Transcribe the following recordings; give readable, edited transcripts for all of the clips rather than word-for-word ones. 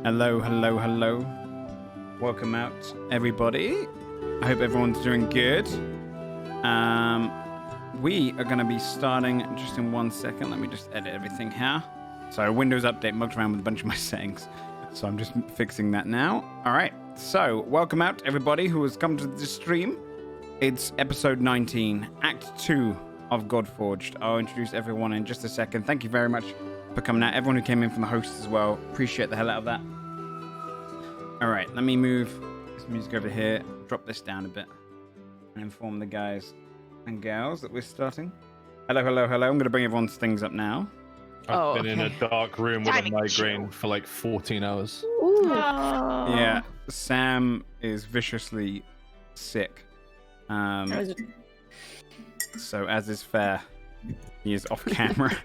Hello, hello, hello. Welcome out, everybody. I hope everyone's doing good. We are going to be starting just in 1 second. Let me just edit everything here. So Windows Update mucked around with a bunch of my settings. So I'm just fixing that now. All right. So welcome out, everybody who has come to the stream. It's episode 19, Act 2 of Godforged. I'll introduce everyone in just a second. Thank you very much for coming out. Everyone who came in from the hosts as well. Appreciate the hell out of that. All right, let me move this music over here, drop this down a bit, and inform the guys and gals that we're starting. Hello, hello, hello. I'm going to bring everyone's things up now. I've been in a dark room with a migraine for like 14 hours. Ooh. Yeah, Sam is viciously sick. So as is fair, he is off camera.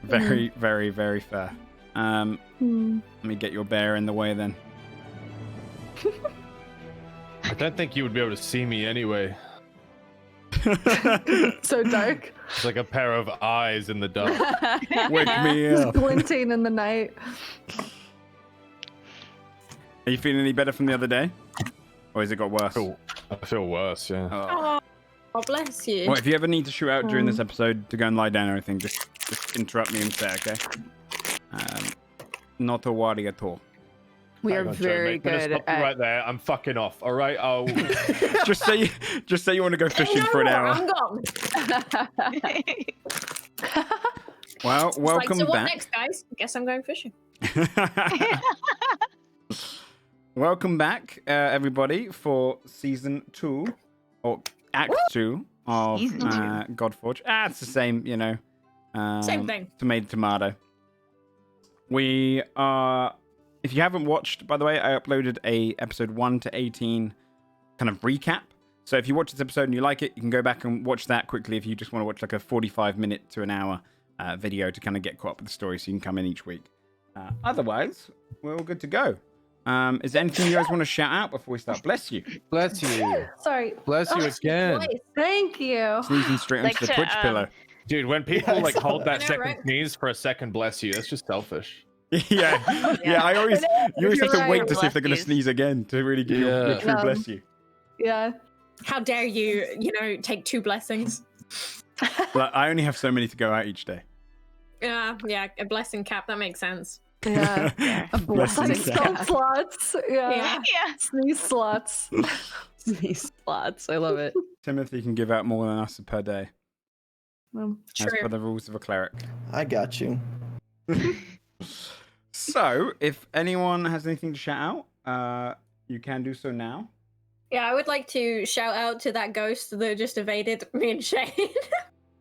Very, very, very fair. Let me get your bear in the way then. I don't think you would be able to see me anyway. So dark. It's like a pair of eyes in the dark. Wake me Just up. glinting in the night. Are you feeling any better from the other day? Or has it got worse? I feel worse, yeah. Oh, bless you. Well, if you ever need to shoot out during this episode to go and lie down or anything, just interrupt me and say, okay? Not to worry at all. We Hang are on, Joe, very mate. Gonna good stop you at... right there. I'm fucking off. All right, I'll. just say you want to go fishing for an hour. I'm gone. Well, welcome so what back. next, guys? Guess I'm going fishing. Welcome back, everybody, for season 2 or Act 2 of Godforged. It's the same, you know. Same thing. Tomato. We are. If you haven't watched, by the way, I uploaded a episode 1 to 18 kind of recap. So if you watch this episode and you like it, you can go back and watch that quickly if you just want to watch like a 45-minute to an hour video to kind of get caught up with the story so you can come in each week. Otherwise, we're all good to go. Is there anything you guys want to shout out before we start? Bless you. Bless you. Sorry. Bless you again. Thank you. Sneezing straight onto the Twitch pillow. Dude, when people like hold that I know, second right? sneeze for a second bless you, that's just selfish. Yeah. I always, you always have to You're wait right. to see if they're going to sneeze again to really give you your true bless you. Yeah. How dare you, take 2 blessings? Like, I only have so many to go out each day. Yeah, a blessing cap, that makes sense. Yeah. A Blessing blessing cap. spell slots. Yeah. Yeah. Sneeze slots. Sneeze slots. I love it. Timothy can give out more than us per day. As True. per the rules of a cleric. I got you. So, if anyone has anything to shout out, you can do so now. Yeah, I would like to shout out to that ghost that just evaded me and Shane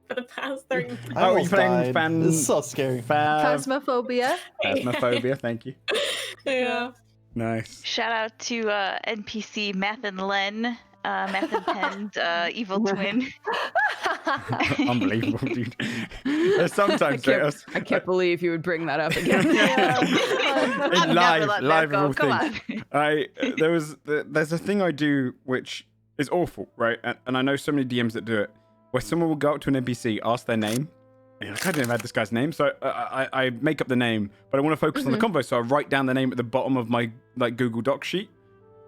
for the past 3 months. I Oh, almost you're playing died. fan- This is so scary. Phasmophobia. Phasmophobia, thank you. Yeah. Nice. Shout out to NPC Math and Len, Math and Pen's evil twin. Unbelievable, dude. Sometimes I can't believe you would bring that up again. I've never let live that of all go. Come things. on. There's a thing I do which is awful, right? And I know so many DMs that do it, where someone will go up to an NPC, ask their name, and you're like, I didn't have this guy's name, so I make up the name, but I want to focus on the convo, so I write down the name at the bottom of my like Google Doc sheet.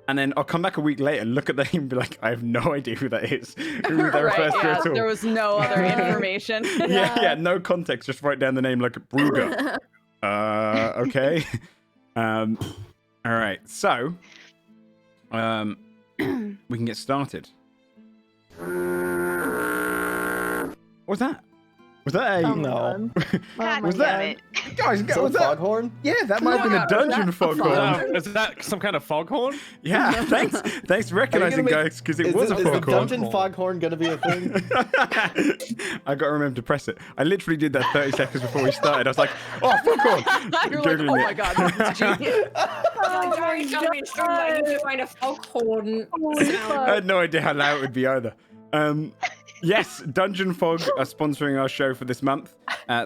And then I'll come back a week later and look at the name and be like, I have no idea who that is. Who that refers to at all. There was no other information. Yeah, no context. Just write down the name like Brugger. Okay. All right. So, we can get started. What was that? Was that a... No. God Was damn that- it. Guys, Is that was a that... foghorn? Yeah, that might have been a dungeon foghorn. Is that some kind of foghorn? Yeah, thanks for recognizing, guys, because it was a Is the foghorn. dungeon foghorn gonna be a thing? I got to remember to press it. I literally did that 30 seconds before we started. I was like, oh, foghorn. You're like, Googling oh it. my god, this is genius. Sorry, tell me straight that you can find a foghorn I sound. had no idea how loud it would be either. Yes, Dungeon Fog are sponsoring our show for this month.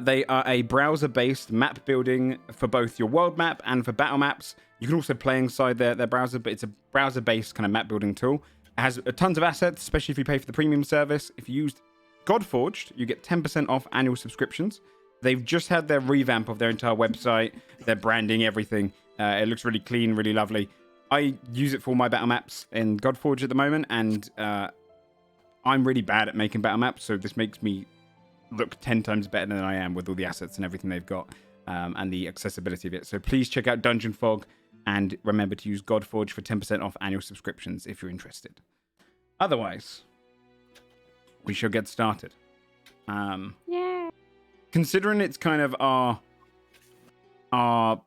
They are a browser-based map building for both your world map and for battle maps. You can also play inside their browser, but it's a browser-based kind of map building tool. It has tons of assets, especially if you pay for the premium service. If you used Godforged, you get 10% off annual subscriptions. They've just had their revamp of their entire website, their branding, everything. It looks really clean, really lovely. I use it for my battle maps in Godforged at the moment, and I'm really bad at making battle maps, so this makes me look 10 times better than I am with all the assets and everything they've got, and the accessibility of it. So please check out Dungeon Fog, and remember to use Godforged for 10% off annual subscriptions if you're interested. Otherwise, we shall get started. Yeah. Considering it's kind of our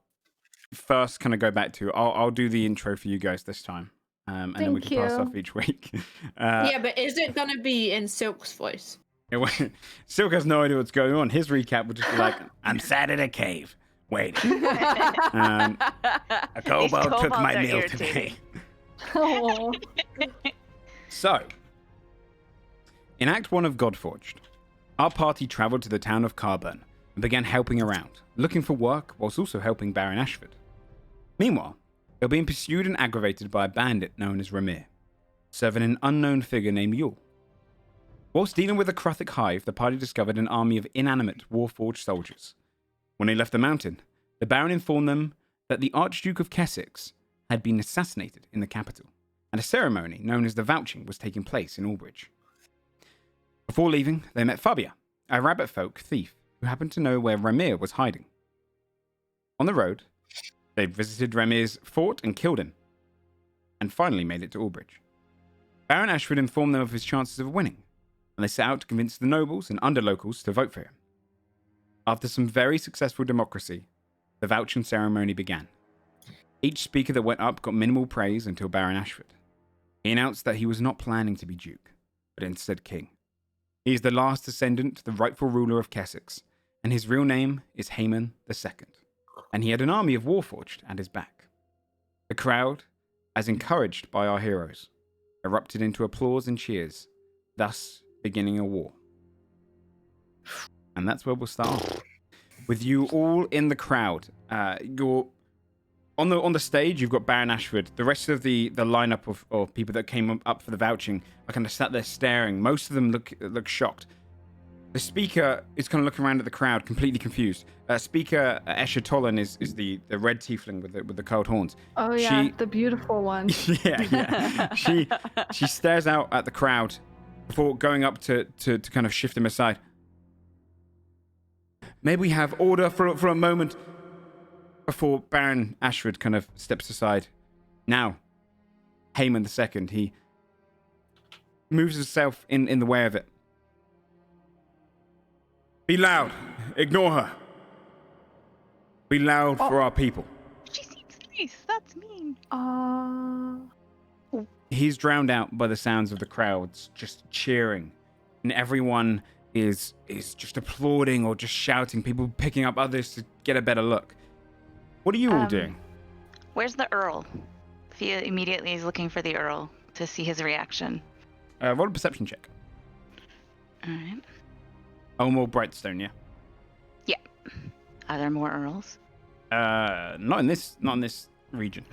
first kind of go back to, I'll do the intro for you guys this time, and then we Thank can pass you. off each week. Yeah, but is it gonna be in Silk's voice? Silk has no idea what's going on. His recap would just be like, "I'm sat in a cave, waiting. A kobold took my kobolds are meal today." irritating. Oh. So, in Act 1 of Godforged, our party travelled to the town of Carburn and began helping around, looking for work whilst also helping Baron Ashford. Meanwhile, they were being pursued and aggravated by a bandit known as Ramir, serving an unknown figure named Yule. Whilst dealing with the Kruthic hive, the party discovered an army of inanimate Warforged soldiers. When they left the mountain, the Baron informed them that the Archduke of Kessex had been assassinated in the capital, and a ceremony known as the vouching was taking place in Albridge. Before leaving, they met Fabia, a rabbit folk thief who happened to know where Ramir was hiding. On the road, they visited Ramir's fort and killed him, and finally made it to Albridge. Baron Ashford informed them of his chances of winning, and they set out to convince the nobles and underlocals to vote for him. After some very successful democracy, the vouching ceremony began. Each speaker that went up got minimal praise until Baron Ashford. He announced that he was not planning to be Duke, but instead King. He is the last descendant, the rightful ruler of Kessex, and his real name is Haemon II, and he had an army of Warforged at his back. The crowd, as encouraged by our heroes, erupted into applause and cheers, thus beginning a war. And that's where we'll start off. With you all in the crowd. You're on the stage, you've got Baron Ashford. The rest of the lineup of people that came up for the vouching are kind of sat there staring. Most of them look shocked. The speaker is kind of looking around at the crowd, completely confused. Speaker Escher Tolan is the red tiefling with the curled horns. Oh yeah, the beautiful one. Yeah. She stares out at the crowd before going up to kind of shift him aside. May we have order for a moment? Before Baron Ashford kind of steps aside. Now, Haemon II, he moves himself in the way of it. Be loud. Ignore her. Be loud for our people. She seems nice. That's mean. He's drowned out by the sounds of the crowds just cheering. And everyone is just applauding or just shouting. People picking up others to get a better look. What are you all doing? Where's the Earl? Thea immediately is looking for the Earl to see his reaction. Roll a perception check. Alright. Elmo Brightstone, yeah? Yeah. Are there more Earls? Not in this region.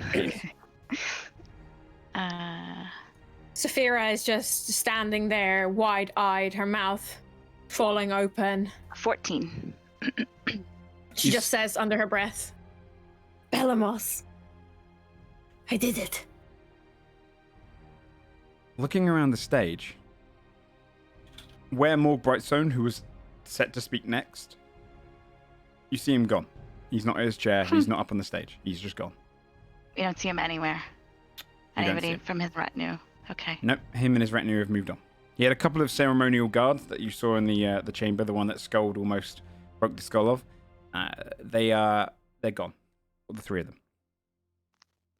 Saphira is just standing there, wide-eyed, her mouth falling open. 14. She just says under her breath, "Belamos, I did it." Looking around the stage, where Morg Brightstone, who was set to speak next, you see him gone. He's not in his chair. He's not up on the stage. He's just gone. We don't see him anywhere. You don't see Anybody him. from his retinue? Okay. Nope, him and his retinue have moved on. He had a couple of ceremonial guards that you saw in the chamber, the one that Scold almost broke the skull of. They're gone. All the three of them.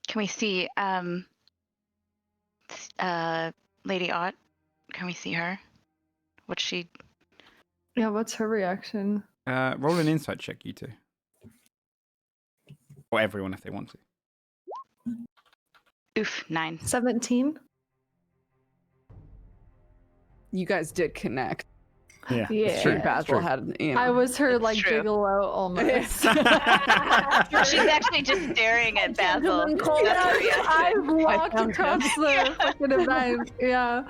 Can we see Lady Ott? Can we see her? What's she? Yeah, what's her reaction? Roll an insight check, you two. Or everyone if they want to. Oof, 9. 17? You guys did connect. Yeah, Yeah. it's true. Basil had, I was her That's like true. gigolo almost. She's actually just staring at Basil. That's her reaction. I walked found across the fucking event. Yeah.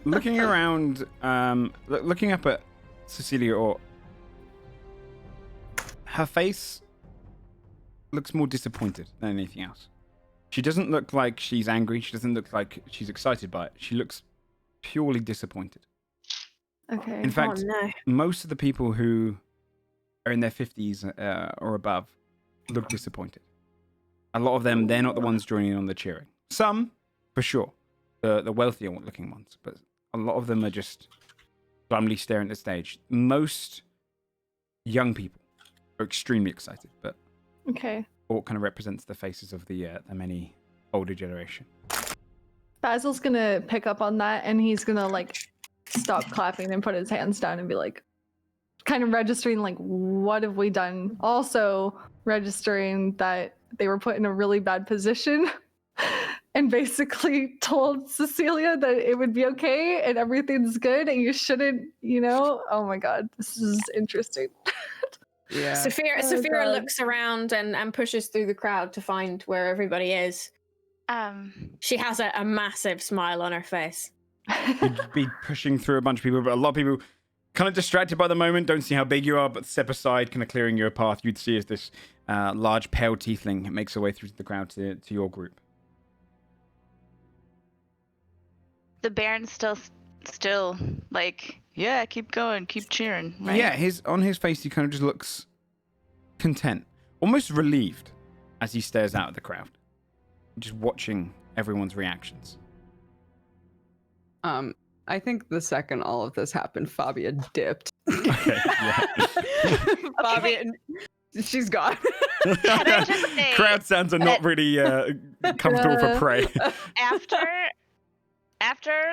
Looking around, looking up at Cecilia, or her face looks more disappointed than anything else. She doesn't look like she's angry. She doesn't look like she's excited by it. She looks purely disappointed. Okay. In fact, no. most of the people who are in their 50s or above look disappointed. A lot of them, they're not the ones joining in on the cheering. Some, for sure, the wealthier looking ones, but a lot of them are just glumly staring at the stage. Most young people are extremely excited, but Okay. what kind of represents the faces of the many older generation. Basil's gonna pick up on that, and he's gonna like stop clapping and put his hands down and be like, kind of registering like, what have we done? Also registering that they were put in a really bad position, and basically told Cecilia that it would be okay and everything's good and you shouldn't, Oh my god, this is interesting. Yeah. Saphira Oh, God. looks around and pushes through the crowd to find where everybody is. She has a massive smile on her face. You'd be pushing through a bunch of people, but a lot of people kind of distracted by the moment, don't see how big you are, but step aside, kind of clearing your path. You'd see as this large pale tiefling makes her way through the crowd to your group. The Baron's still like, yeah, keep going, keep cheering. Right? Yeah, on his face, he kind of just looks content, almost relieved as he stares out at the crowd, just watching everyone's reactions. I think the second all of this happened, Fabia dipped. Okay, yeah. Fabia, she's gone. Can I just say, Crowd sounds are not really comfortable for prey. after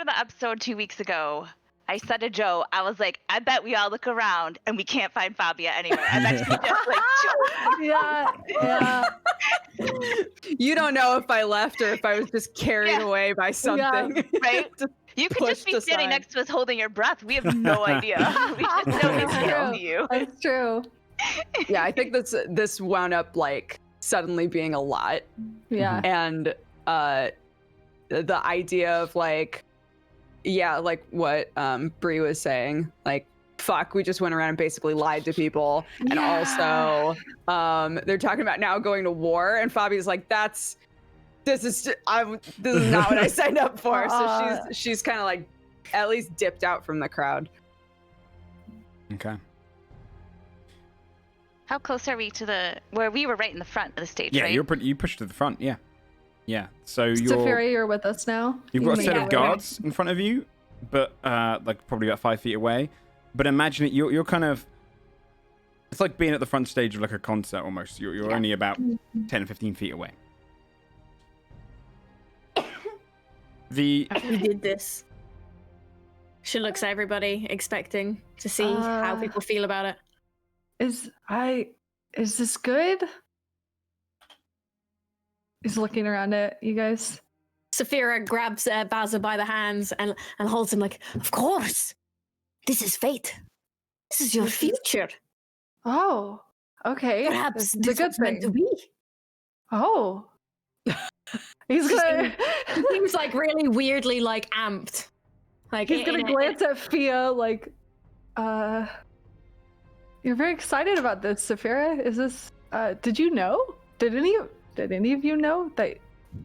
the episode 2 weeks ago, I said to Joe, I was like, I bet we all look around and we can't find Fabia anywhere. I bet she just like Yeah. You don't know if I left or if I was just carried away by something. right? You could just be Pushed standing aside. next to us holding your breath. We have no idea. We just know we That's can't true. see you. That's true. Yeah, I think this wound up like suddenly being a lot. Yeah. And the idea of like, yeah, like what Bree was saying, like, fuck, we just went around and basically lied to people. And also they're talking about now going to war, and Fabi's like, this is not what I signed up for. So she's kind of like at least dipped out from the crowd. Okay. How close are we to where we were right in the front of the stage, Yeah, right? you pushed to the front. Yeah. So Saphira, you're with us now. you've got a set Yeah. of guards in front of you, but like probably about 5 feet away. But imagine it, you're kind of. It's like being at the front stage of like a concert almost. You're only about 10, 15 feet away. We did this. She looks at everybody, expecting to see how people feel about it. Is this good? He's looking around at you guys. Saphira grabs Basil by the hands and holds him like, of course. This is fate. This is your future. Oh, okay. Perhaps It's a this good was meant to thing. be. Oh. He's gonna He seems like really weirdly like amped. Like he's gonna glance at Fia like, you're very excited about this, Saphira. Is this did you know? Did any of you know that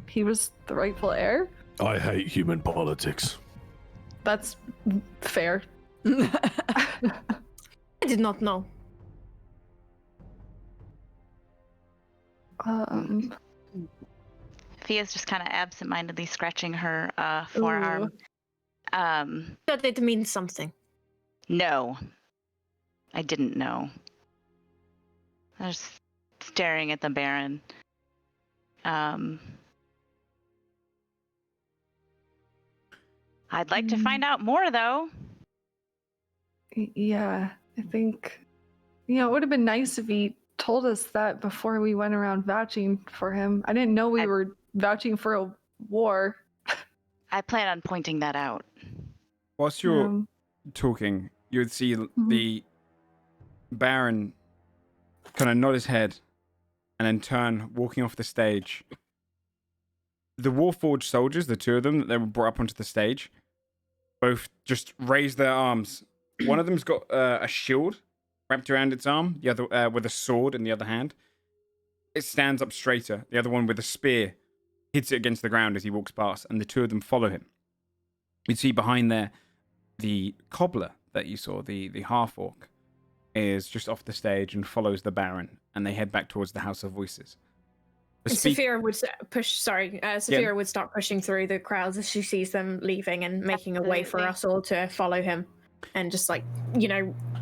he was the rightful heir? I hate human politics. That's fair. I did not know. Fia's just kind of absentmindedly scratching her forearm. That it means something. No, I didn't know. I was staring at the Baron. I'd like to find out more, though. Yeah, I think it would have been nice if he told us that before we went around vouching for him. I didn't know we were vouching for a war. I plan on pointing that out. Whilst you're talking, you would see the Baron kind of nod his head and then turn, walking off the stage. The Warforged soldiers, the two of them that they were brought up onto the stage, both just raise their arms. One of them's got a shield wrapped around its arm, the other with a sword in the other hand. it stands up straighter. The other one with a spear hits it against the ground as he walks past, and the two of them follow him. You see behind there, the cobbler that you saw, the half-orc, is just off the stage and follows the Baron, and they head back towards the House of Voices. Sophia would push. Sorry, Sophia would start pushing through the crowds as she sees them leaving and making a way for us all to follow him, and just like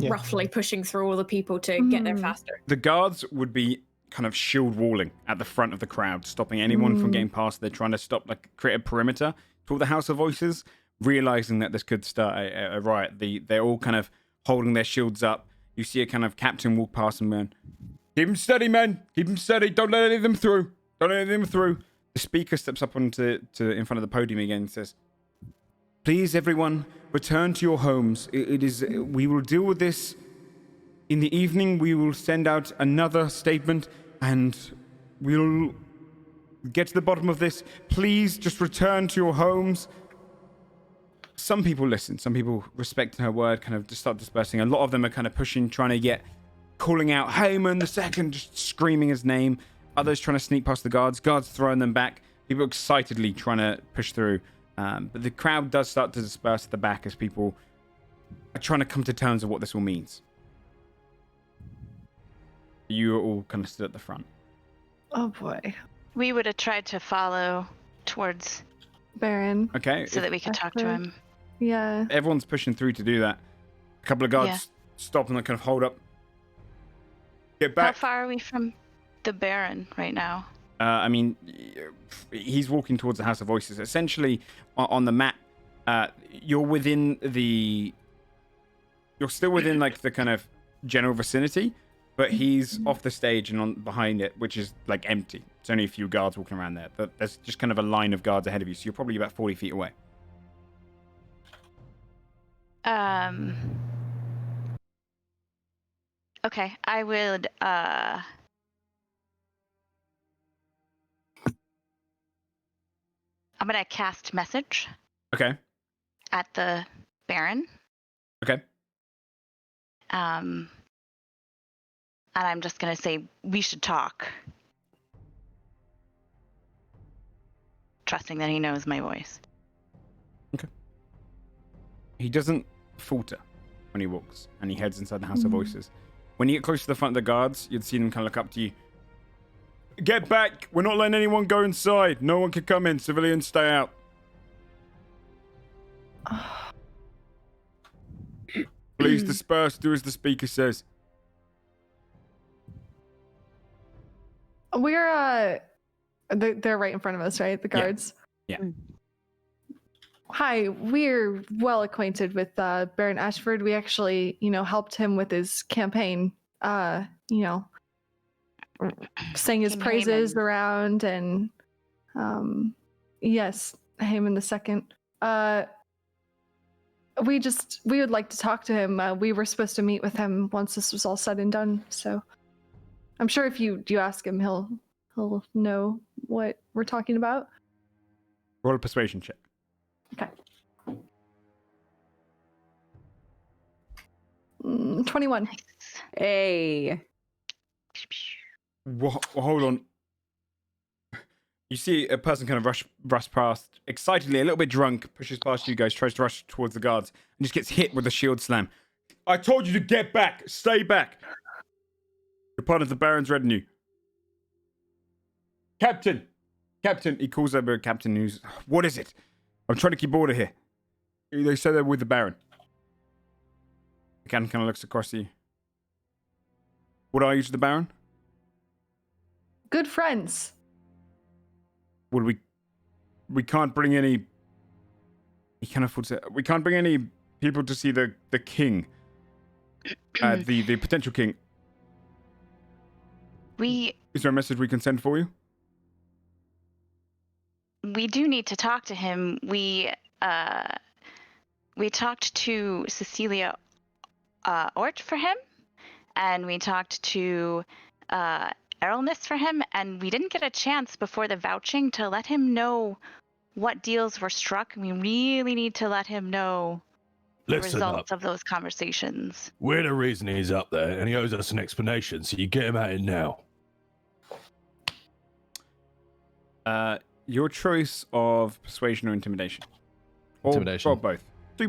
roughly pushing through all the people to get there faster. The guards would be kind of shield walling at the front of the crowd, stopping anyone from getting past. They're trying to stop, like, create a perimeter toward the House of Voices, realizing that this could start a riot. They're all kind of holding their shields up. You see a kind of captain walk past and man, keep them steady, men. Keep them steady. Don't let any of them through. Don't let any of them through. The speaker steps up onto in front of the podium again and says, "Please, everyone, return to your homes. We will deal with this in the evening. We will send out another statement, and we'll get to the bottom of this. Please, just return to your homes." Some people listen. Some people respect her word, kind of just start dispersing. A lot of them are kind of pushing, trying to calling out Haman II, just screaming his name. Others trying to sneak past the guards throwing them back. People excitedly trying to push through. But the crowd does start to disperse at the back as people are trying to come to terms with what this all means. You are all kind of stood at the front. Oh boy. We would have tried to follow towards Baron. Okay. so that we could talk to him. Yeah. Everyone's pushing through to do that. A couple of guards stop and kind of hold up. Get back. How far are we from the Baron right now? I mean, he's walking towards the House of Voices. Essentially, on the map, you're still within like the kind of general vicinity, but he's off the stage and on behind it, which is like empty. It's only a few guards walking around there. But there's just kind of a line of guards ahead of you, so you're probably about 40 feet away. Okay, I would I'm gonna cast message Okay. at the Baron. Okay. And I'm just gonna say we should talk. Trusting that he knows my voice. Okay. He doesn't falter when he walks, and he heads inside the House of Voices. When you get close to the front of the guards, you'd see them kind of look up to you. Get back! We're not letting anyone go inside. No one can come in. Civilians, stay out. Please disperse. Do as the speaker says. We're they're right in front of us, right? The guards. Yeah. Hi, we're well acquainted with Baron Ashford. We actually, helped him with his campaign. Sang his praises around, and yes, Haman II. We would like to talk to him. We were supposed to meet with him once this was all said and done. So, I'm sure if you ask him, he'll know what we're talking about. Roll a persuasion check. Okay. 21. Hey. Hold on. You see a person kind of rush past, excitedly, a little bit drunk, pushes past you guys, tries to rush towards the guards, and just gets hit with a shield slam. I told you to get back! Stay back! You're part of the Baron's retinue. Captain! Captain! He calls over a captain who's... What is it? I'm trying to keep order here. They say they're with the Baron. The captain kind of looks across to you. What are you to the Baron? Good friends. Well, we can't bring any... He kind of we can't bring any people to see the king. The potential king. Is there a message we can send for you? We do need to talk to him. We talked to Cecilia Ort for him, and we talked to Errolness for him, and we didn't get a chance before the vouching to let him know what deals were struck. We really need to let him know the results of those conversations. We're the reason he's up there, and he owes us an explanation, so you get him out in now. Your choice of persuasion or intimidation. Intimidation. Or both.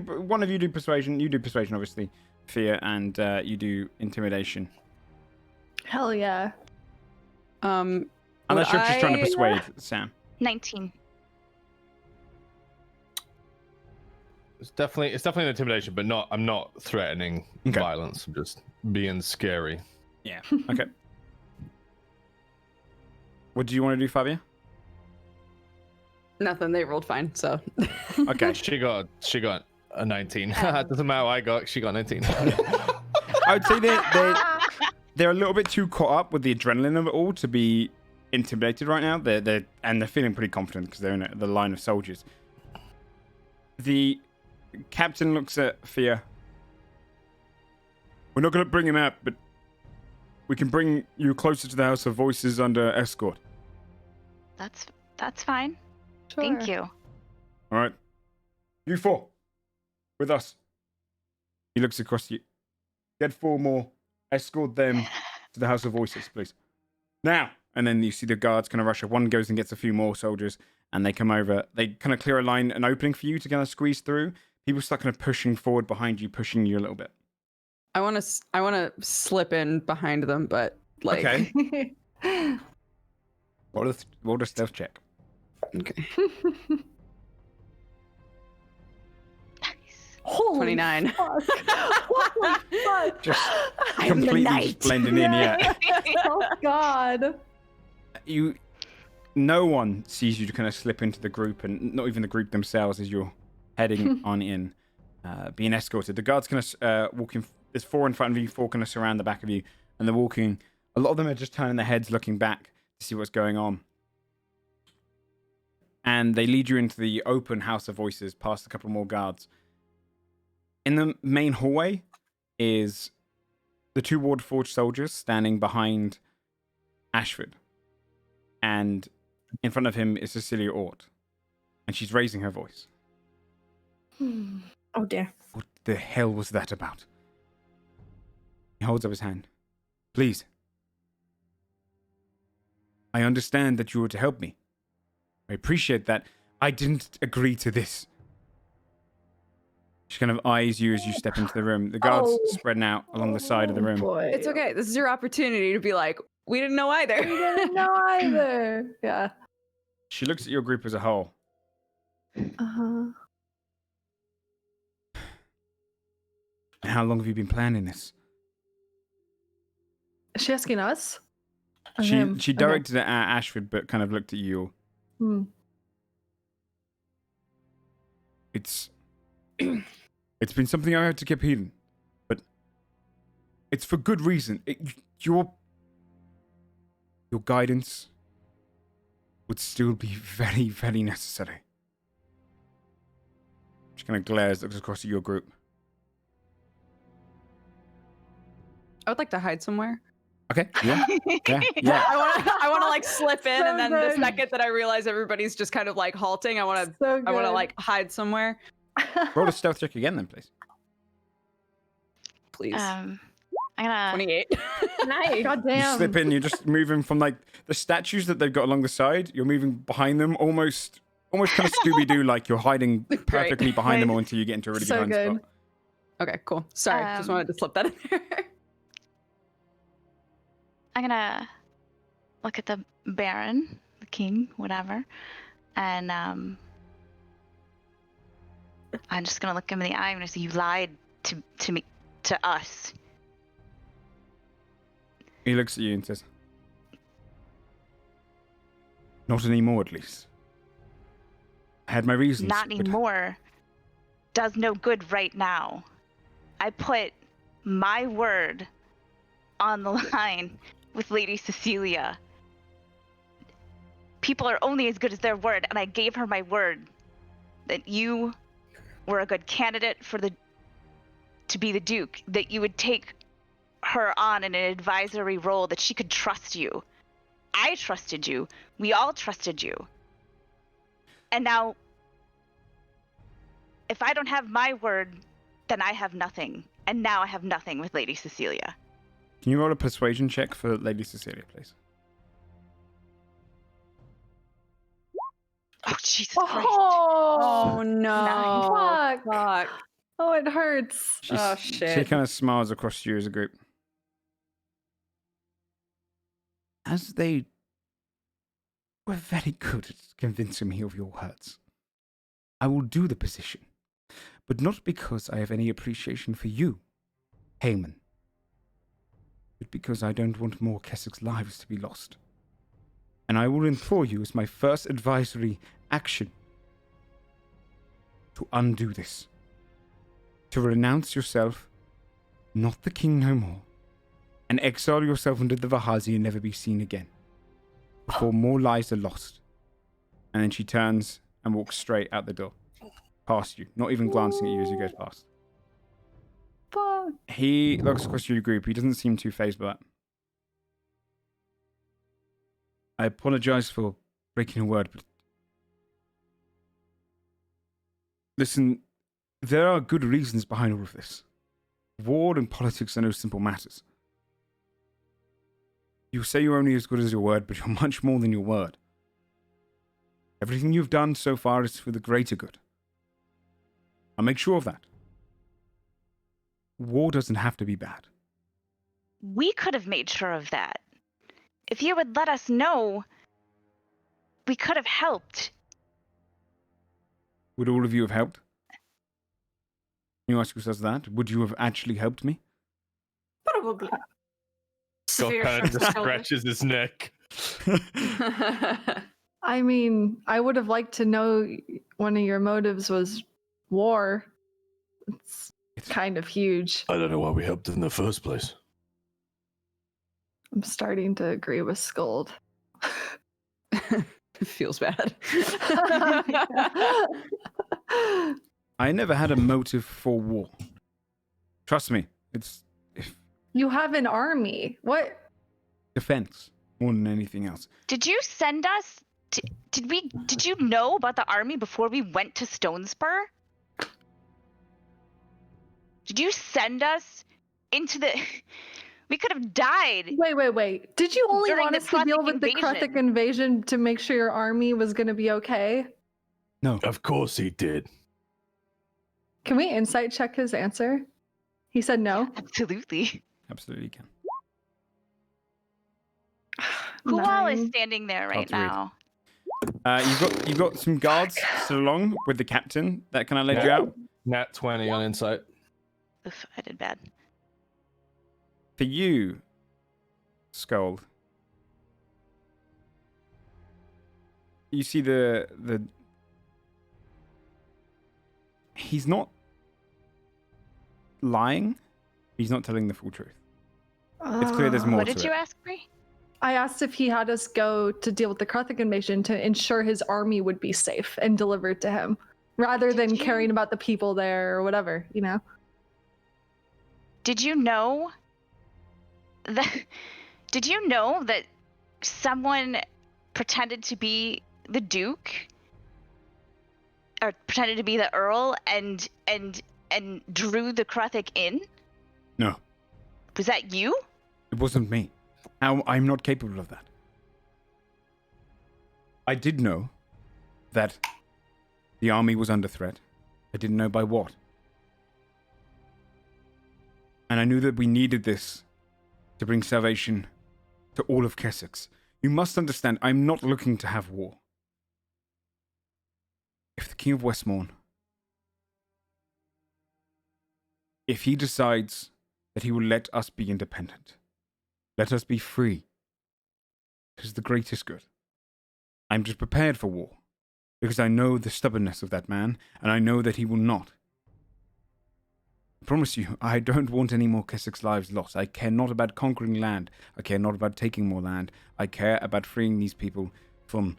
One of you do persuasion. You do persuasion, obviously. Fear, and you do intimidation. Hell yeah. Unless you're just trying to persuade Sam. 19. It's definitely an intimidation, but I'm not threatening violence. I'm just being scary. Yeah. Okay. What do you want to do, Fabia? Nothing. They rolled fine, so. Okay. She got a 19. It doesn't matter what she got 19. I would say they're a little bit too caught up with the adrenaline of it all to be intimidated right now. They're feeling pretty confident because they're in the line of soldiers. The captain looks at Fia. We're not going to bring him out, but we can bring you closer to the House of Voices under escort. That's fine. Sure. Thank you. All right. You four. With us. He looks across you. Get 4 more. Escort them to the House of Voices, please. Now! And then you see the guards kind of rush up. One goes and gets a few more soldiers, and they come over. They kind of clear an opening for you to kind of squeeze through. People start kind of pushing forward behind you, pushing you a little bit. I want to slip in behind them, but like. Okay. Roll a stealth check. Okay. Holy 29. fuck. Holy fuck. Just I'm the completely knight. blending in, yeah. Oh god. No one sees you to kind of slip into the group, and not even the group themselves as you're heading on in, being escorted. The guards kind of walking. There's 4 in front of you, 4 kind of surround the back of you, and they're walking. A lot of them are just turning their heads, looking back to see what's going on. And they lead you into the open House of Voices, past a couple more guards. In the main hallway is the 2 Godforged soldiers standing behind Ashford. And in front of him is Cecilia Ort. And she's raising her voice. Oh dear. What the hell was that about? He holds up his hand. Please. I understand that you were to help me. I appreciate that. I didn't agree to this. She kind of eyes you as you step into the room. The guards spreading out along the side of the room. Boy. It's okay. This is your opportunity to be like, we didn't know either. We didn't know either. Yeah. She looks at your group as a whole. Uh-huh. How long have you been planning this? Is she asking us? Or She him? directed it at Ashford, but kind of looked at you. Hmm. It's been something I had to keep hidden, but it's for good reason. Your guidance would still be very, very necessary. She kind of glares, looks across at your group. I would like to hide somewhere. Okay. Yeah. Yeah. I want to like slip in, So and then good. the second that I realize everybody's just kind of like halting, I want to like hide somewhere. Roll a stealth check again, then, please. Please. I'm gonna 28. Nice. God You damn. slip in. You're just moving from like the statues that they've got along the side. You're moving behind them, almost kind of Scooby Doo, like you're hiding perfectly behind them all until you get into a really So good good. spot. Okay, cool. Sorry, just wanted to slip that in there. I'm gonna look at the Baron, the King, whatever, and I'm just gonna look him in the eye and say, "You lied to me, to us." He looks at you and says, "Not anymore, at least. I had my reasons. Not but anymore. Does no good right now. I put my word on the line with Lady Cecilia. People are only as good as their word, and I gave her my word that you were a good candidate to be the Duke, that you would take her on in an advisory role, that she could trust you. I trusted you. We all trusted you. And now, if I don't have my word, then I have nothing. And now I have nothing with Lady Cecilia." Can you roll a persuasion check for Lady Cecilia, please? Oh, Jesus Christ. Oh no! Fuck. Fuck! Oh, it hurts. Oh She shit! kind of smiles across you as a group. As they were very good at convincing me of your hurts, I will do the position, but not because I have any appreciation for you, Heyman, but because I don't want more Keswick's lives to be lost. And I will implore you as my first advisory action to undo this. To renounce yourself, not the king no more, and exile yourself into the Vahazi and never be seen again, before more lives are lost. And then she turns and walks straight out the door, past you, not even glancing at you as he goes past. Fuck. He looks across your group. He doesn't seem too fazed by it. I apologize for breaking a word, but listen, there are good reasons behind all of this. War and politics are no simple matters. You say you're only as good as your word, but you're much more than your word. Everything you've done so far is for the greater good. I'll make sure of that. War doesn't have to be bad. We could have made sure of that. If you would let us know, we could have helped. Would all of you have helped? You ask who says that? Would you have actually helped me? Probably. God Severe kind of shrugs his just shoulders. scratches his neck. I mean, I would have liked to know one of your motives was war. It's kind of huge. I don't know why we helped in the first place. I'm starting to agree with Scold. Feels bad. I never had a motive for war. Trust me, it's You have an army. What? defense more than anything else. Did you send us? Did you know about the army before we went to Stone Spur? Did you send us into the? We could have died. Wait. Did you only During want the us to deal Kruthic with the invasion. Kruthic invasion to make sure your army was going to be okay? No. Of course he did. Can we insight check his answer? He said no. Absolutely. Absolutely can. Who all is 9. standing there right Hard to read. You've got some guards still along with the captain that kind of led you out. Nat 20 on insight. Oof, I did bad. For you, Scold, you see the he's not lying. He's not telling the full truth. It's clear there's more What to did it. you ask, Bree? I asked if he had us go to deal with the Kruthic invasion to ensure his army would be safe and delivered to him, rather than Did you- caring about the people there or whatever, you know? Did you know that? Did you know that someone pretended to be the Duke, or pretended to be the Earl, and drew the Kruthic in? No, Was that you? it wasn't me. I'm not capable of that. I did know that the army was under threat. I didn't know by what. And I knew that we needed this to bring salvation to all of Kessex. You must understand, I'm not looking to have war. If the King of Westmorn, if he decides that he will let us be independent, let us be free, it is the greatest good. I'm just prepared for war, because I know the stubbornness of that man, and I know that he will not. I promise you, I don't want any more Kessex lives lost. I care not about conquering land. I care not about taking more land. I care about freeing these people from,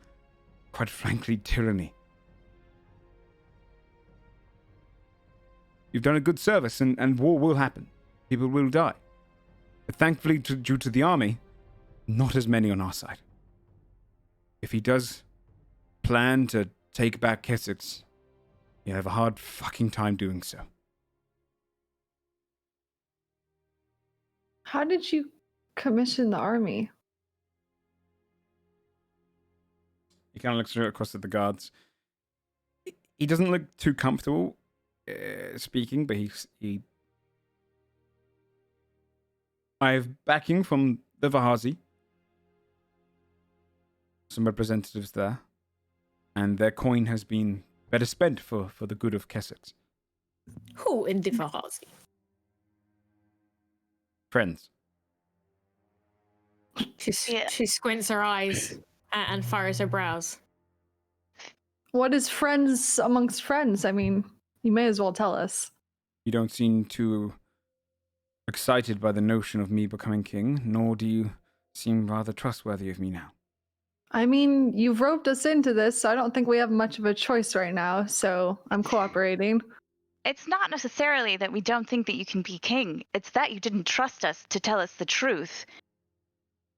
quite frankly, tyranny. You've done a good service, and war will happen. People will die. But thankfully, due to the army, not as many on our side. If he does plan to take back Kessex, he'll have a hard fucking time doing so. How did you commission the army? He kind of looks across at the guards. He doesn't look too comfortable speaking, but he. I have backing from the Vahazi. Some representatives there. And their coin has been better spent for the good of Kessex. Who in the Vahazi? Friends. She squints her eyes and furrows her brows. What is friends amongst friends? I mean, you may as well tell us. You don't seem too excited by the notion of me becoming king, nor do you seem rather trustworthy of me now. I mean, you've roped us into this, so I don't think we have much of a choice right now, so I'm cooperating. It's not necessarily that we don't think that you can be king. It's that you didn't trust us to tell us the truth.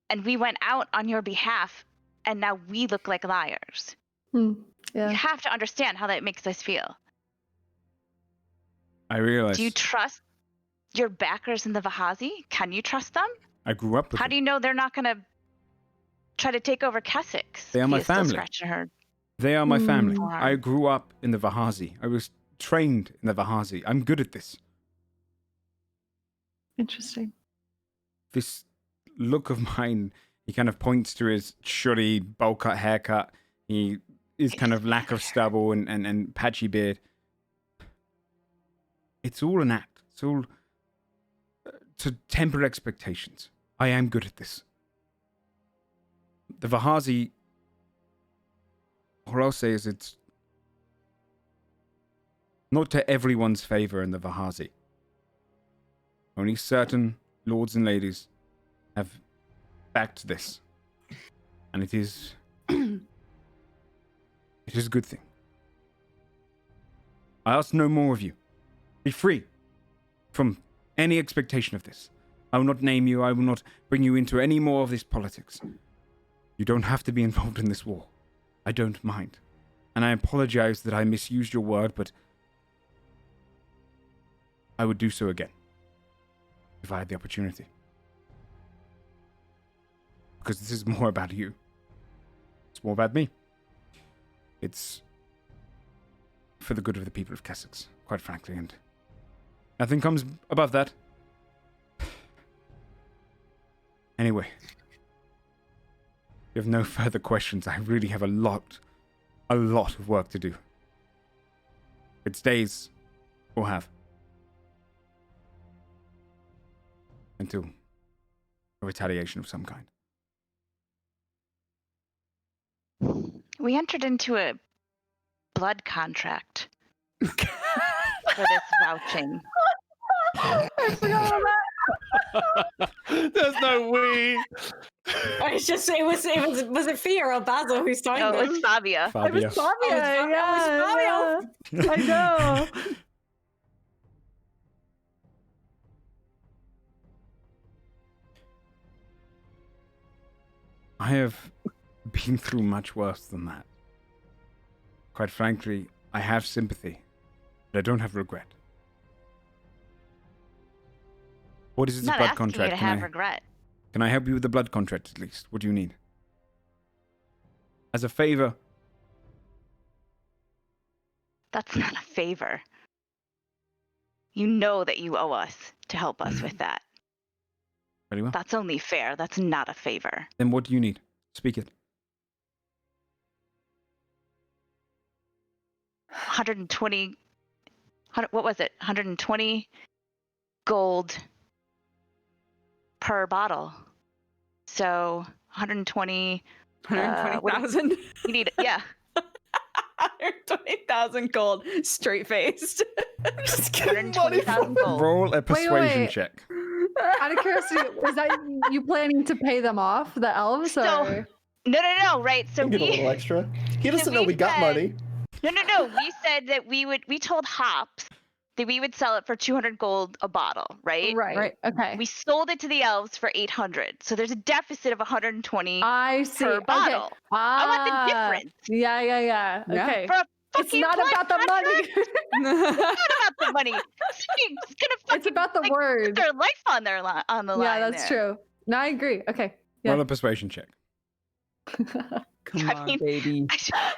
And we went out on your behalf, and now we look like liars. Yeah. You have to understand how that makes us feel. I realize. Do you trust your backers in the Vahazi? Can you trust them? I grew up with How them. do you know they're not going to try to take over Kessex? They are my family. They are my family. I grew up in the Vahazi. I was trained in the Vahazi. I'm good at this. Interesting. This look of mine, he kind of points to his shoddy bowl cut haircut. His kind of lack of stubble and patchy beard. It's all an act. It's all to temper expectations. I am good at this. The Vahazi, all I'll say is it's not to everyone's favor in the Vahazi. Only certain lords and ladies have backed this. And it is a good thing. I ask no more of you. Be free from any expectation of this. I will not name you. I will not bring you into any more of this politics. You don't have to be involved in this war. I don't mind. And I apologize that I misused your word, but I would do so again if I had the opportunity. Because this is more about you. It's more about me. It's for the good of the people of Kessex, quite frankly, and nothing comes above that. Anyway, if you have no further questions, I really have a lot of work to do. It's days we'll have until a retaliation of some kind. We entered into a blood contract for this vouching. I forgot about that. There's no we. Was it Fia or Basil who signed No, it? it was Fabia. It was Fabia. Yeah. I know. I have been through much worse than that. Quite frankly, I have sympathy, but I don't have regret. What is this Not blood asking contract? you to have regret. Can I help you with the blood contract at least? What do you need? As a favor. That's not a favor. You know that you owe us to help us with that. Very well. That's only fair. That's not a favor. Then what do you need? Speak it. 120. What was it? 120 gold per bottle. So 120. 120,000. You need, yeah. 120,000 gold, straight faced. 120,000 gold. Roll a persuasion wait. check. Out of curiosity, was that you planning to pay them off, the elves? So, or? No, right. So Give a little extra. He doesn't know we got money. No. We said that we told Hops that we would sell it for 200 gold a bottle, right? Right. Okay. We sold it to the elves for 800. So there's a deficit of 120 I see. per bottle. Okay. I want the difference. Yeah. Yeah. Okay. For a It's fucking not blood about the money. It's not about the money. It's gonna fucking, It's about the put word. their life on the line. Yeah, that's there. true. No, I agree. Okay. Yeah. Roll a persuasion check. Come I on, mean, baby.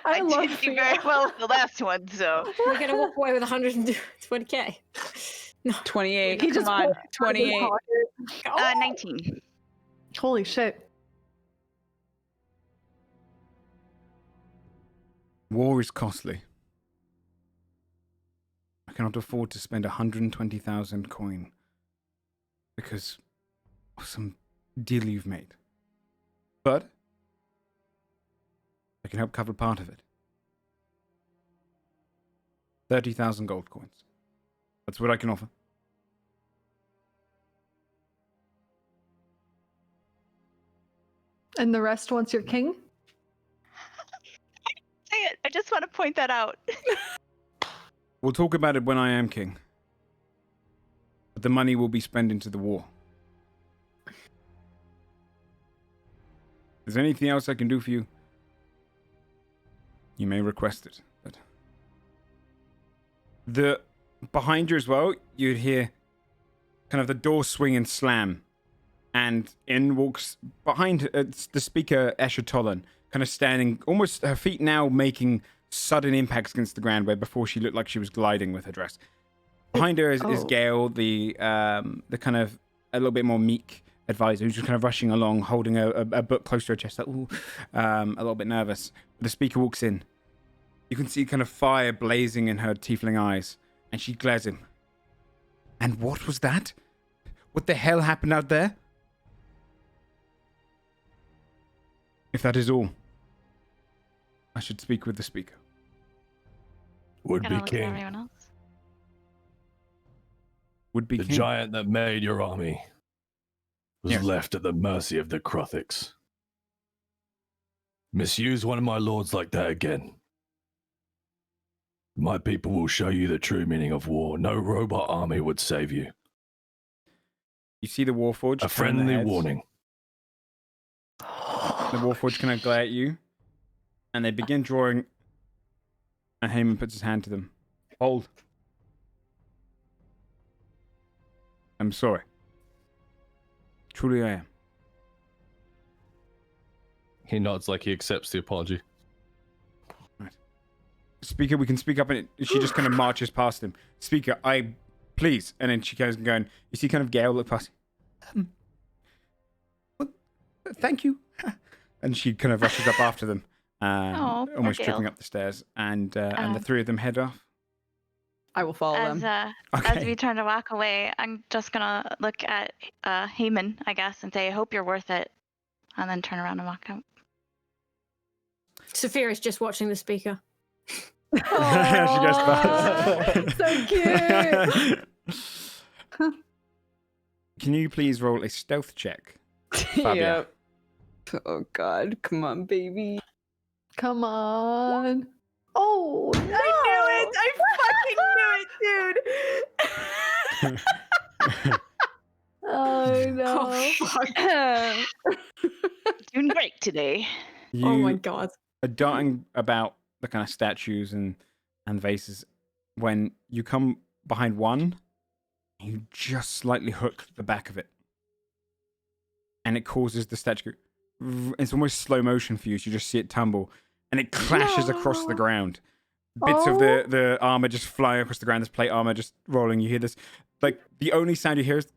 I love didn't do very Fia. well with the last one, so. We're gonna walk away with 120k. No. 28. He Come just on. pulled it out of his 28. pocket. 19. Holy shit. War is costly. I cannot afford to spend 120,000 coin because of some deal you've made. But I can help cover part of it. 30,000 gold coins. That's what I can offer. And the rest once you're king? Say it. I just want to point that out. We'll talk about it when I am king. But the money will be spent into the war. Is there anything else I can do for you? You may request it, but... Behind you as well, you'd hear kind of the door swing and slam. And in walks, behind the speaker, Escher Tolan, kind of standing, almost her feet now making sudden impacts against the ground, where before she looked like she was gliding with her dress. Behind her is Gale, the kind of a little bit more meek advisor, who's just kind of rushing along, holding a book close to her chest, like, ooh, a little bit nervous. The speaker walks in. You can see kind of fire blazing in her tiefling eyes, and she glares him. And what was that? What the hell happened out there? If that is all, I should speak with the speaker. Would Gonna be look at king. everyone else. Would be The king. giant that made your army was Yes. left at the mercy of the Crothics. Misuse one of my lords like that again. My people will show you the true meaning of war. No robot army would save you. You see the Warforged. A turn their friendly heads. warning. The Warforged kind of glare at you, and they begin drawing. And Heyman puts his hand to them. Hold. I'm sorry. Truly I am. He nods like he accepts the apology. Speaker, we can speak up, and she just kind of marches past him. Speaker, please. And then she goes and going, you see kind of Gale look past. Well, thank you. And she kind of rushes up after them, Poor almost Gale. tripping up the stairs, and the three of them head off. I will follow As them. Okay. as we turn to walk away, I'm just gonna look at Heyman, I guess, and say, "I hope you're worth it," and then turn around and walk out. Sophia is just watching the speaker. She goes past. So cute. Can you please roll a stealth check? Fabia? Yep. Oh God, come on, baby. Come on. Oh, no. I fucking knew it, dude. Oh, no. Oh, fuck. Doing great today. You Oh my god. are darting about the kind of statues and vases when you come behind one, you just slightly hook the back of it. And it causes the statue, it's almost slow motion for you, so you just see it tumble, and it clashes across the ground. Bits of the armor just flying across the ground, this plate armor just rolling. You hear this, like, the only sound you hear is...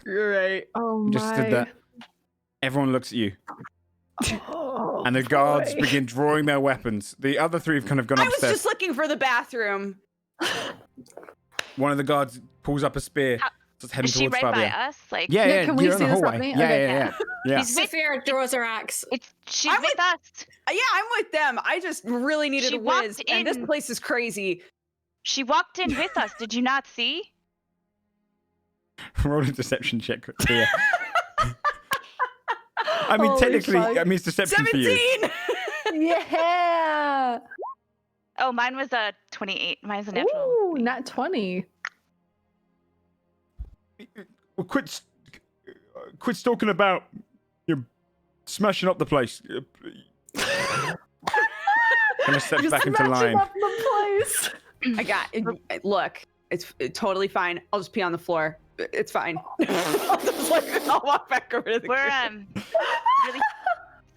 You're right. Oh, You just my. stood there. Everyone looks at you. Oh, And the guards boy. begin drawing their weapons. The other three have kind of gone I was upstairs. just looking for the bathroom. One of the guards pulls up a spear, just heading Is she towards right Fabia. by us? Like, Yeah, Yeah, yeah, can we you're in see the this hallway. happening? Yeah, Okay, yeah, yeah. Sophia draws her axe. she's I'm with us. Yeah, I'm with them. I just really needed She a whiz, walked and this in. place is crazy. She walked in with us. Did you not see? Roll a deception check here. I mean, Holy technically, fuck. I mean, it's deception for you. 17. Yeah. Oh, mine was a 28. Mine's a natural. Ooh, not 20. Well, quit talking about you smashing up the place. Kind of steps Just back into smashing line. up the place. I got it. Look, it's totally fine. I'll just pee on the floor. It's fine. I'll walk back over to the We're group. really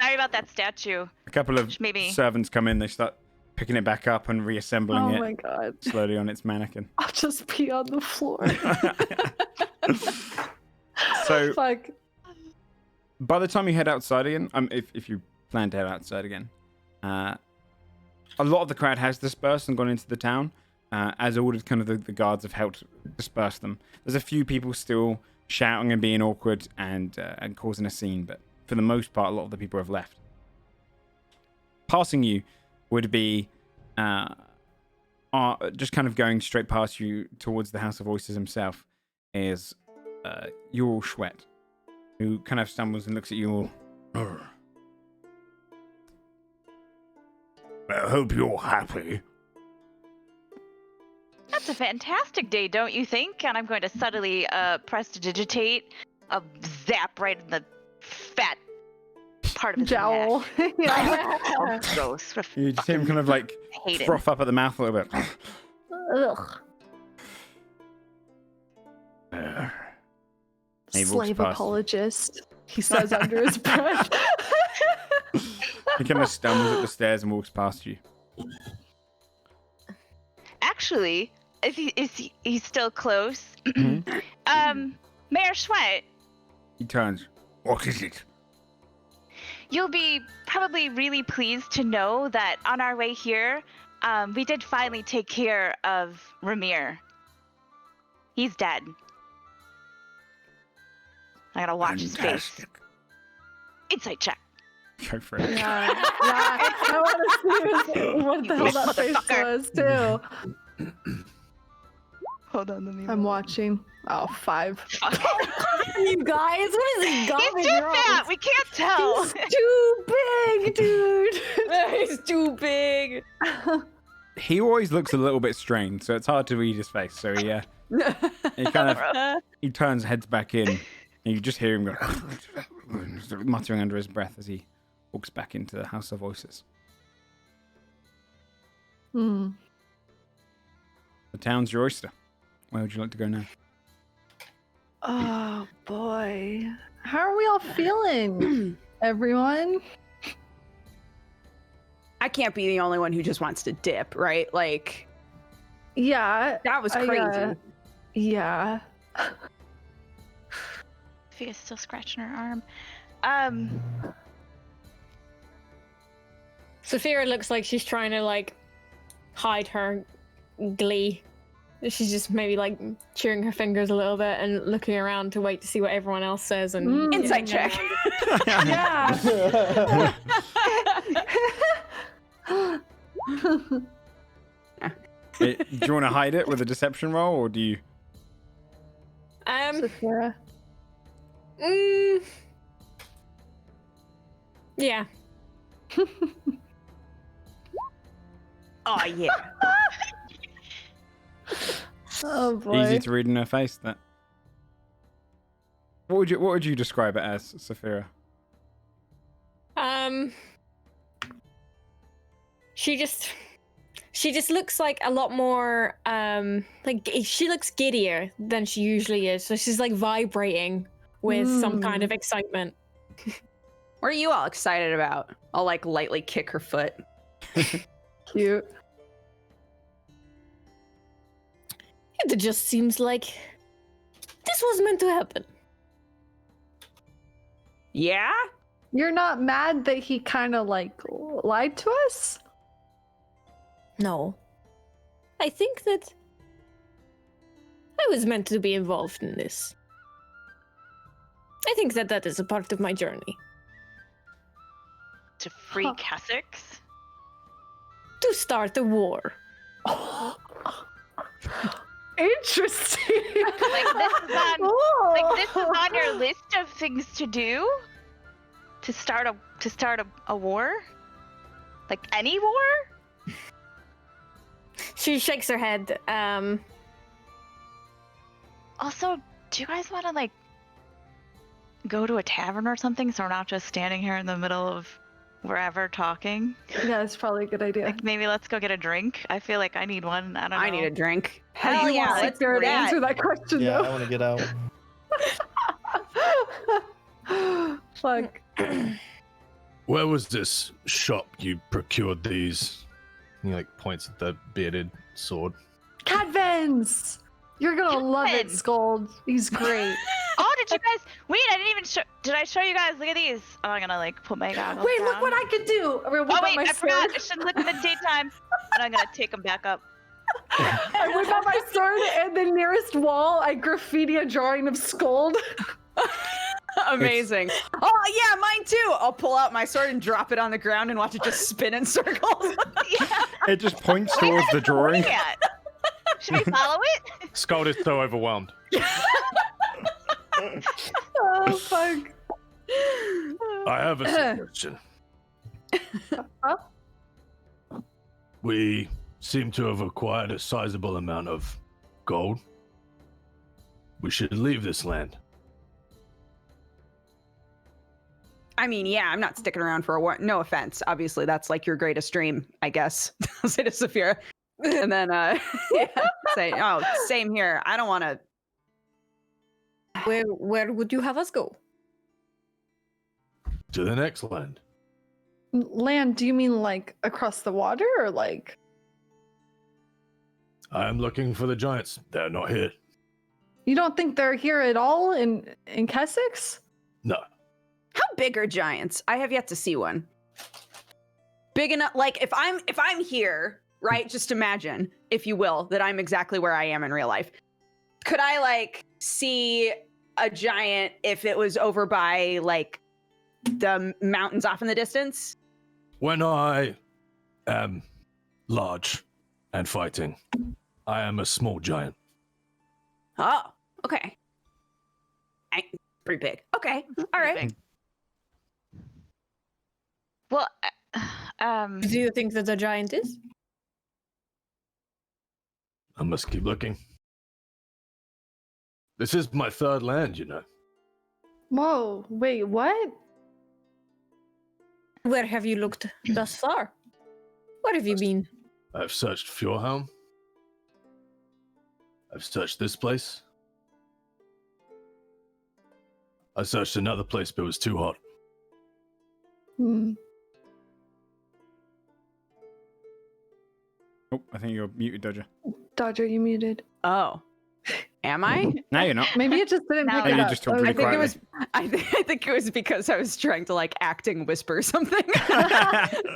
Sorry about that statue. A couple of Maybe. servants come in. They start picking it back up and reassembling Oh it my god. slowly on its mannequin. I'll just pee on the floor. So Fuck. by the time you head outside again, if you plan to head outside again, a lot of the crowd has dispersed and gone into the town. As ordered, kind of the guards have helped disperse them. There's a few people still shouting and being awkward and causing a scene, but for the most part, a lot of the people have left. Passing you would be just kind of going straight past you towards the House of Voices himself is Ural Schwett, who kind of stumbles and looks at you all. I hope you're happy. That's a fantastic day, don't you think? And I'm going to subtly prestidigitate a zap right in the fat part of his Jowl. neck. Yeah. Oh, gross. You just hear him kind of like hate it. froth up at the mouth a little bit. Ugh. He walks Slave past. apologist. He says under his breath. He kind of stumbles up the stairs and walks past you. Actually, he's still close. Mayor Schwett, He turns. What is it? you'll be probably really pleased to know that on our way here, we did finally take care of Ramir. He's dead. I gotta watch his face. Fantastic. Insight check. Go for it. Yeah. I want to see what the hell that face Motherfucker. was too. Hold on, let me. I'm watching. Oh, 5. Fuck. You guys, what is he He's going too fat. We can't tell. He's too big, dude. He's too big. He always looks a little bit strained, so it's hard to read his face. So he kind of he turns, heads back in, and you just hear him go muttering under his breath as he walks back into the House of Voices. Hmm. The town's your oyster. Where would you like to go now? Oh boy. How are we all feeling? Everyone? I can't be the only one who just wants to dip, right? Like, Yeah. that was crazy. Yeah. Fia's still scratching her arm. Sophia looks like she's trying to like hide her glee. She's just maybe like chewing her fingers a little bit and looking around to wait to see what everyone else says. And Insight check. Yeah. Do you want to hide it with a deception roll, or do you? Sophia. Yeah. Oh yeah. Oh boy. Easy to read in her face. That. What would you describe it as, Sophia? She just looks like a lot more like she looks giddier than she usually is. So she's like vibrating with some kind of excitement. What are you all excited about? I'll like lightly kick her foot. Cute. It just seems like this was meant to happen. Yeah? You're not mad that he kind of like lied to us? No. I think that I was meant to be involved in this. I think that that is a part of my journey. To free Cassix? To start a war. Interesting. Like this is on your list of things to do? To start a war? Like any war? She shakes her head. Also, do you guys want to like go to a tavern or something so we're not just standing here in the middle of wherever talking? Yeah, it's probably a good idea. Like maybe let's go get a drink. I feel like I need one. I don't know. I need a drink. How do Hell you yeah, want let's Sarah do to that. answer that question Yeah, I though? want to get out. Fuck. Where was this shop you procured these? He like points at the bearded sword. Cadvens! You're gonna love it, Cadvens. Scold. He's great. Oh, did you guys? Wait, I didn't even show. Did I show you guys? Look at these. Oh, I'm gonna like put my goggles Wait, down. look what I could do! I'm gonna whip Oh out wait, my I sword. forgot. I should look in the daytime. And I'm gonna take them back up. I whip out my sword, and the nearest wall, I graffiti a drawing of Scold. Amazing. Oh yeah, mine too. I'll pull out my sword and drop it on the ground and watch it just spin in circles. Yeah. It just points towards the drawing. Yeah. Should we follow it? Skull is so overwhelmed. Oh fuck. I have a suggestion. Huh? We seem to have acquired a sizable amount of gold. We should leave this land. I mean, yeah, I'm not sticking around for a war. No offense. Obviously, that's like your greatest dream, I guess. I'll say to Saphira. And then, yeah, say, oh, same here. I don't want to. Where would you have us go? To the next land. Land, do you mean like across the water or like? I am looking for the giants. They're not here. You don't think they're here at all in Kessex? No. How big are giants? I have yet to see one. Big enough, like if I'm here, right? Just imagine, if you will, that I'm exactly where I am in real life. Could I like see a giant if it was over by like the mountains off in the distance? When I am large and fighting, I am a small giant. Oh, okay. Pretty big. Okay, all right. Big. Well, Do you think that the giant is? I must keep looking. This is my third land, you know. Whoa, wait, what? Where have you looked thus far? Where have you been? I've searched Fjordhelm. I've searched this place. I searched another place, but it was too hot. Hmm. Oh, I think you're muted, Dodger. Dodger, you muted. Oh, am I? No, you're not. Maybe it just didn't No, pick it you up. just talked Oh, really I think it quietly. was. I think it was because I was trying to like acting whisper something. it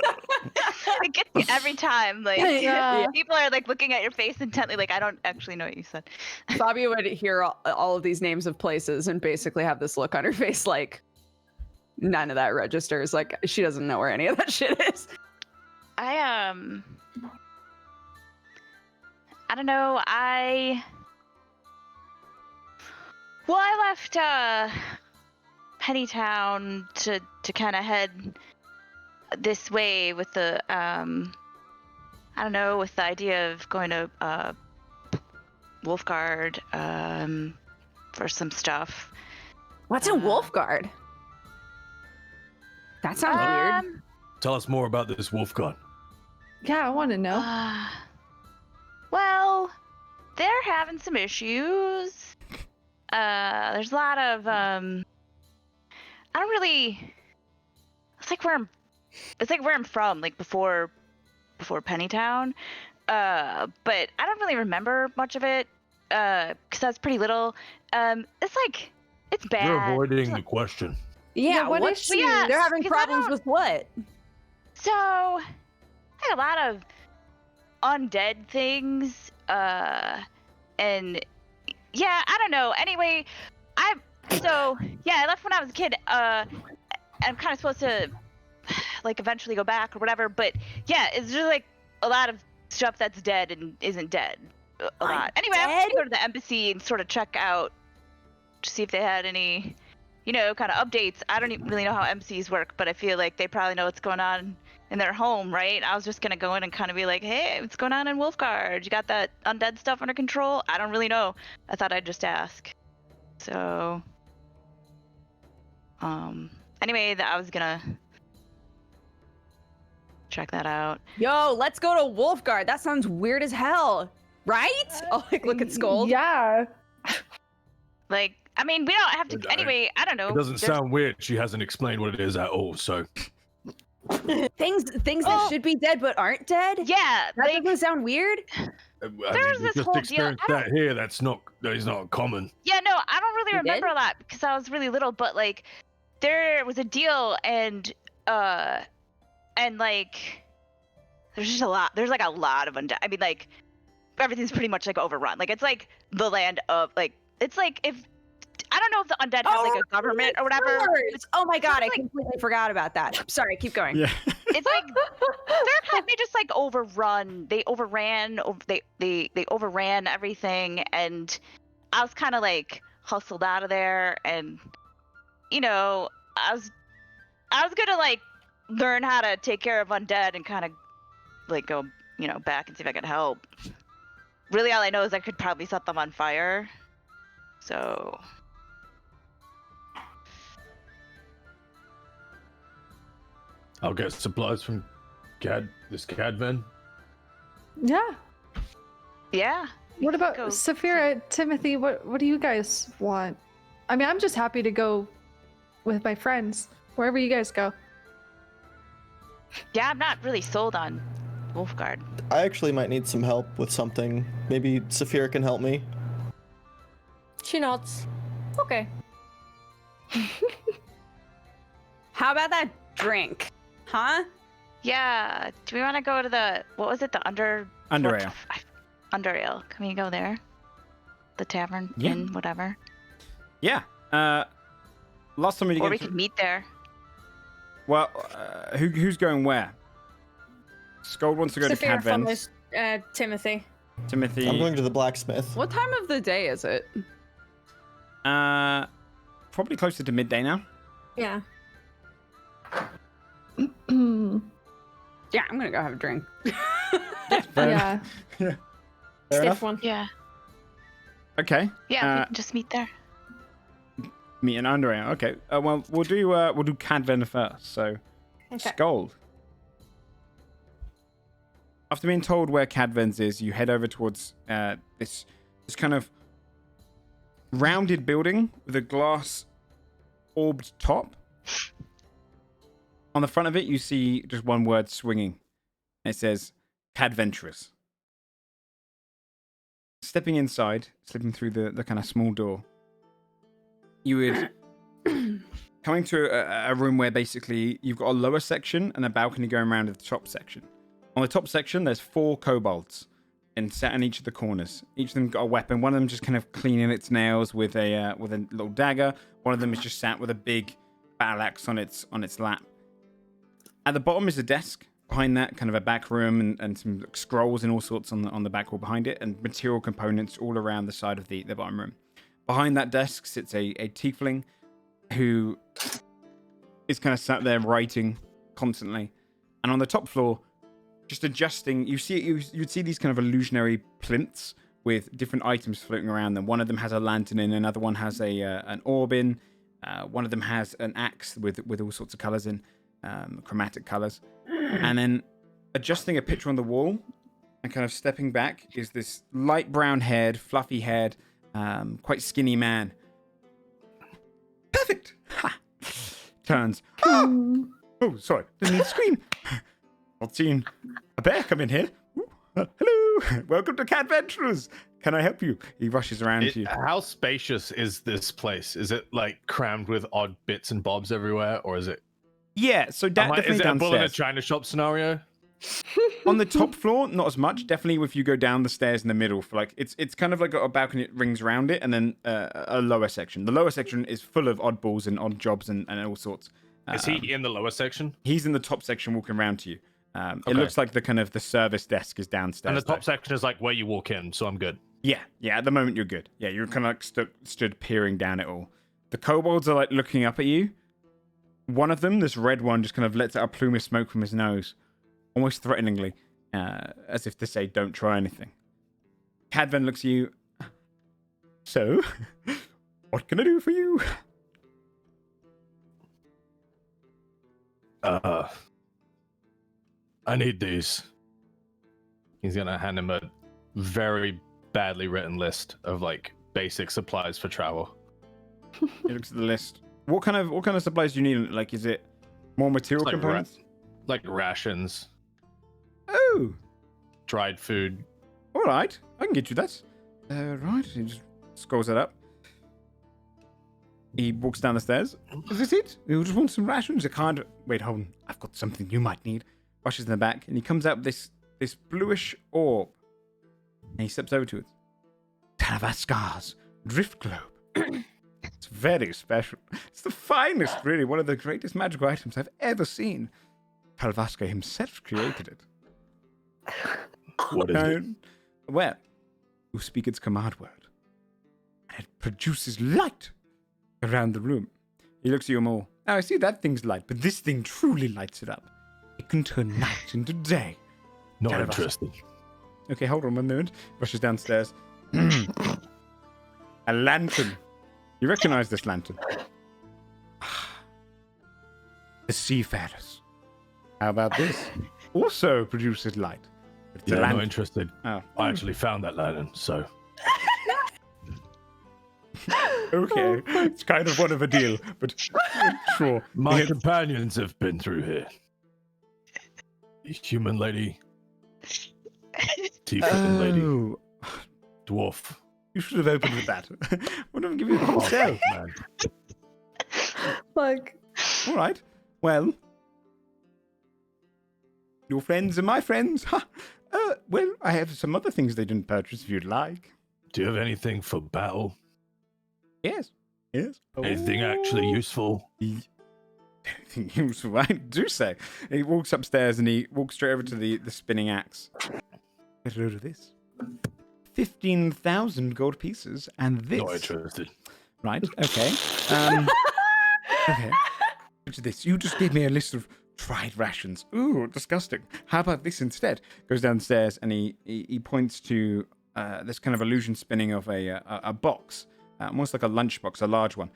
gets you every time. Like Yeah. people are like looking at your face intently. Like I don't actually know what you said. Bobby would hear all of these names of places and basically have this look on her face like none of that registers. Like she doesn't know where any of that shit is. I don't know. Well, I left Pennytown to kind of head this way with the I don't know, with the idea of going to Wolfguard for some stuff. What's a Wolfguard? That sounds weird. Tell us more about this wolf god. Yeah, I want to know. Well, they're having some issues. There's a lot of I don't really. It's like where I'm from, like before Pennytown. But I don't really remember much of it. Because I was pretty little. It's like it's bad. You're avoiding the question. Yeah, what what's issue? Yeah, they're having 'cause I problems don't- with what? So, I had a lot of undead things, and yeah, I don't know. Anyway, I left when I was a kid. I'm kind of supposed to like eventually go back or whatever, but yeah, it's just like a lot of stuff that's dead and isn't dead. A lot. Anyway, I was gonna go to the embassy and sort of check out to see if they had any, kind of updates. I don't even really know how embassies work, but I feel like they probably know what's going on in their home, right? I was just gonna go in and kind of be like, hey, what's going on in Wolfguard? You got that undead stuff under control? I don't really know. I thought I'd just ask. So, anyway, I was gonna check that out. Yo, let's go to Wolfguard. That sounds weird as hell, right? Oh, like look at Skull. Yeah. Like, I mean, we don't have to. Anyway, I don't know. It doesn't There's- sound weird. She hasn't explained what it is at all, so. Things that should be dead but aren't dead. Yeah, That doesn't sound weird. There's we this just whole deal. experienced that here. That is not common. Yeah, no, I don't really You remember did? that because I was really little, but like there was a deal and like there's just a lot. There's like a lot of undead. I mean, like everything's pretty much like overrun. Like it's like the land of like it's like if I don't know if the undead have like a government or whatever. Oh my god, I like, completely forgot about that. Sorry, keep going. Yeah. It's like they just like overrun. They overran. They overran everything, and I was kind of like hustled out of there, and you know I was gonna like learn how to take care of undead and kind of like go back and see if I could help. Really, all I know is I could probably set them on fire. So. I'll get supplies from this Cadvan. Yeah. Yeah. What about Go. Saphira, Timothy? What do you guys want? I mean, I'm just happy to go with my friends wherever you guys go. Yeah, I'm not really sold on Wolfguard. I actually might need some help with something. Maybe Saphira can help me. She nods. Okay. How about that drink? Huh? Yeah. Do we want to go to the what was it? The Underale. Underale. Can we go there? The tavern, Yeah. inn, whatever. Yeah. Last time we Or we could meet there. Well, who's going where? Scold wants to go to Saphira Cadvan's. follows Timothy. Timothy. I'm going to the blacksmith. What time of the day is it? Probably closer to midday now. Yeah. Yeah, I'm gonna go have a drink. Yeah. Fair Stiff enough. one. Yeah. Okay. Yeah, we can just meet there. Meet an Underale. Okay. Well, we'll do Cadvan first. So, Okay. Scold. After being told where Cadvan's is, you head over towards this kind of rounded building with a glass orbed top. On the front of it, you see just one word swinging. It says, Cadventurers. Stepping inside, slipping through the kind of small door, you would... coming to a room where basically you've got a lower section and a balcony going around to the top section. On the top section, there's 4 kobolds and sat in each of the corners. Each of them got a weapon. One of them just kind of cleaning its nails with a little dagger. One of them is just sat with a big battle axe on its lap. At the bottom is a desk. Behind that, kind of a back room and some scrolls and all sorts on the back wall behind it, and material components all around the side of the bottom room. Behind that desk sits a tiefling who is kind of sat there writing constantly. And on the top floor, just adjusting, you'd see these kind of illusionary plinths with different items floating around them. One of them has a lantern in, another one has an orb in, one of them has an axe with all sorts of colors in, chromatic colors. And then adjusting a picture on the wall and kind of stepping back is this light brown haired, fluffy haired, quite skinny man. Perfect! Ha! Turns. Oh, sorry. Didn't need to scream. Not seen a bear come in here. Hello. Welcome to Cadventurers. Can I help you? He rushes around to you. How spacious is this place? Is it like crammed with odd bits and bobs everywhere, or is it? Yeah, so definitely Is it a bull in a downstairs. china shop scenario? On the top floor, not as much. Definitely if you go down the stairs in the middle, for like it's kind of like a balcony that rings around it, and then a lower section. The lower section is full of oddballs and odd jobs and all sorts. Is he in the lower section? He's in the top section walking around to you. It looks like the service desk is downstairs. And the top though. section is like where you walk in, so I'm good. Yeah. At the moment, you're good. Yeah, you're kind of like stood peering down it all. The kobolds are like looking up at you. One of them, this red one, just kind of lets out a plume of smoke from his nose, almost threateningly, as if to say, "Don't try anything." Cadvan looks at you. So, what can I do for you? I need these. He's gonna hand him a very badly written list of like basic supplies for travel. He looks at the list. What kind of supplies do you need? Like, is it more material It's like components? like rations, Oh, dried food. all right. I can get you that. Right. He just scrolls that up. He walks down the stairs. Is this it? You just want some rations? I can't. Wait, hold on. I've got something you might need. Rushes in the back, and he comes out with this bluish orb. And he steps over to it. Tavaskar's drift globe. It's very special. It's the finest, really. One of the greatest magical items I've ever seen. Talvaska himself created it. What is it? Well, you speak its command word, and it produces light around the room. He looks at you more. Now, I see that thing's light, but this thing truly lights it up. It can turn night into day. Not Talvaska. interested. Okay, hold on 1 minute. Rushes downstairs. A lantern. You recognize this lantern? The seafarers. How about this? Also produces light. It's a Yeah, lantern. not interested. Oh. I actually found that lantern, so Okay, it's kind of one of a deal, but sure. my companions have been through here. The human lady, tiefling lady, Oh, dwarf. you should have opened with that. Would have given you the Oh, hotel. man. Fuck. All right. Well, your friends are my friends. Ha. Well, I have some other things they didn't purchase if you'd like. Do you have anything for battle? Yes. Yes. Anything actually useful? Anything useful, I do say. And he walks upstairs and he walks straight over to the spinning axe. Get a load of this. 15,000 gold pieces and this. Not interested. Right, okay. Okay. What's this? You just gave me a list of dried rations. Ooh, disgusting. How about this instead? Goes downstairs and he points to this kind of illusion spinning of a box. Almost like a lunchbox, a large one.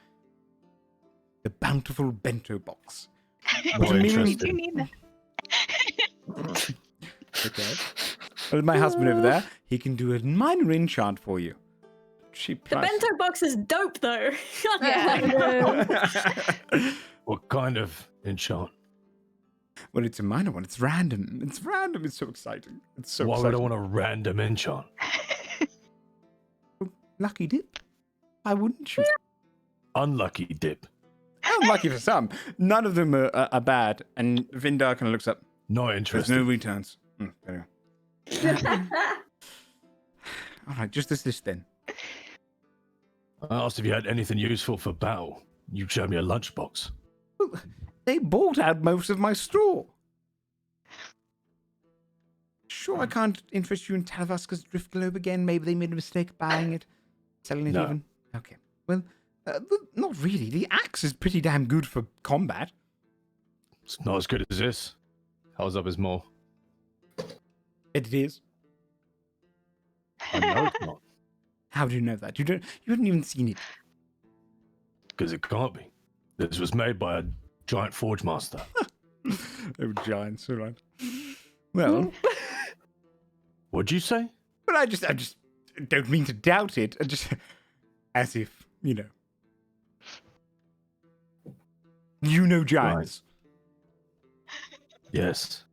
The bountiful bento box. Not We interested. do need that. Okay. Well, my husband over there, he can do a minor enchant for you. Cheap The price. bento box is dope, though. What kind of enchant? Well, it's a minor one. It's random. It's random. It's so exciting. It's so Why exciting. would I want a random enchant? Lucky dip. Why wouldn't you? Unlucky dip. Unlucky for some. None of them are bad. And Vindar kind of looks up. Not There's interested. no returns. There you go. All right, just this list then. I asked if you had anything useful for battle. You showed me a lunchbox. Well, they bought out most of my store. Sure, I can't interest you in Talvaska's drift globe again. Maybe they made a mistake buying it, selling it No. even. Okay. Well, not really. The axe is pretty damn good for combat. It's not as good as this. Holds up his maul. It is. I know it's not. How do you know that? You haven't even seen it. Because it can't be. This was made by a giant forge master. Oh, giants, all right. Well, What'd you say? but I just don't mean to doubt it. I just as if, you know giants. Yes.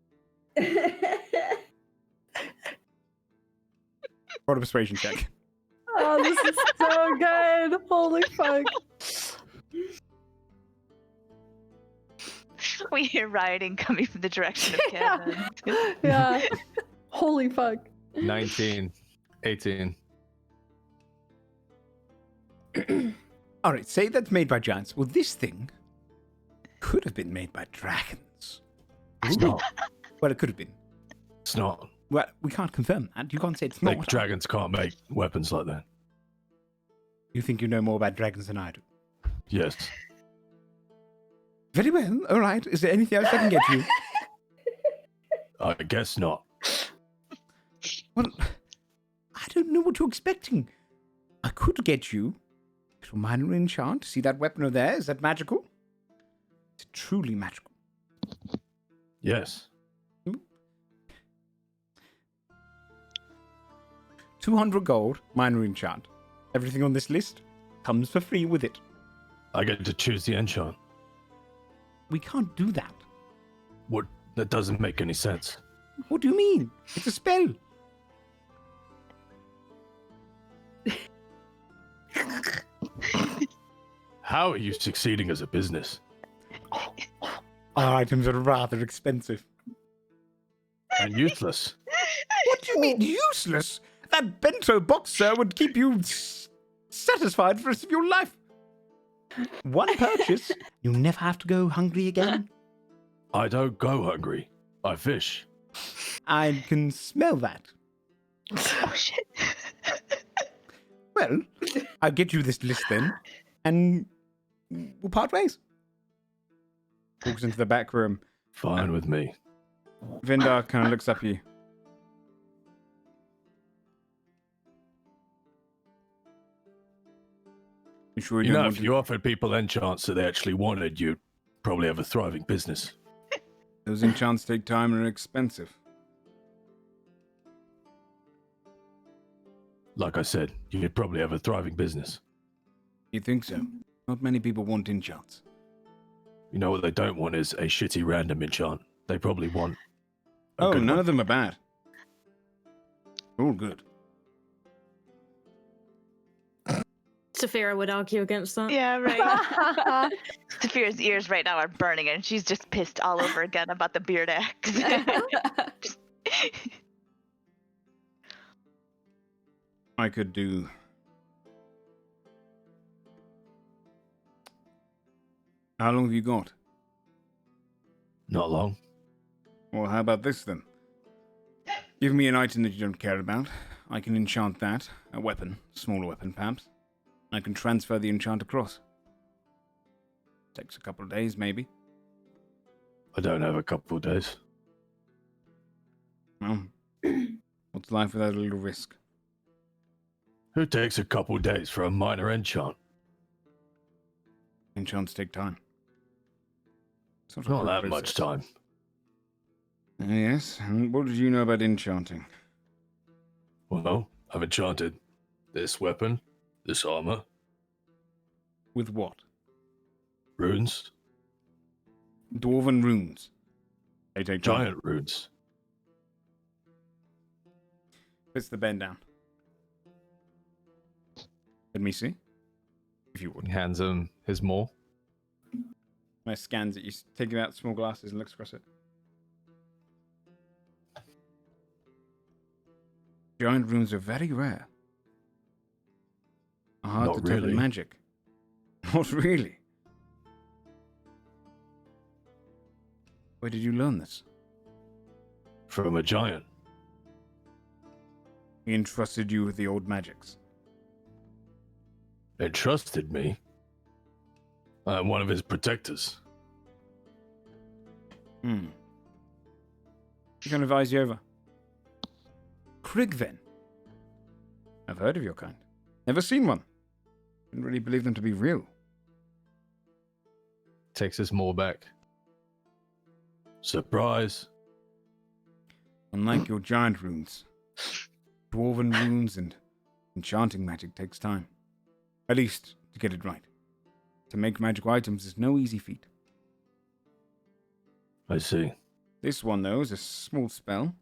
Roll a persuasion check. Oh, this is so good. Holy fuck. We hear rioting coming from the direction of Yeah. Kevin. Yeah. Holy fuck. 19, 18. All right, say that's made by giants. Well, this thing could have been made by dragons. It's not. Well, it could have been. It's not. Well, we can't confirm that. You can't say it's Like not. dragons can't make weapons like that. You think you know more about dragons than I do. Yes. Very well. All right. Is there anything else I can get you? I guess not. Well, I don't know what you're expecting. I could get you a little minor enchant. See that weapon over there? Is that magical? It's truly magical. Yes. 200 gold, minor enchant. Everything on this list comes for free with it. I get to choose the enchant. We can't do that. What That doesn't make any sense. What do you mean? It's a spell. How are you succeeding as a business? Our items are rather expensive. And useless. What do you mean, useless? That bento box, sir, would keep you satisfied for the rest of your life. One purchase, you'll never have to go hungry again. I don't go hungry. I fish. I can smell that. Oh shit. Well, I'll get you this list then, and we'll part ways. Walks into the back room. Fine with me. Vindar kind of looks up at you. You sure you You don't know, want if to... you offered people enchants that they actually wanted, you'd probably have a thriving business. Those enchants take time and are expensive. Like I said, you'd probably have a thriving business. You think so? Not many people want enchants. You know what they don't want is a shitty random enchant. They probably want a Oh, good none one. of them are bad. All good. Saphira would argue against that. Yeah, right. Saphira's ears right now are burning, and she's just pissed all over again about the beard axe. Just- I could do... How long have you got? Not long. Well, how about this then? Give me an item that you don't care about. I can enchant that. A weapon. Smaller weapon, perhaps. I can transfer the enchant across. Takes a couple of days, maybe. I don't have a couple of days. Well, what's life without a little risk? Who takes a couple of days for a minor enchant? Enchants take time. It's Not a quick that much process. time. Yes, and what did you know about enchanting? Well, I've enchanted this weapon, this armor, With what? runes, Dwarven runes. They take time. giant runes. Puts the pen down. Let me see. If you would. He hands him his maul. My scans it. You take him out small glasses and looks across it. Giant runes are very rare. Hard Not to tell in really. magic. Not really. Where did you learn this? From a giant. He entrusted you with the old magics. Entrusted me. I'm one of his protectors. Hmm. He can advise you over. Krigven. I've heard of your kind. Never seen one. Didn't really believe them to be real. Takes his maul back. Surprise. Unlike your giant runes, dwarven runes and enchanting magic takes time. At least, to get it right. To make magical items is no easy feat. I see. This one, though, is a small spell.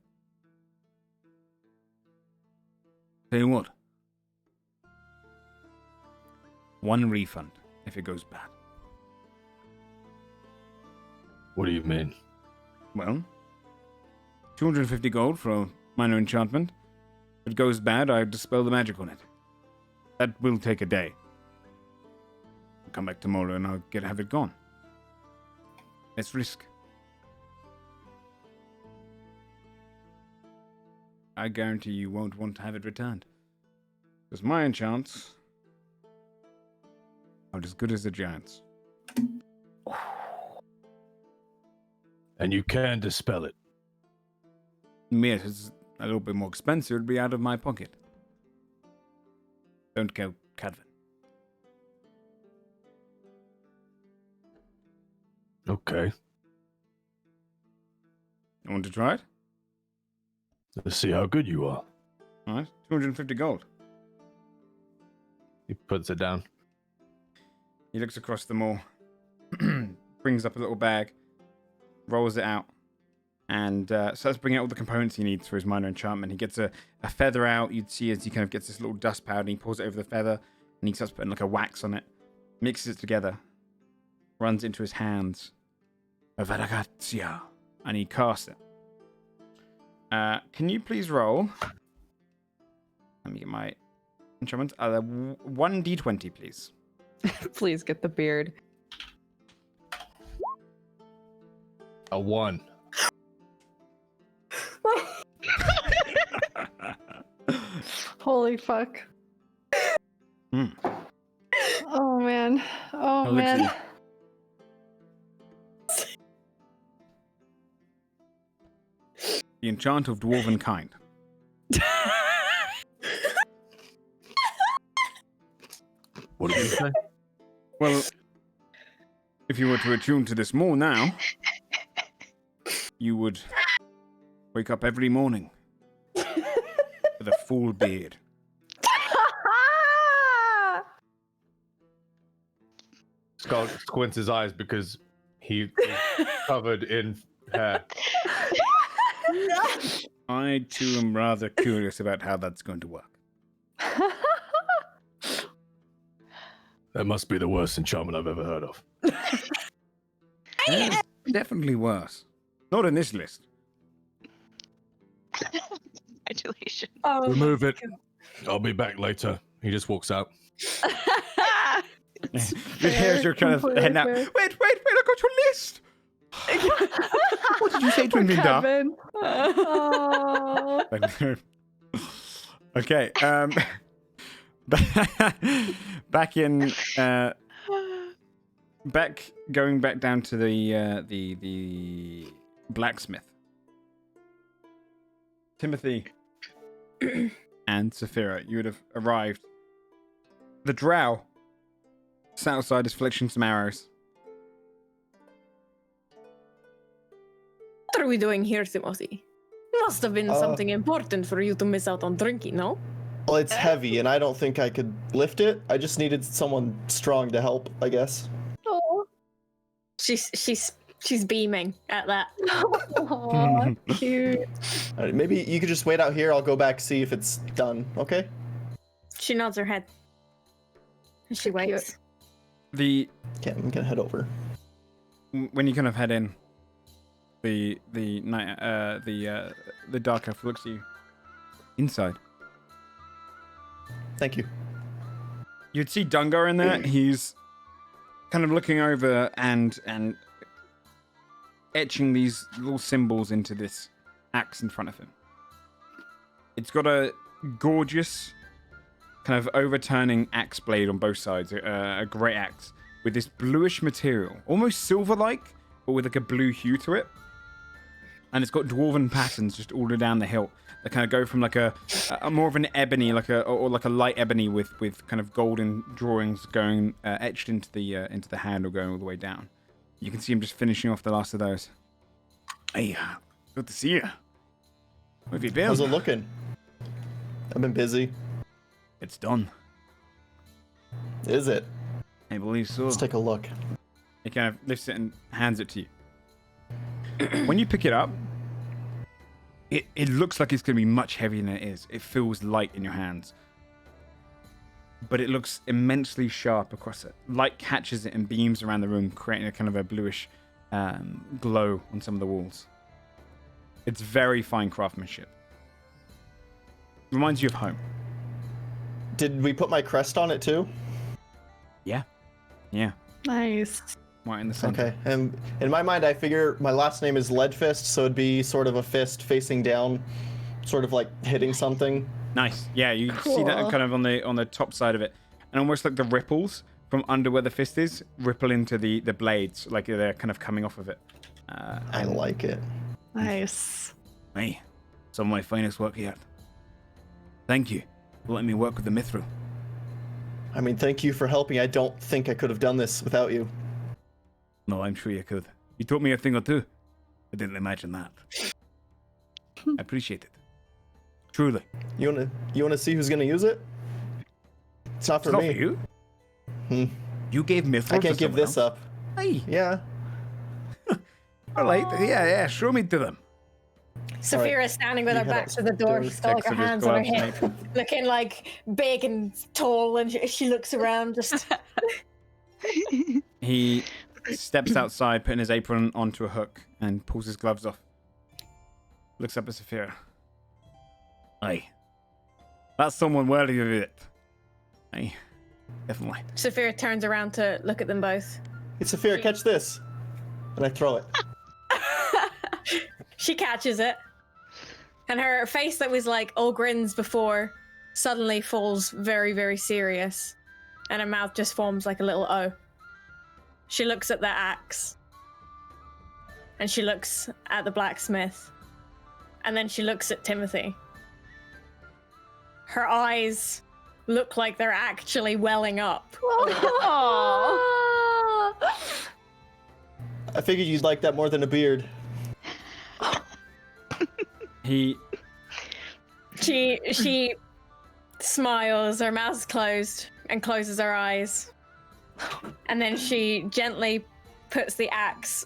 Tell you what. One refund if it goes bad. What do you mean? Well, 250 gold for a minor enchantment. If it goes bad, I dispel the magic on it. That will take a day. I'll come back tomorrow and I'll have it gone. Let's risk. I guarantee you won't want to have it returned. Because my enchants are as good as the giants. And you can dispel it. Yes, it's a little bit more expensive. It'd be out of my pocket. Don't go, Cadvin. Okay. You want to try it? Let's see how good you are. Alright, 250 gold. He puts it down. He looks across them all, brings up a little bag, rolls it out, And starts bringing out all the components he needs for his minor enchantment. He gets a feather out. You'd see as he kind of gets this little dust powder, and he pours it over the feather, and he starts putting like a wax on it, mixes it together, runs into his hands. Varagatia, and he casts it. Can you please roll? Let me get my enchantment. 1d20, please. Please get the beard. A 1. Holy fuck. Mm. Oh man. Oh How man. looks The enchant of dwarven kind. What did you say? Well, if you were to attune to this more now, you would wake up every morning with a full beard. Skull squints his eyes because he's covered in hair. I too am rather curious about how that's going to work. That must be the worst enchantment I've ever heard of. It's definitely worse. Not in this list. Congratulations. Oh, Remove it. I'll be back later. He just walks out. Here's your kind of head now. Wait, I got your list. What did you say to him, Linda? Kevin. Oh. Okay. Going back down to the blacksmith. Timothy and Saphira, you would have arrived. The drow sat outside is flexing some arrows. What are we doing here, Timothy? Must have been something important for you to miss out on drinking, no? Well, it's heavy, and I don't think I could lift it. I just needed someone strong to help, I guess. Oh. She's beaming at that. Aw, cute. All right, maybe you could just wait out here. I'll go back, see if it's done, okay? She nods her head. And she waits. Okay, I'm gonna head over. when you kind of head in, the dark elf looks at you. Inside. Thank you. You'd see Dungar in there. He's kind of looking over and etching these little symbols into this axe in front of him. It's got a gorgeous kind of overturning axe blade on both sides, a great axe with this bluish material, almost silver-like, but with like a blue hue to it. And it's got dwarven patterns just all down the hilt that kind of go from like a more of an ebony, like a light ebony with kind of golden drawings going etched into the handle, going all the way down. You can see him just finishing off the last of those. Hey, good to see you. Where have you been? How's it looking? I've been busy. It's done. Is it? I believe so. Let's take a look. He kind of lifts it and hands it to you. When you pick it up, it looks like it's going to be much heavier than it is. It feels light in your hands. But it looks immensely sharp across it. Light catches it and beams around the room, creating a kind of a bluish glow on some of the walls. It's very fine craftsmanship. Reminds you of home. Did we put my crest on it too? Yeah. Nice. Right in the center. Okay. And in my mind, I figure my last name is Leadfist, so it'd be sort of a fist facing down, sort of like hitting something. Nice. Yeah, you see that kind of on the top side of it, and almost like the ripples from under where the fist is ripple into the blades, like they're kind of coming off of it. I like it. Nice. Hey, some of my finest work yet. Thank you for letting me work with the Mithril. I mean, thank you for helping. I don't think I could have done this without you. No, I'm sure you could. You taught me a thing or two. I didn't imagine that. I appreciate it. Truly. You wanna see who's gonna use it? It's not for It's not me. for you. You gave Mithril I can't give this up. up. Hey. Yeah. All right. Yeah. Show me to them. Saphira is standing with her back to the door. She's got like her hands on her hip, looking like big and tall, and she looks around just. He steps outside, putting his apron onto a hook, and pulls his gloves off. Looks up at Saphira. Aye. That's someone worthy of it. Aye. Definitely. Saphira turns around to look at them both. Hey, Saphira, catch this. And I throw it. She catches it. And her face that was like all grins before suddenly falls very, very serious. And her mouth just forms like a little O. She looks at the axe. And she looks at the blacksmith. And then she looks at Timothy. Her eyes look like they're actually welling up. I figured you'd like that more than a beard. She smiles, her mouth's closed, and closes her eyes. And then she gently puts the axe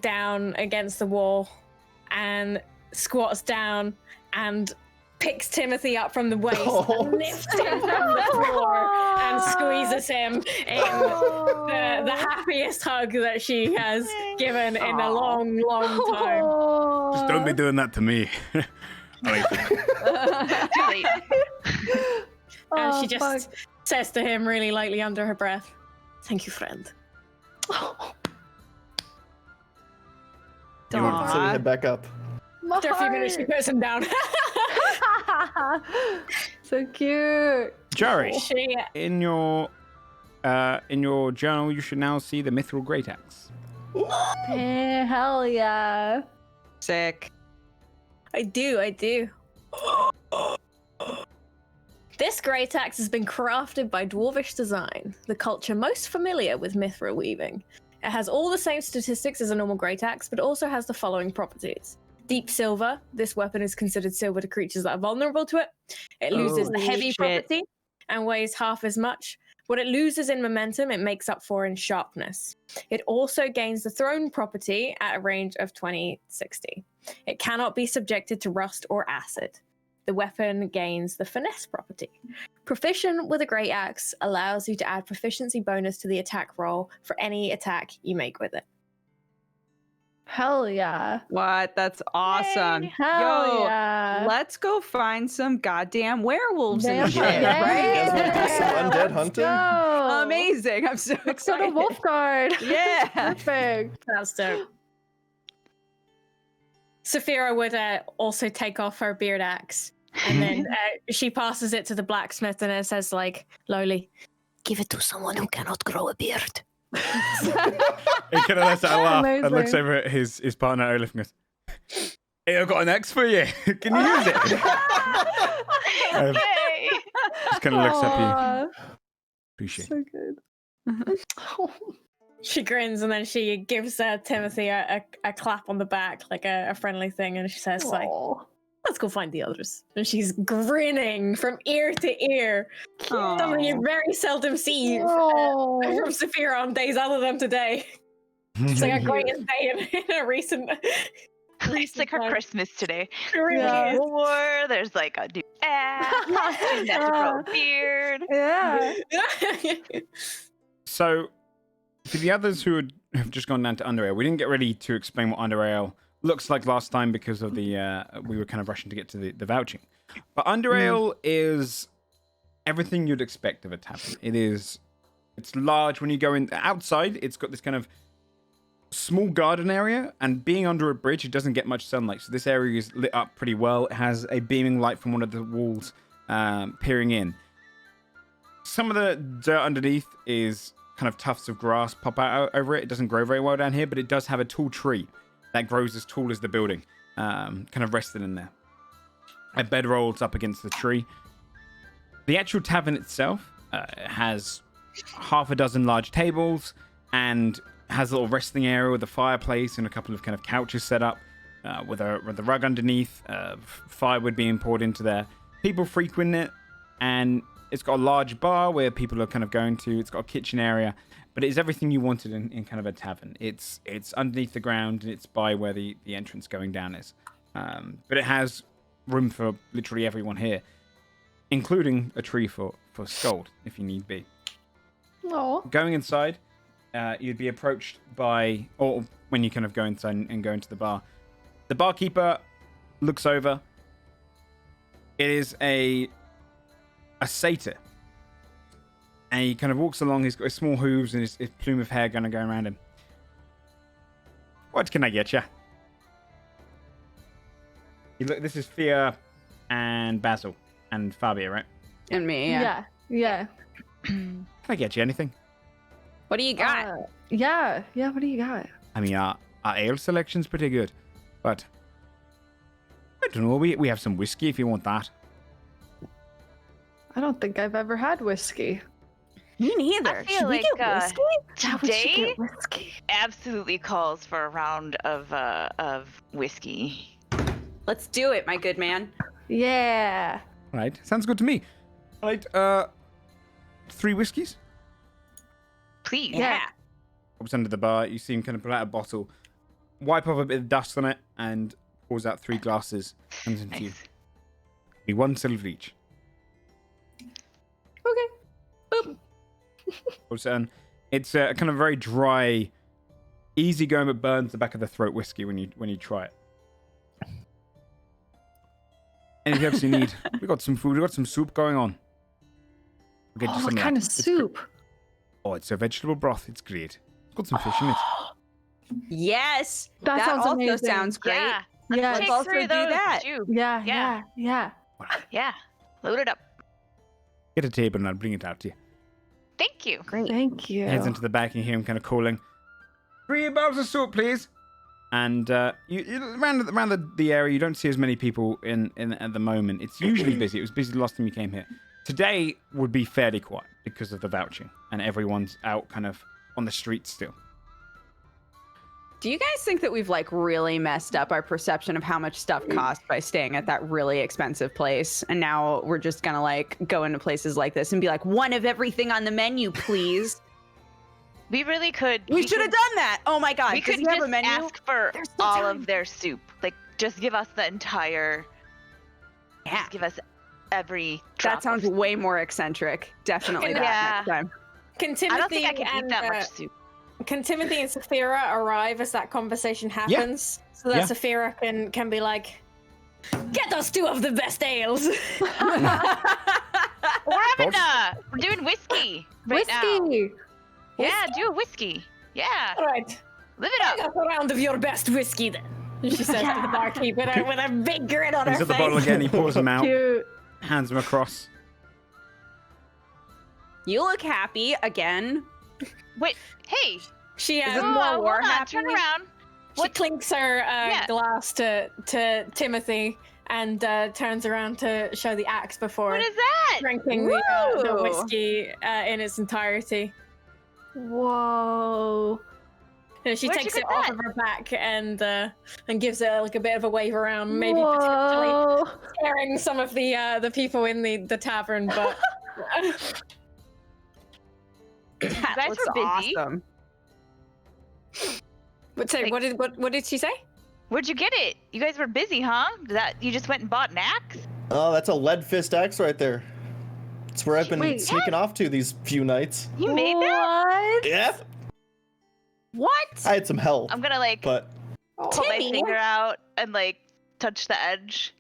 down against the wall and squats down and picks Timothy up from the waist and lifts him from the floor and squeezes him in the happiest hug that she has given in a long, long time. Just don't be doing that to me. Too late. And she just says to him really lightly under her breath, "Thank you, friend." So we head back up. After a few minutes, she puts him down. So cute. Jari, in your journal, you should now see the mithril great axe. Hey, hell yeah. Sick. I do. This great axe has been crafted by Dwarvish Design, the culture most familiar with mithril weaving. It has all the same statistics as a normal great axe, but also has the following properties. Deep silver. This weapon is considered silver to creatures that are vulnerable to it. It loses the heavy property and weighs half as much. What it loses in momentum, it makes up for in sharpness. It also gains the thrown property at a range of 20-60. It cannot be subjected to rust or acid. The weapon gains the finesse property. Proficient with a great axe allows you to add proficiency bonus to the attack roll for any attack you make with it. Hell yeah. What? That's awesome. Hell yeah. Let's go find some goddamn werewolves and shit, Yeah. right? You guys want to do some undead hunting? Go. Amazing. I'm so Let's go to excited. Wolfguard. Yeah. Perfect. That's dope. Saphira would also take off her beard axe, and then she passes it to the blacksmith, and it says, like, lowly, "Give it to someone who cannot grow a beard." He kind of lets out a laugh and Amazing. looks over at his partner Olaf and goes, "Hey, I've got an axe for you. Can you use it?" Yay! Just kind of looks up at you. Aw, Appreciate it. so good. She grins, and then she gives Timothy a clap on the back, like a friendly thing, and she says, like, Aw. "Let's go find the others." And she's grinning from ear to ear. Something you very seldom see Oh. from Saphira on days other than today. It's like a greatest day in a recent... It's like her time. Christmas today. It really Yeah. is. War, there's like a new ass, she has to grow a beard. Yeah. So, for the others who have just gone down to Underale, we didn't get ready to explain what Underale looks like last time because of the we were kind of rushing to get to the vouching. But Underale is everything you'd expect of a tavern. It's large when you go in. Outside, it's got this kind of small garden area, and being under a bridge, it doesn't get much sunlight. So this area is lit up pretty well. It has a beaming light from one of the walls peering in. Some of the dirt underneath is kind of tufts of grass pop out over it. It doesn't grow very well down here, but it does have a tall tree that grows as tall as the building, kind of rested in there. A bedroll's up against the tree. The actual tavern itself has half a dozen large tables and has a little resting area with a fireplace and a couple of kind of couches set up with a rug underneath. Firewood being poured into there. People frequent it, and it's got a large bar where people are kind of going to. It's got a kitchen area, but it's everything you wanted in kind of a tavern. It's underneath the ground, and it's by where the entrance going down is. But it has room for literally everyone here, including a tree for Scold, if you need be. No. Going inside, you'd be approached by, or when you kind of go inside and go into the bar, the barkeeper looks over. It is a satyr. And he kind of walks along. He's got his small hooves and his plume of hair going around him. What can I get you? This is Fia and Basil and Fabia, right? And me, yeah. Yeah. Can I get you anything? What do you got? Yeah. What do you got? I mean, our ale selection's pretty good, but I don't know. We have some whiskey if you want that. I don't think I've ever had whiskey. Me neither. I feel Should we like get whiskey? Yeah, we should today get whiskey. absolutely calls for a round of whiskey. Let's do it, my good man. Yeah. All right, sounds good to me. All right, 3 whiskeys. Please. Yeah. Pops under the bar. You see him kind of pull out a bottle, wipe off a bit of dust on it, and pours out 3 glasses. Hands them to you. Nice. Be 1 silver each. Okay. Boop. Also, it's a kind of very dry, easy going, but burns the back of the throat whiskey when you try it. Anything else you need? We got some food. We got some soup going on. We'll get you some What that. kind of It's soup? Oh, it's a vegetable broth. It's great. It's got some fish in it. Yes. That sounds also amazing. sounds great. Yeah. Yeah. Let's Take also 3 of do those that. too. Yeah. Yeah. Load it up. Get a table and I'll bring it out to you. Thank you. Great. Thank you. Heads into the back and you hear him kind of calling, 3 bowls of soup, please. And around the area, you don't see as many people in at the moment. It's usually busy. It was busy the last time you came here. Today would be fairly quiet because of the vouching, and everyone's out kind of on the streets still. Do you guys think that we've like really messed up our perception of how much stuff costs by staying at that really expensive place? And now we're just gonna like go into places like this and be like, 1 of everything on the menu, please. We really could. We should have done that. Oh my god. We could Does he have just a menu? ask for There's still all time. of their soup. Like, just give us the entire. Yeah. Just give us every. drop That sounds of- way more eccentric. Definitely Yeah. that next time. Can Timothy I don't think I can eat and, that much soup. Can Timothy and Saphira arrive as that conversation happens, so that Yeah. Saphira can be like, "Get us 2 of the best ales." We're doing whiskey right now. Whiskey. Yeah, do a whiskey. Yeah, All right, live it I up. got a round of your best whiskey then. She says to the barkeep with a big grin on He's her at the bottle face. again. He pours them out, Cute. hands them across. You look happy again. Wait, hey. She Is it Whoa, more hold war on, happy? turn around. She clinks her Yeah. glass to Timothy and turns around to show the axe before What is that? drinking the Woo! whiskey in its entirety. Whoa. And she Where'd takes you it get off that? of her back and gives it like a bit of a wave around, maybe potentially Whoa. scaring some of the people in the tavern. But That guys looks were busy. awesome. but sorry, what did she say? Where'd you get it? You guys were busy, huh? That you just went and bought an axe? Oh, that's a lead fist axe right there. It's where I've been Wait, sneaking off to these few nights. You made that? What? Yeah, What? I had some help, I'm gonna like but put my Timmy. finger out and like touch the edge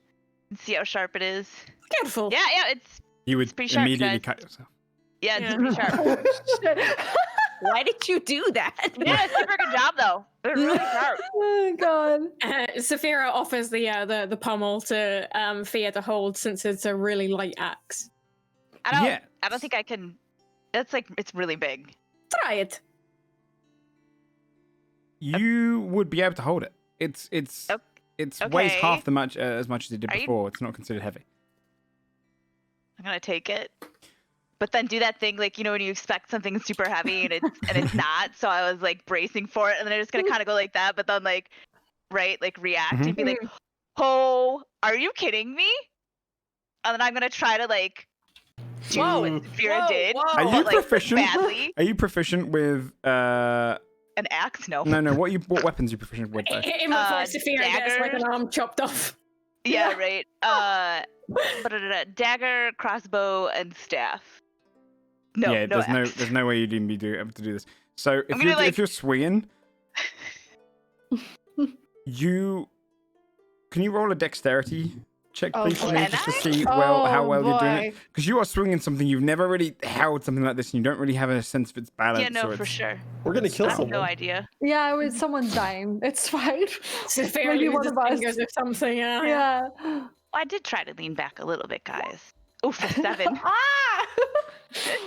and see how sharp it is. Careful. Yeah, it's You would pretty sharp, immediately guys. cut yourself. yeah, it's Yeah. pretty sharp. Why did you do that? Yeah, super good job though. It was really sharp. Oh god. Saphira offers the pommel to Fia to hold since it's a really light axe. I don't think I can. It's really big. Try it. You would be able to hold it. It's weighs okay. half as much as it did Are you- before. It's not considered heavy. I'm gonna take it. But then do that thing like when you expect something super heavy and it's not. So I was like bracing for it, and then I'm just gonna kind of go like that, but then like react and be like, "Oh, are you kidding me?" And then I'm gonna try to like do what Vera did. Are you but, like, proficient? badly. Are you proficient with an axe? No. No. What weapons are you proficient with though? In my voice, Sophia gets like dagger. an arm chopped off. Yeah, right. Dagger, crossbow, and staff. No, Yeah, no axe. there's no way you'd even be able to do this. So if you're swinging, can you roll a dexterity check, please, for me, boy. just to see how well you're doing it? boy. Because you are swinging something you've never really held something like this, and you don't really have a sense of its balance. Yeah, no, or for its... sure. We're gonna kill I have someone. no idea. Yeah, someone's dying. It's fine. Sophia Maybe one loses of us. fingers or something. Yeah. Well, I did try to lean back a little bit, guys. Oh, for 7. Ah!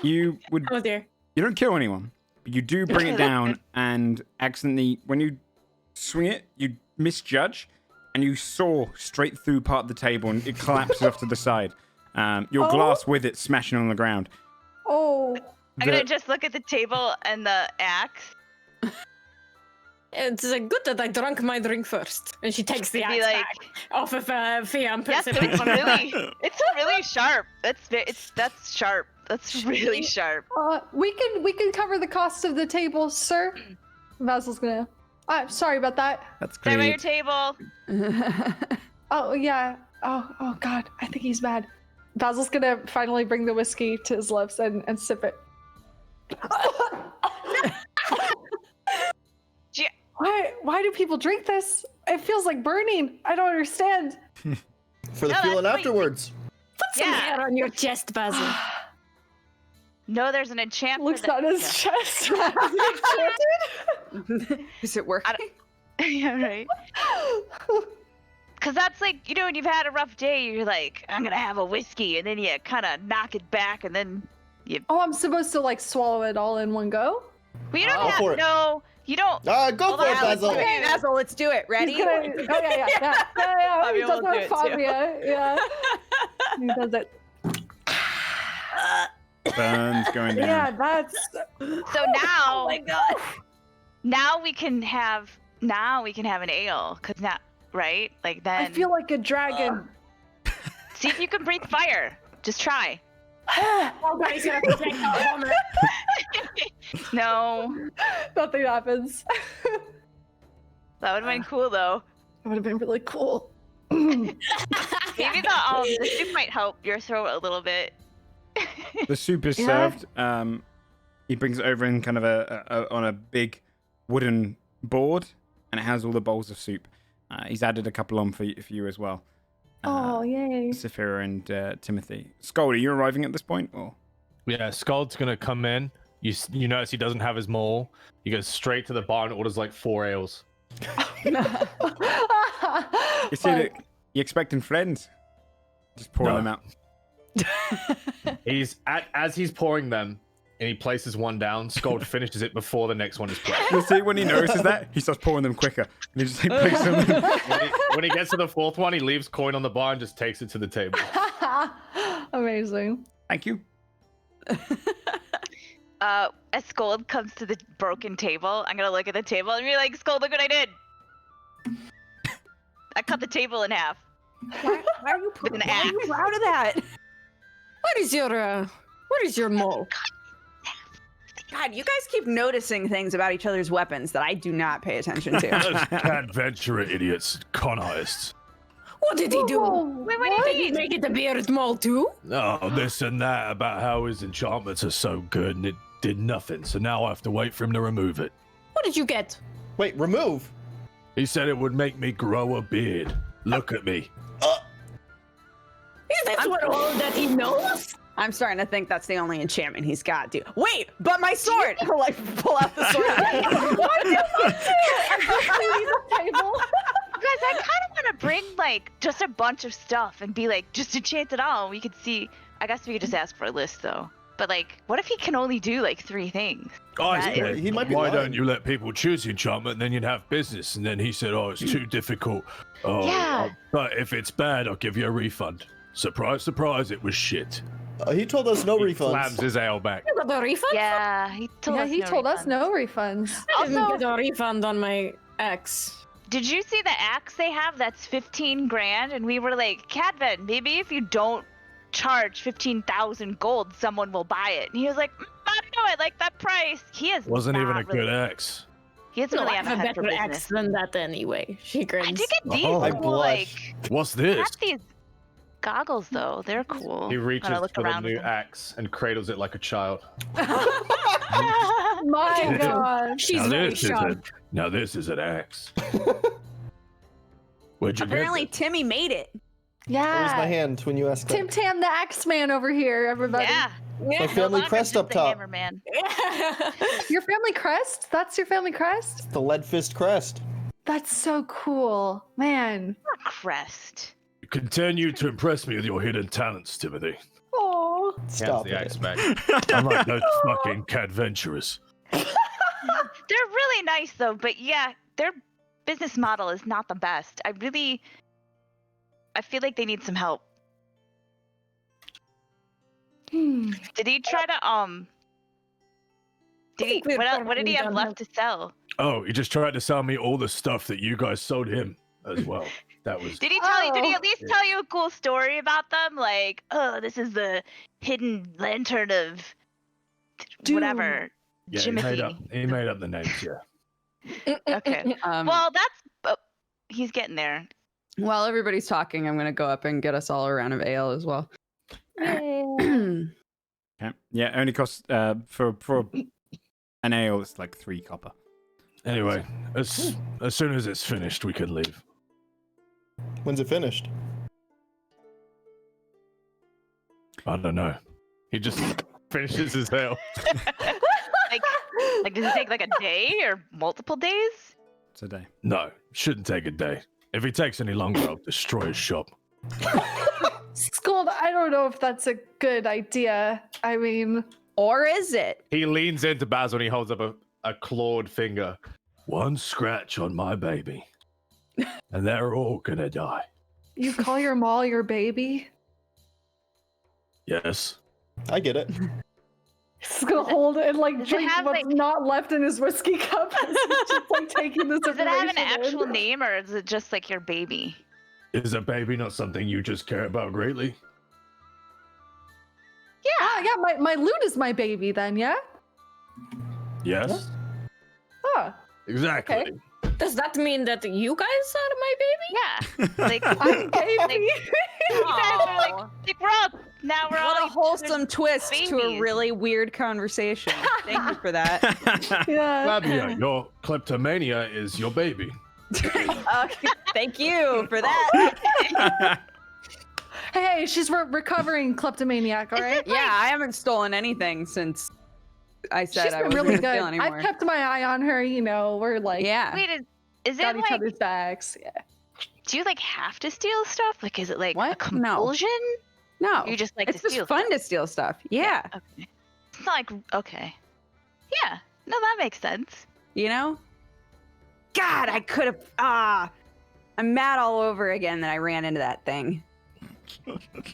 You would. Oh dear. You don't kill anyone, but you do bring it down, and accidentally, when you swing it, you misjudge, and you saw straight through part of the table, and it collapses off to the side. Your glass with it smashing on the ground. Oh. I'm gonna just look at the table and the axe. It's good that I drank my drink first. And she takes the Be axe like- back off of Fia and Yes, puts it it's on her it's really sharp. That's sharp. That's really sharp. We can cover the cost of the table, sir. Basil's gonna. Sorry about that. That's Stay by your great. table. Oh yeah. Oh God. I think he's bad. Basil's gonna finally bring the whiskey to his lips and sip it. Why do people drink this? It feels like burning. I don't understand. For the No, feeling that's what you- afterwards. Put some Yeah. hair on your chest, Basil. No, there's an enchantment. Looks on his chest. Is it working? Yeah, right. Because that's like, when you've had a rough day, you're like, I'm gonna have a whiskey, and then you kind of knock it back, and then Oh, I'm supposed to like swallow it all in one go? well, you don't Go have for it. no, you don't. Go Hold for it, on, Basil. Okay, Basil, let's do it. Ready? He's gonna, yeah. He Fabio does will do it, it too. Fabio. Yeah. He does it. Burns going down. Yeah, that's. So now, Oh my god. now we can have an ale, cause now, right? Like then. I feel like a dragon. See if you can breathe fire. Just try. Oh god, he's gonna protect our vomit. No, Nothing happens. that would have been cool though. That would have been really cool. Maybe the soup might help your throat a little bit. The soup is Yeah. served. He brings it over in kind of on a big wooden board, and it has all the bowls of soup. He's added a couple on for you as well. Oh, yay. Saphira and Timothy. Skull, are you arriving at this point, or? Yeah, Scald's gonna come in. You notice he doesn't have his maul. He goes straight to the bar and orders like 4 ales. You see, Fuck. you expecting friends? Just pour No. them out. As he's pouring them, and he places one down. Scald finishes it before the next one is placed. You see, when he notices that, he starts pouring them quicker. And he just like places them in. When he gets to the 4th one, he leaves coin on the bar and just takes it to the table. Amazing. Thank you. As Scold comes to the broken table, I'm gonna look at the table and be like, Scold, look what I did. I cut the table in half. Why are you With an why are you axe. proud of that? What is your mole? God, you guys keep noticing things about each other's weapons that I do not pay attention to. Those adventurer idiots, con artists. What did he do? Whoa, Wait, did he make it the bearded mole too? Oh, this and that about how his enchantments are so good and it did nothing, so now I have to wait for him to remove it. What did you get? Wait, remove. He said it would make me grow a beard. Look at me. Is that what all that he knows? I'm starting to think that's the only enchantment he's got, dude. Wait, but my sword! He'll like pull out the sword. Table. Guys, I kind of want to bring like just a bunch of stuff and be like, just enchant it all. We could see. I guess we could just ask for a list though. But like, what if he can only do like 3 things? I That said, He might be why lying. don't you let people choose the enchantment and then you'd have business? And then he said, oh, it's too difficult. Oh, Yeah. but if it's bad, I'll give you a refund. Surprise, surprise, it was shit. He told us no He refunds. slams his ale back. You got a refund? Yeah, he told Yeah, us. he no told us refunds. no refunds. I didn't Also- get a refund on my ex. Did you see the axe they have? That's 15 grand, and we were like, Cadvan, maybe if you don't charge 15,000 gold, someone will buy it. And he was like, I don't know, I like that price. He is Wasn't even a not really- good axe. He doesn't really I have a have a head for better business. ex than that anyway. She grins. I did get these Oh. I cool, blush. like, What's I this? have these goggles though. They're cool. He reaches Gotta look for the around with new them. axe and cradles it like a child. My God. She's very sharp. Now this is an axe. Where'd you Apparently, get Timmy made it. Yeah. Where's my hand when you ask that? Tim Tam, the Axeman over here, everybody. Yeah. My family longer crest just up the top. Hammer Man. Your family crest? That's your family crest? The lead fist crest. That's so cool. Man. Crest. it? Continue to impress me with your hidden talents, Timothy. Oh. Stop Hands the it. axe back. Unlike those fucking cadventurers. They're really nice though, but yeah, their business model is not the best. I feel like they need some help. Did he try to what did he have left to sell? Oh, he just tried to sell me all the stuff that you guys sold him as well. That was Did he tell you? Did he Oh. at least tell you a cool story about them? Like, oh, this is the hidden lantern of whatever. yeah. Jimothy. He made up the names. Yeah. Okay. Well, that's he's getting there. While everybody's talking, I'm gonna go up and get us all a round of ale as well. Okay. Yeah, only costs for an ale. It's like 3 copper. Anyway, as soon as it's finished, we can leave. When's it finished? I don't know. He just finishes his ale. Like does it take like a day or multiple days? It's a day. No, shouldn't take a day. If he takes any longer, I'll destroy his shop. Scold, I don't know if that's a good idea. I mean, Or is it? He leans into Basil and he holds up a clawed finger. One scratch on my baby, and they're all gonna die. you call your mall your baby? Yes. I get it. He's gonna hold it and like Does it drink have, what's like- not left in his whiskey cup. He's just like taking this Does it have an information actual in. name or is it just like your baby? Is a baby not something you just care about greatly? Ah, yeah, my loot is my baby then, yeah? Yes. Oh, Exactly. Okay. Does that mean that you guys are my baby? Yeah. Like, I'm baby. you guys are like we're all now we're all What a like, wholesome twist to a babies. really weird conversation. Thank you for that. Yeah. Flavia, your kleptomania is your baby. Thank you for that. Hey, she's recovering kleptomaniac, all right? Yeah, I haven't stolen anything since I said She's I been wasn't really gonna good. steal anymore. I've kept my eye on her, you know, we're like Yeah. Wait, is got it each like other's backs. Yeah. do you like have to steal stuff? Like is it like a What? No. compulsion? No. You just like It's to just steal fun stuff? to steal stuff. Yeah. Okay. It's not like okay. Yeah. No, that makes sense. You know? God, I could have. I'm mad all over again that I ran into that thing.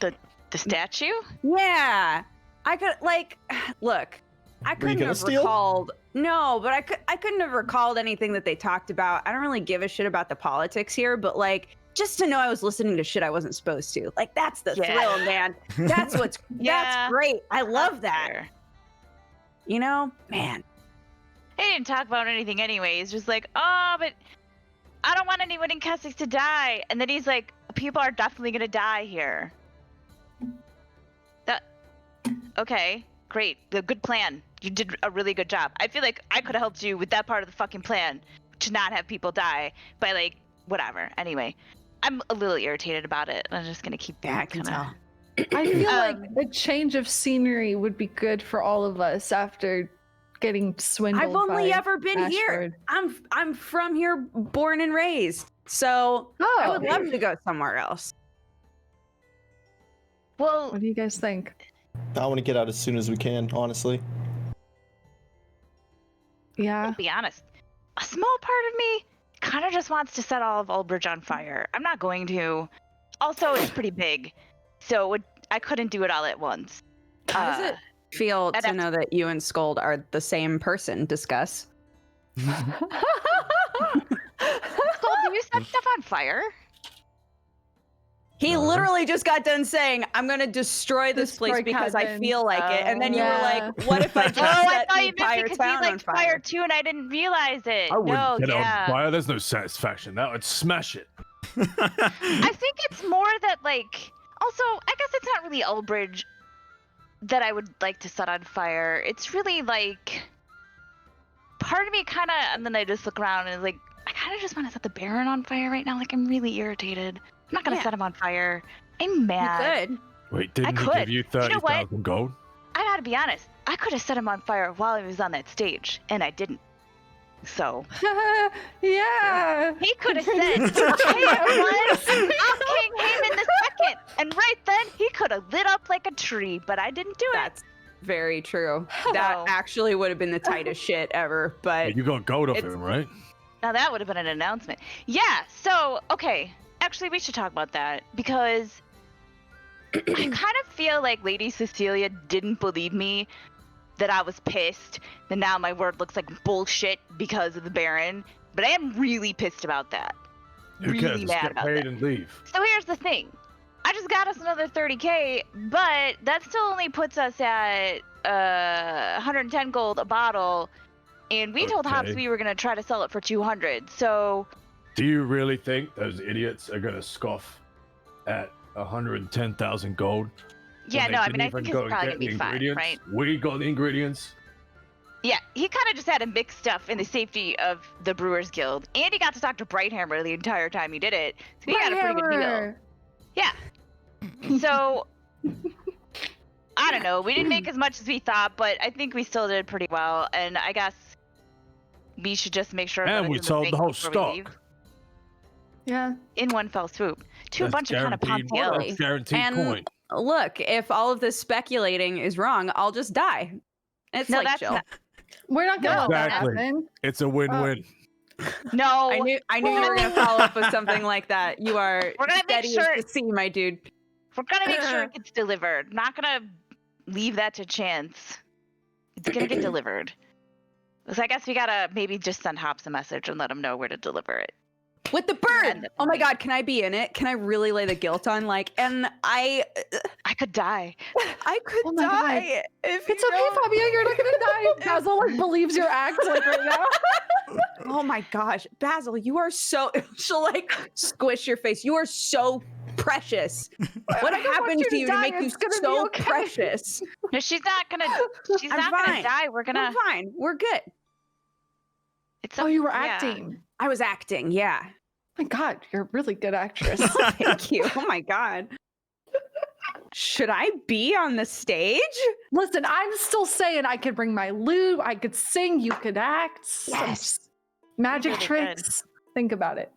The statue? Yeah. I could, like, look, I Were you couldn't gonna have steal? recalled. No, but I couldn't have recalled anything that they talked about. I don't really give a shit about the politics here, but like, just to know I was listening to shit I wasn't supposed to. Like, that's the Yeah. thrill, man. That's what's, Yeah. that's great. I love that. Fair. You know? Man. He didn't talk about anything anyway. He's just like, oh, but I don't want anyone in Kessex to die. And then he's like, people are definitely gonna die here. Okay, great. The good plan. You did a really good job. I feel like I could have helped you with that part of the fucking plan to not have people die by like whatever. Anyway, I'm a little irritated about it. I'm just gonna keep. Yeah, I can kinda- tell. I feel like a change of scenery would be good for all of us after getting swindled. I've only by ever been here. Ashford. I'm from here, born and raised. So I would Oh, love to go somewhere else. Well, what do you guys think? I want to get out as soon as we can, honestly. Yeah. I'll be honest. A small part of me kind of just wants to set all of Oldbridge on fire. I'm not going to. Also, it's pretty big, so I couldn't do it all at once. How does it feel I'd to have know that you and Scold are the same person? Discuss. Cole, do you set stuff on fire? He literally just got done saying, "I'm gonna destroy this place because I feel like it," and then you were like, "What if I just set the entire town on fire?" Fire too, and I didn't realize it. I wouldn't get on fire. There's no satisfaction. That would smash it. I think it's more that like. Also, I guess it's not really Elbridge that I would like to set on fire. It's really like part of me kind of, and then I just look around and it's like I kind of just want to set the Baron on fire right now. Like I'm really irritated. I'm not gonna set him on fire. I'm mad. You could. Wait, didn't he give you 30,000 gold? I gotta be honest. I could have set him on fire while he was on that stage, and I didn't. So. Yeah. He could have said, "Hey everyone, I'm King Haman II," and right then he could have lit up like a tree, but I didn't do it. That's very true. That actually would have been the tightest shit ever. But you got gold off him, right? Now that would have been an announcement. Yeah. So okay. Actually, we should talk about that because I kind of feel like Lady Cecilia didn't believe me that I was pissed, that now my word looks like bullshit because of the Baron, but I am really pissed about that. Who really cares? Just mad get about paid that. and leave. So here's the thing. I just got us another 30k, but that still only puts us at 110 gold a bottle, and we told Hops we were going to try to sell it for 200, so... Do you really think those idiots are going to scoff at 110,000 gold? Yeah, no, I mean, I think it's probably going to be fine, right? We got the ingredients. Yeah, he kind of just had to mix stuff in the safety of the Brewers Guild, and he got to talk to Brighthammer the entire time he did it, so he got a pretty good deal. Yeah. So, I don't know, we didn't make as much as we thought, but I think we still did pretty well, and I guess we should just make sure... And we sold the whole stock. Yeah. In one fell swoop. To a bunch of kind of Pontielli. That's guaranteed coin. Look, if all of this speculating is wrong, I'll just die. It's No, like that's chill. not- We're not gonna let that Exactly. happen. It's a win-win. No. I knew you were gonna follow up with something like that. You are We're gonna make steady sure- as the sea, my dude. We're gonna make sure it gets delivered. Not gonna leave that to chance. It's gonna get delivered. So I guess we gotta maybe just send Hops a message and let him know where to deliver it. With the bird! Oh my god, can I be in it? Can I really lay the guilt on? And I could die. I could Oh my die. If It's you okay, don't- Fabio. You're not gonna die. Basil believes your act right now. Oh my gosh, Basil, you are so. She'll squish your face. You are so precious. What happened to you to make you so precious? No, she's not gonna. She's I'm not gonna fine. die. We're gonna. We're fine. We're good. It's Oh, you were yeah. acting. I was acting. Yeah. My God, you're a really good actress. Thank you. Oh my god. Should I be on the stage? Listen, I'm still saying I could bring my lute, I could sing, you could act. Yes. Magic Really tricks. Think about it.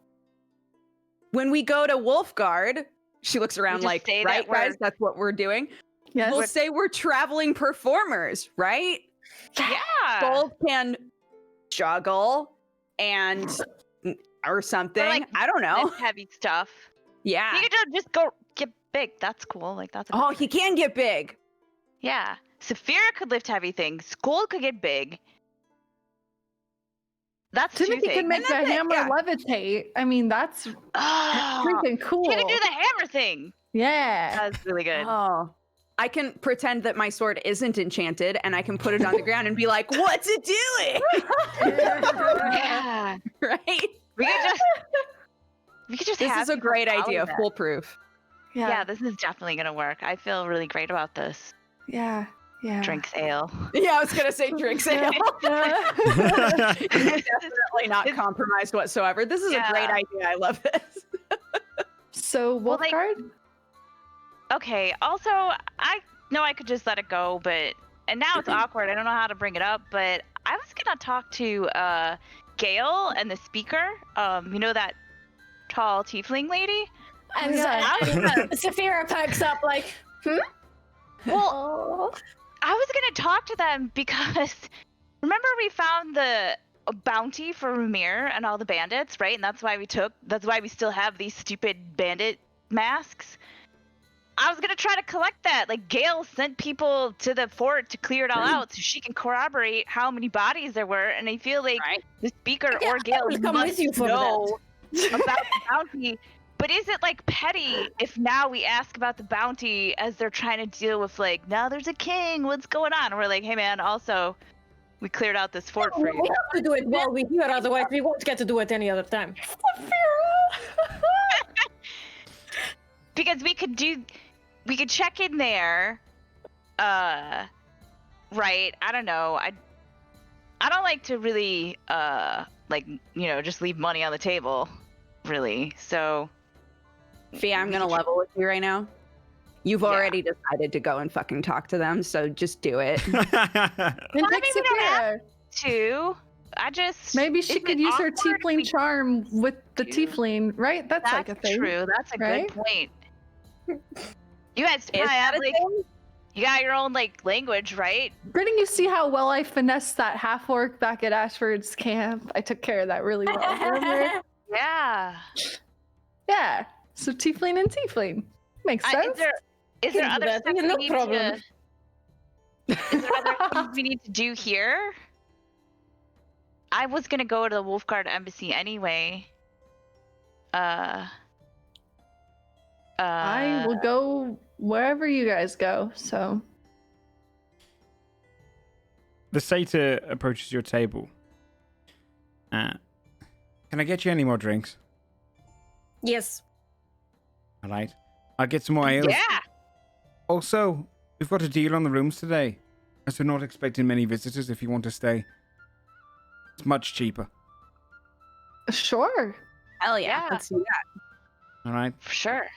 When we go to Wolfguard, she looks around just like, say right, that we're- guys? That's what we're doing. Yes. We'll say we're traveling performers, right? Yeah. Both can juggle and or something. Or, like, I don't know. Lift heavy stuff. Yeah. You could just go get big. That's cool. Like that's. A Oh, good he thing. can get big. Yeah. Saphira could lift heavy things. Skull could get big. That's two Timothy things. can make the that's it, hammer yeah. levitate. I mean, that's Oh, freaking cool. you can do the hammer thing. Yeah. That's really good. Oh. I can pretend that my sword isn't enchanted and I can put it on the ground and be like, what's it doing? Yeah. Right? We could just This have is a people great follow idea. that. Foolproof. Yeah, this is definitely gonna work. I feel really great about this. Yeah. Yeah. Drinks ale. Yeah, I was going to say drink sale. Definitely not compromised whatsoever. This is a great idea. I love this. So Well, like- Wolfguard? Okay. Also, I know I could just let it go, but and now it's awkward. I don't know how to bring it up, but I was gonna talk to Gail and the speaker. You know that tall tiefling lady? And Saphira pokes up like, Well, I was gonna talk to them because remember we found the bounty for Rumir and all the bandits, right? And that's why we still have these stupid bandit masks. I was gonna try to collect that. Like Gail sent people to the fort to clear it all out so she can corroborate how many bodies there were. And I feel like the speaker or Gail would come must with you for know about the bounty But is it like petty if now we ask about the bounty as they're trying to deal with like, now there's a king, what's going on? And we're like, hey man, also we cleared out this fort for you. We have to do it while we're here, otherwise we won't get to do it any other time. Because we could check in there. Right. I don't know. I don't like to really just leave money on the table, really. So Fia, I'm gonna level with you right now. You've already decided to go and fucking talk to them, so just do it. And Dixie Bear. Maybe she could use her tiefling charm with the tiefling, right? That's like a thing. True. That's a right? good point. You guys have you got your own like language, right? Didn't you see how well I finessed that half orc back at Ashford's camp? I took care of that really well. Remember? Yeah. Yeah. So tiefling and tiefling makes sense. Is there other stuff we no need problem. Is there other things we need to do here? I was gonna go to the Wolfguard embassy anyway. I will go wherever you guys go. So The satyr approaches your table. Can I get you any more drinks? Yes. All right. I'll get some more ales. Yeah. Also, we've got a deal on the rooms today, as we're not expecting many visitors if you want to stay. It's much cheaper. sure. Hell yeah. Yeah. Let's do that. All right. For sure.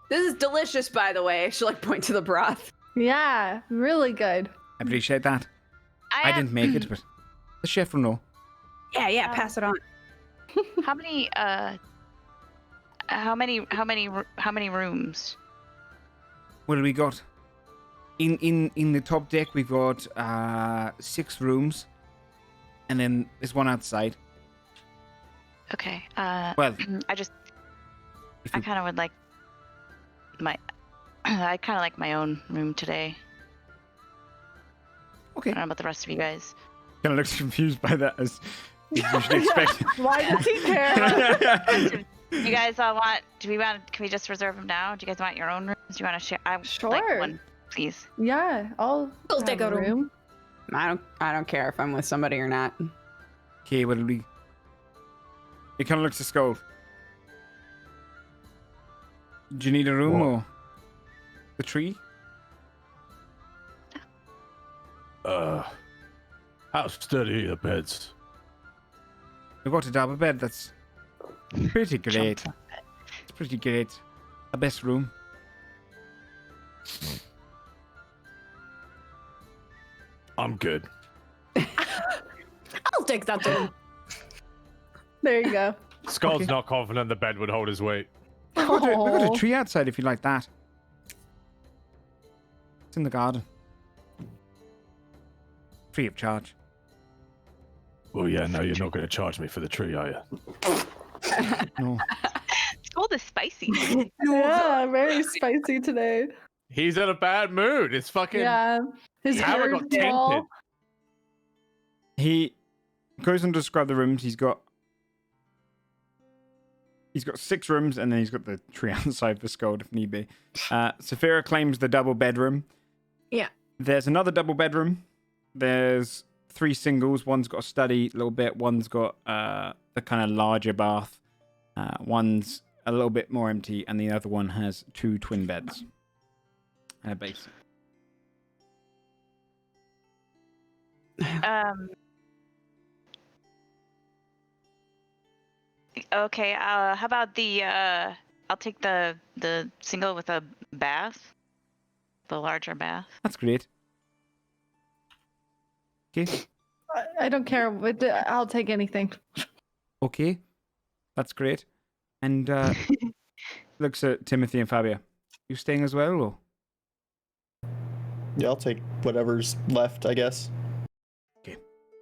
This is delicious, by the way. I should like point to the broth. Yeah, really good. I appreciate that. I didn't make it, but the chef will know. Yeah, pass it on. How many rooms? What do we got? In the top deck, we've got 6 rooms, and then there's one outside. Okay. Well, I kind of would like I kind of like my own room today. Okay. I don't know about the rest of you guys. Kind of looks confused by that, as you should expect. Why does he care? You guys all can we just reserve them now? Do you guys want your own rooms? Do you want to share? I would Sure. like one, please. Yeah, I'll take have a room. I don't care if I'm with somebody or not. Okay, what do we? He kind of looks to Skull. Do you need a room or the tree? How sturdy are the beds? We've got a double bed. That's pretty great. It's pretty great. The best room. I'm good. I'll take that room. There you go. Skull's not confident the bed would hold his weight. We've got Aw. a tree outside if you like that. It's in the garden. Free of charge. Well, yeah, no, you're not going to charge me for the tree, are you? No. Skull is spicy. Yeah, very spicy today. He's in a bad mood. It's fucking. Yeah, his Hammer hair got is small. tainted. He goes on to describe the rooms. He's got 6 rooms, and then he's got the tree outside for Skull if need be. Saphira claims the double bedroom. Yeah. There's another double bedroom. There's 3 singles. One's got a study a little bit. One's got the kind of larger bath. One's a little bit more empty, and the other one has 2 twin beds and a basin. Okay. How about the? I'll take the single with a bath, the larger bath. That's great. Okay. I don't care. But I'll take anything. Okay. That's great. And looks at Timothy and Fabio. You staying as well, or? Yeah, I'll take whatever's left, I guess. Okay.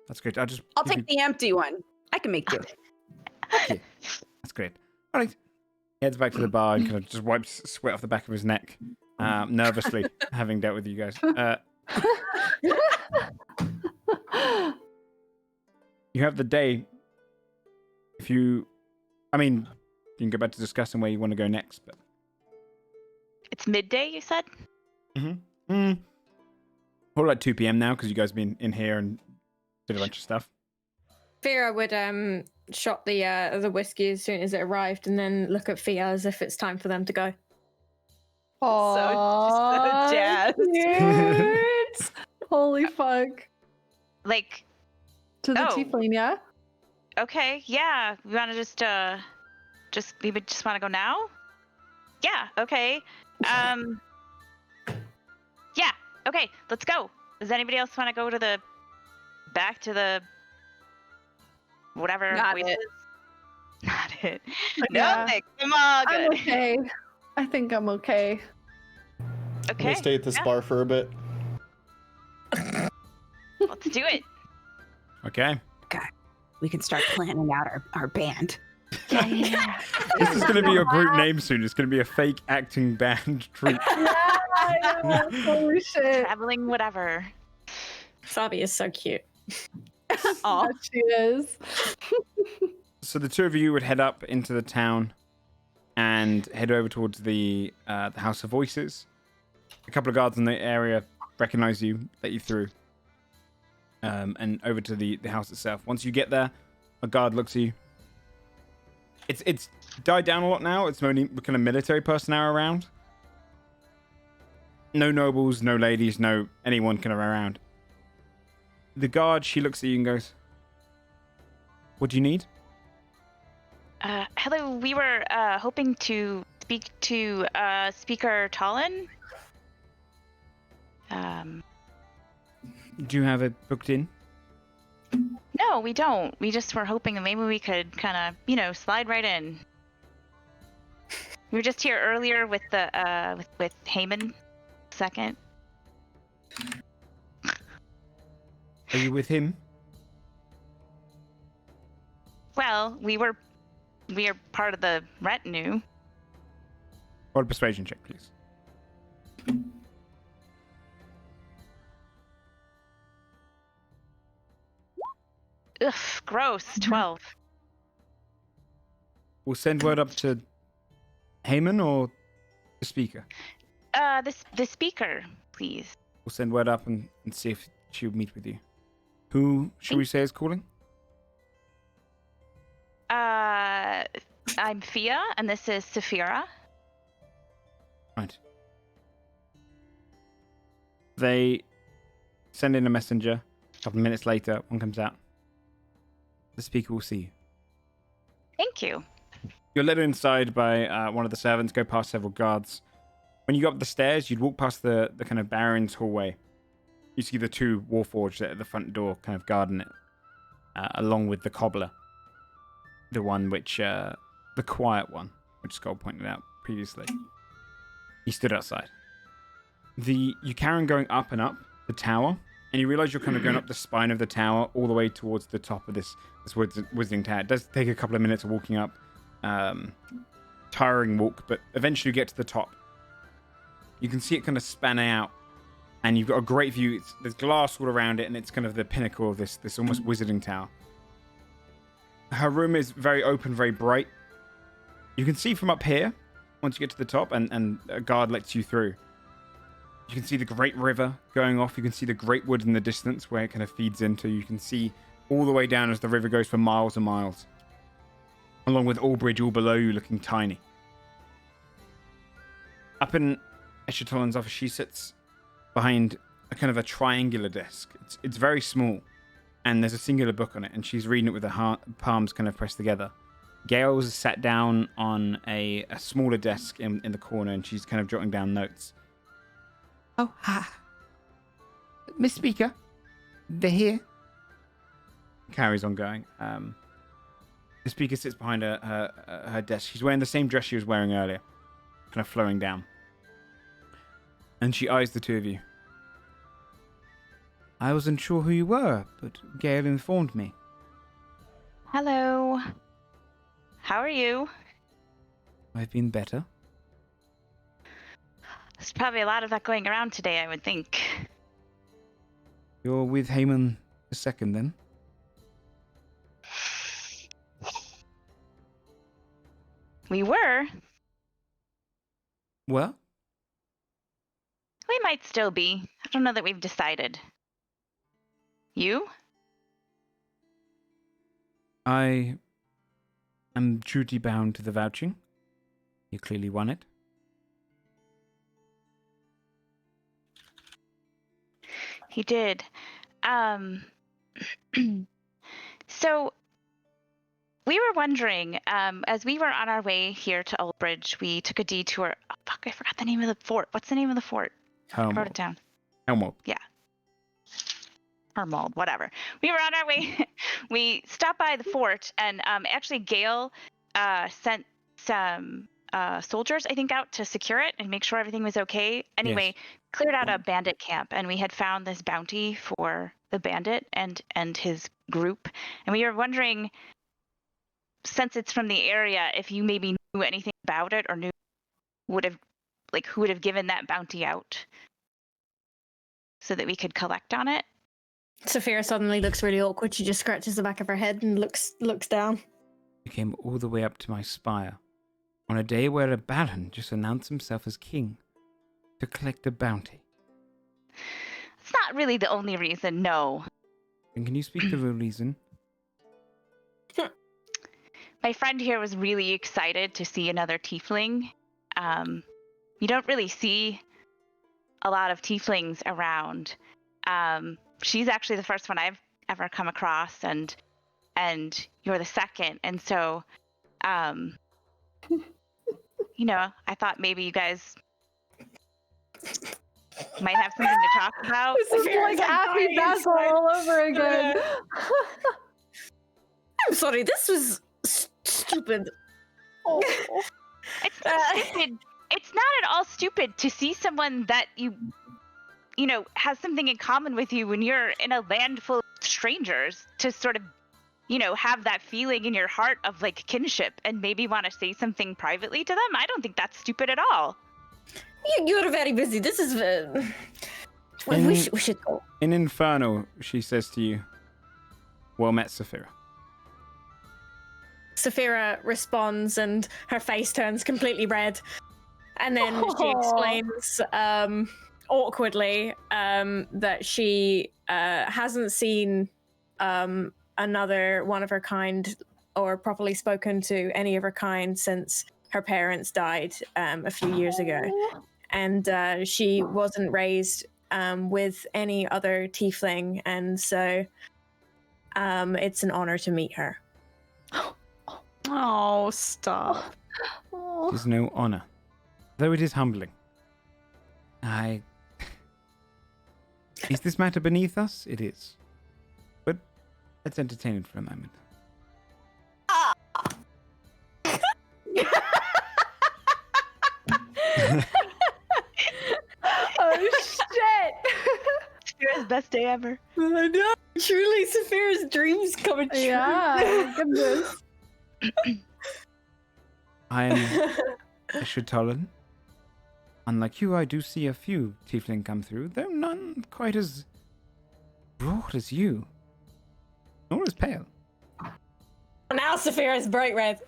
That's great. I'll take the empty one. I can make do. Okay. That's great. All right. He heads back to the bar and kind of just wipes sweat off the back of his neck, nervously, having dealt with you guys. You have the day. You can go back to discussing where you want to go next. But It's midday, you said? probably like 2 p.m. now because you guys been in here and did a bunch of stuff. Fira would shot the whiskey as soon as it arrived, and then look at Fia as if it's time for them to go. So jazzed. Cute. Holy fuck. Like, To the tiefling, yeah? okay, yeah. We want to just want to go now? Yeah, okay. Yeah, okay, let's go. Does anybody else want to go to back to the whatever Not voices? it. Not it. Yeah. No, come on, I'm good. okay. I think I'm okay. Okay. Let me stay at this bar for a bit. Let's do it. Okay. We can start planning out our band. Yeah. This is going to be your group name soon. It's going to be a fake acting band troupe. Holy shit. Traveling whatever. Sabi is so cute. Oh, She is. So the two of you would head up into the town and head over towards the House of Voices. A couple of guards in the area recognize you, let you through, and over to the house itself. Once you get there, a guard looks at you. It's died down a lot now. It's only kind of military personnel around. No nobles, no ladies, no anyone kind of around. The guard, she looks at you and goes, "What do you need?" Hello, we were hoping to speak to Speaker Tallin. Do you have it booked in? No, we don't. We just were hoping that maybe we could kind of, slide right in. We were just here earlier with the with Heyman second. Are you with him? Well, we are part of the retinue. Roll a persuasion check, please. Ugh, gross. 12. We'll send word up to Heyman or the speaker. The speaker, please. We'll send word up and see if she'll meet with you. Who should we say is calling? I'm Fia, and this is Saphira. Right. They send in a messenger. A couple of minutes later, one comes out. The speaker will see you. Thank you. You're led inside by one of the servants, go past several guards. When you go up the stairs, you'd walk past the kind of Baron's hallway. You see the two Warforged at the front door kind of guarding it, along with the cobbler. The one which, the quiet one, which Skull pointed out previously. He stood outside. You carry on going up and up the tower, and you realize you're kind of going up the spine of the tower all the way towards the top of this wizarding tower. It does take a couple of minutes of walking up. Tiring walk, but eventually you get to the top. You can see it kind of span out, and you've got a great view. There's glass all around it, and it's kind of the pinnacle of this almost wizarding tower. Her room is very open, very bright. You can see from up here, once you get to the top, and a guard lets you through. You can see the great river going off. You can see the great wood in the distance where it kind of feeds into. You can see all the way down as the river goes for miles and miles. Along with Allbridge all below you looking tiny. Up in Eshatolin's office, she sits behind a kind of a triangular desk. It's very small, and there's a singular book on it, and she's reading it with her palms kind of pressed together. Gale's sat down on a smaller desk in the corner, and she's kind of jotting down notes. Oh, hi. Miss Speaker, they're here. Carries on going. The speaker sits behind her desk. She's wearing the same dress she was wearing earlier, kind of flowing down. And she eyes the two of you. I wasn't sure who you were, but Gale informed me. Hello. How are you? I've been better. There's probably a lot of that going around today, I would think. You're with Heyman II, then? We were. Well, We might still be. I don't know that we've decided. You? I am duty bound to the vouching. You clearly won it. He did. So we were wondering, as we were on our way here to Oldbridge, we took a detour. Oh, fuck, I forgot the name of the fort. What's the name of the fort? I wrote it down. Elmo. Yeah. Hermold, whatever. We were on our way. We stopped by the fort, and actually Gale sent some soldiers, I think, out to secure it and make sure everything was okay. Anyway, cleared out a bandit camp, and we had found this bounty for the bandit and his group. And we were wondering, since it's from the area, if you maybe knew anything about it or knew who would have given that bounty out so that we could collect on it. Saphira suddenly looks really awkward. She just scratches the back of her head and looks down. He came all the way up to my spire on a day where a baron just announced himself as king to collect a bounty. It's not really the only reason, no. And can you speak the real reason? My friend here was really excited to see another tiefling. You don't really see a lot of tieflings around. She's actually the first one I've ever come across, and you're the second. And so, you know, I thought maybe you guys might have something to talk about. This is like Happy Basil all over again. I'm sorry, this was stupid. Oh. It's not stupid. It's not at all stupid to see someone that you know, has something in common with you when you're in a land full of strangers, to sort of, you know, have that feeling in your heart of like kinship and maybe want to say something privately to them. I don't think that's stupid at all. You're very busy. This is we should go. In Inferno, she says to you, well met, Saphira. Saphira responds and her face turns completely red. And then she explains awkwardly that she hasn't seen another one of her kind or properly spoken to any of her kind since her parents died a few years ago. And she wasn't raised with any other tiefling, and so it's an honor to meet her. Oh, stop. It is no honor, though it is humbling. Is this matter beneath us? It is. But let's entertain it for a moment. Oh, shit. Saphira's best day ever. I know. Truly, Saphira's dreams coming true. Yeah, goodness. I am Ashitolan. Unlike you, I do see a few tiefling come through, though none quite as broad as you, nor as pale. Now Saphira's bright red.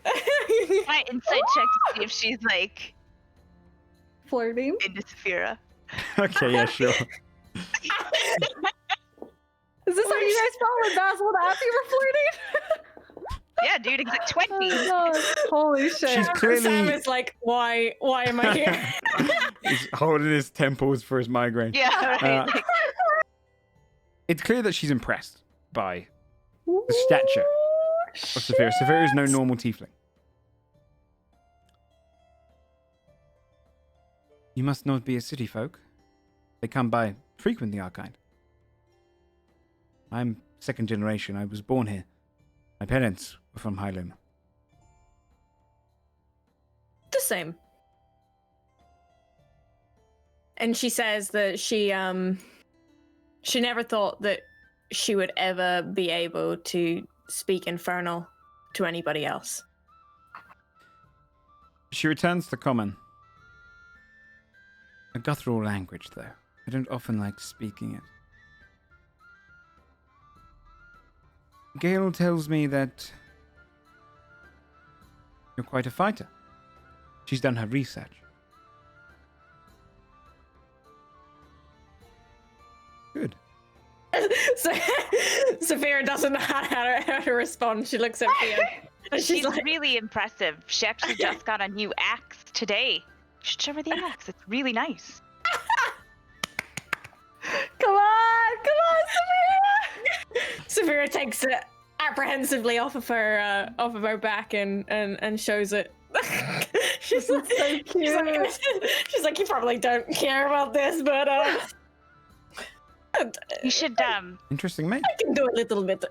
My insight check to see if she's like Flirting. into Saphira. Okay, yeah, sure. Is this how you guys felt when Basil and Appy were flirting? Yeah, dude, it's like 20. Oh, God. Holy shit. She's clearly Sam is like, why am I here? he's holding his temples for his migraine. Yeah, right. It's clear that she's impressed by the stature of Saphira. Saphira is no normal tiefling. You must not be a city folk. They come by frequently, our kind. I'm second generation. I was born here. My parents were from Highland. The same. And she says that she never thought that she would ever be able to speak Infernal to anybody else. She returns to common. A guttural language, though. I don't often like speaking it. Gale tells me that you're quite a fighter. She's done her research. Good. So Sophia doesn't know how to respond. She looks at Fia. And she's like, really impressive. She actually just got a new axe today. You should show her the axe. It's really nice. Come on, Sophia! Sophia takes it apprehensively off of her back and shows it. She's like, so cute. She's like, you probably don't care about this, but You should Interesting, mate. I can do a little bit.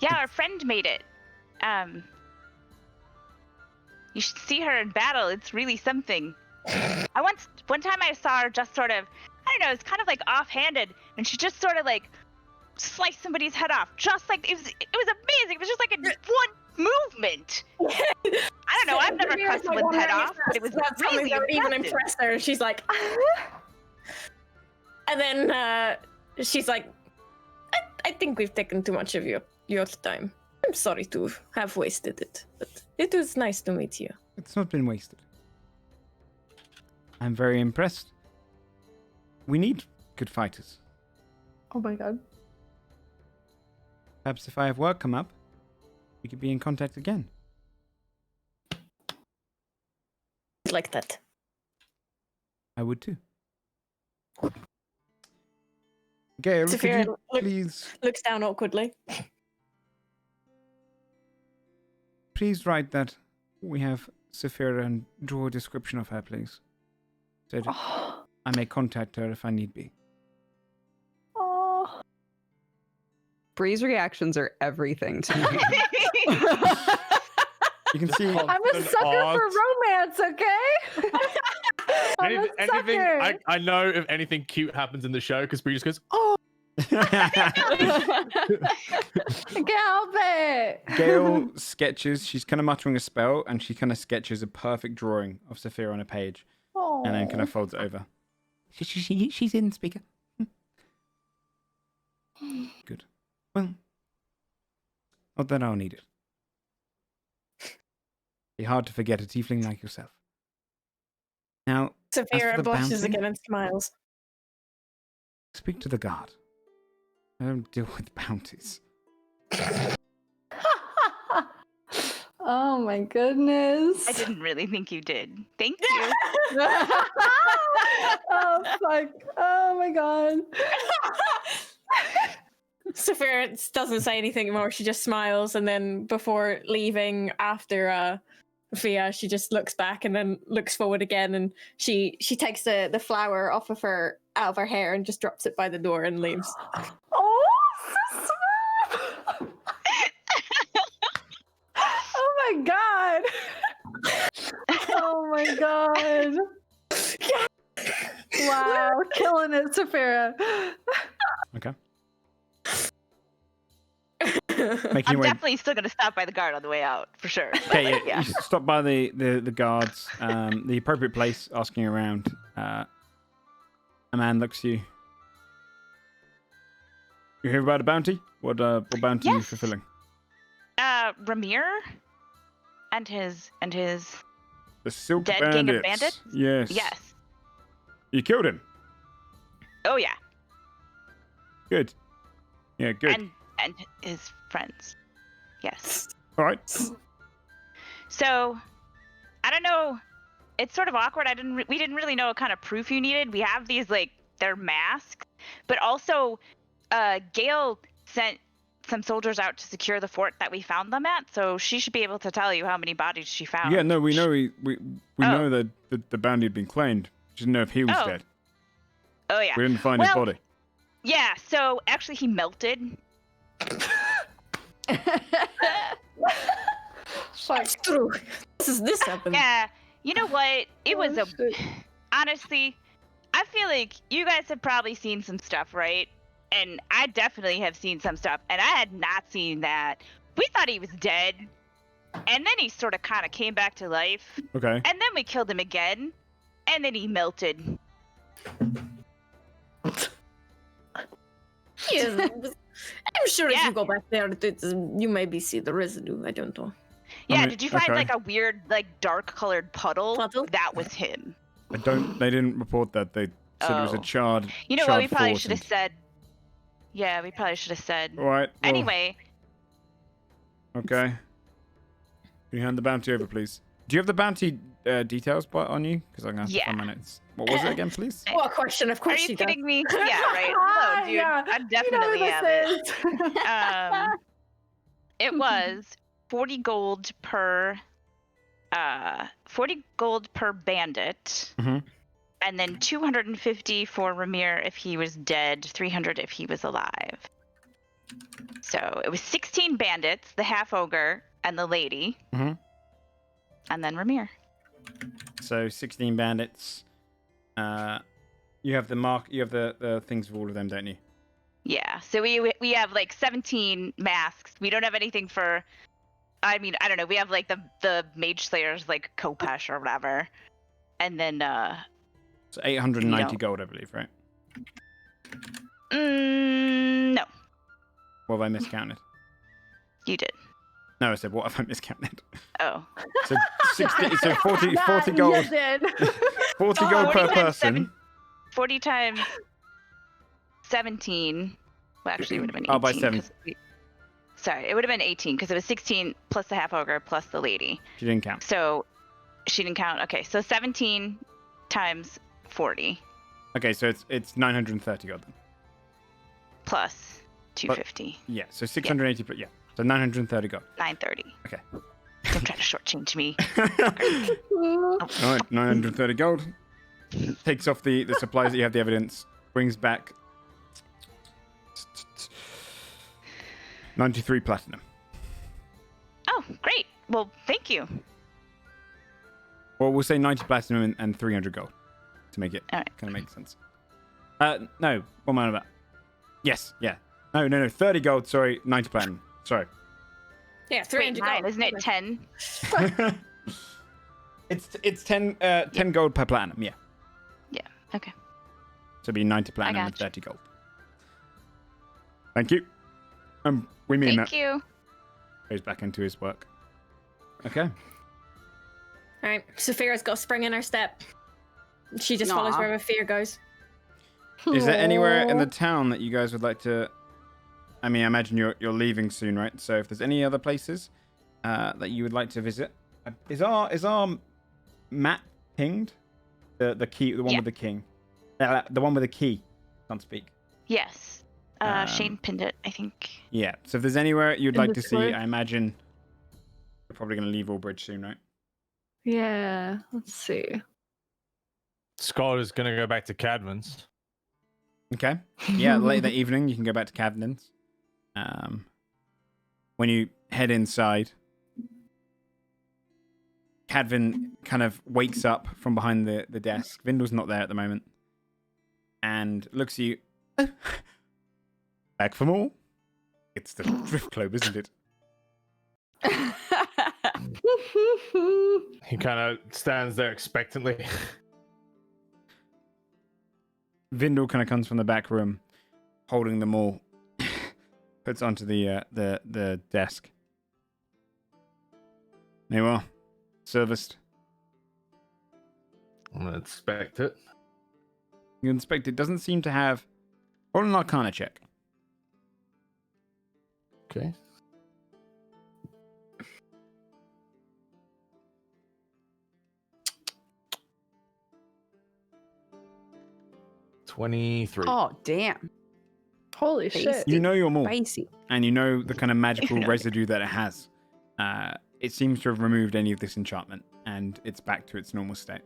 Yeah, our friend made it. You should see her in battle. It's really something. One time I saw her just sort of, I don't know, it's kind of like offhanded, and she just sort of like sliced somebody's head off. Just like it was amazing. It was just like a one movement. I don't know. I've never cut someone's head off, but it was really that would even impressive. impress her. She's like, and then she's like, I think we've taken too much of your time. I'm sorry to have wasted it, but it was nice to meet you. It's not been wasted. I'm very impressed. We need good fighters. Oh my god. Perhaps if I have work come up, we could be in contact again. Like that. I would too. Gail, could Sophia you please... looks down awkwardly. Please write that we have Saphira and draw a description of her, please. So that I may contact her if I need be. Oh. Bree's reactions are everything to me. You can see... I'm a sucker for romance, okay? I'm a sucker. I know if anything cute happens in the show because Bree just goes, oh. I can't help it. Gail sketches, she's kind of muttering a spell, and she kind of sketches a perfect drawing of Saphira on a page. Aww. And then kind of folds it over. She's in, speaker. Good. Well, not that I'll need it. Be hard to forget a tiefling like yourself. Now, Sophia blushes bouncing, again and smiles. speak to the guard. I don't deal with bounties. Oh my goodness. I didn't really think you did. Thank you. Oh fuck. Oh my god. Sophia doesn't say anything more. She just smiles, and then before leaving, after Fia, she just looks back and then looks forward again, and she takes the flower out of her hair and just drops it by the door and leaves. Oh, so smooth. Oh my god. Oh my god. Wow, killing it, Saphira. Okay. I'm definitely still going to stop by the guard on the way out, for sure. Okay, Yeah. you stop by the guards, the appropriate place, asking around. A man looks at you. You hear about a bounty? What bounty are you Yes. fulfilling? Ramir and his The Silk dead Bandits. gang of bandits? Yes. Yes. You killed him. Oh yeah. Good. Yeah, good. And his friends. Yes. All right. So, I don't know. It's sort of awkward. We didn't really know what kind of proof you needed. We have these they're masks, but also, Gail sent some soldiers out to secure the fort that we found them at. So she should be able to tell you how many bodies she found. Yeah, no, we know we know that the bounty had been claimed. Just didn't know if he was dead. Oh yeah. We didn't find his body. Yeah. So actually, he melted. That's true. This happened. Yeah. You know what? It was shit. honestly, I feel like you guys have probably seen some stuff, right? And I definitely have seen some stuff, and I had not seen that. We thought he was dead, and then he sort of kind of came back to life. Okay. And then we killed him again, and then he melted. Yes, I'm sure if Yeah. you go back there, you maybe see the residue. I don't know. Yeah, did you find like a weird, like dark-colored puddle? Puddle? That was him. They didn't report that. They said it was a charred. You know what? We probably fort should have and- said. Yeah, we probably should have said. All right. Well, Anyway, Okay. Can you hand the bounty over, please? Do you have the bounty details on you? Because I'm gonna have to find my notes. What was it again, please? What a question? Of are course you she does. kidding me? Yeah, right. No, dude, Yeah, I definitely have it. It was 40 gold per 40 gold per bandit. Mhm. And then 250 for Ramir if he was dead, 300 if he was alive. So it was 16 bandits, the half ogre, and the lady. Mhm. And then Ramir. So 16 bandits. You have the things for all of them, don't you? Yeah. So we have like 17 masks. We don't have anything for. I mean, I don't know. We have like the mage slayers like Kopesh or whatever, and then So 890 gold, I believe, right? No, What have I miscounted? you did. No, I said what have I miscounted? Oh. So 40 That gold. you did. 40 gold 40 per times person. 40 times 17. Well, actually, it would have been 18. Oh, by 7. Sorry, it would have been 18 because it was 16 plus the half ogre plus the lady. She didn't count. So she didn't count. Okay, so 17 times 40 Okay, so it's 930 gold then. plus 250. Yeah, so 680, but yeah. So 930 gold. 930. Okay. Don't try to shortchange me. All right, 930 gold. Takes off the supplies that you have the evidence. Brings back 93 platinum. Oh, great. Well, thank you. Well, we'll say 90 platinum and 300 gold to make it All right. kind of make sense. No, what am I on about? Yes, yeah. No, 30 gold, sorry, 90 platinum. Sorry. Yeah, Wait, 300 9, gold. isn't it 10? It's 10 gold per platinum, yeah. Yeah, okay. So it'd be 90 platinum and gotcha. 30 gold. Thank you. We mean Thank that. you. Goes back into his work. Okay. All right, Saphira's got a spring in her step. She just follows Aw. wherever Fear goes. Is there anywhere in the town that you guys would like to? I mean, I imagine you're leaving soon, right? So if there's any other places that you would like to visit, is our map pinged? The key, the one with the king, the one with the key. Can't speak. Yes. Shane pinned it, I think. Yeah. So if there's anywhere you'd In like to Discord? see, I imagine you're probably going to leave Allbridge soon, right? Yeah, let's see. Scott is gonna go back to Cadman's. Okay. Yeah, late that evening, you can go back to Cadman's. When you head inside, Cadvan kind of wakes up from behind the desk. Vindal's not there at the moment. And looks at you. Back for more? It's the Drift Club, isn't it? He kind of stands there expectantly. Vindal kind of comes from the back room, holding them all. Puts onto the desk. There you are. Serviced. I'm gonna inspect it. You inspect it. Doesn't seem to have. Roll an Arcana check. Okay. $23. Oh, damn. Holy shit. You know you're more, Spicy. and you know the kind of magical residue that it has. It seems to have removed any of this enchantment, and it's back to its normal state.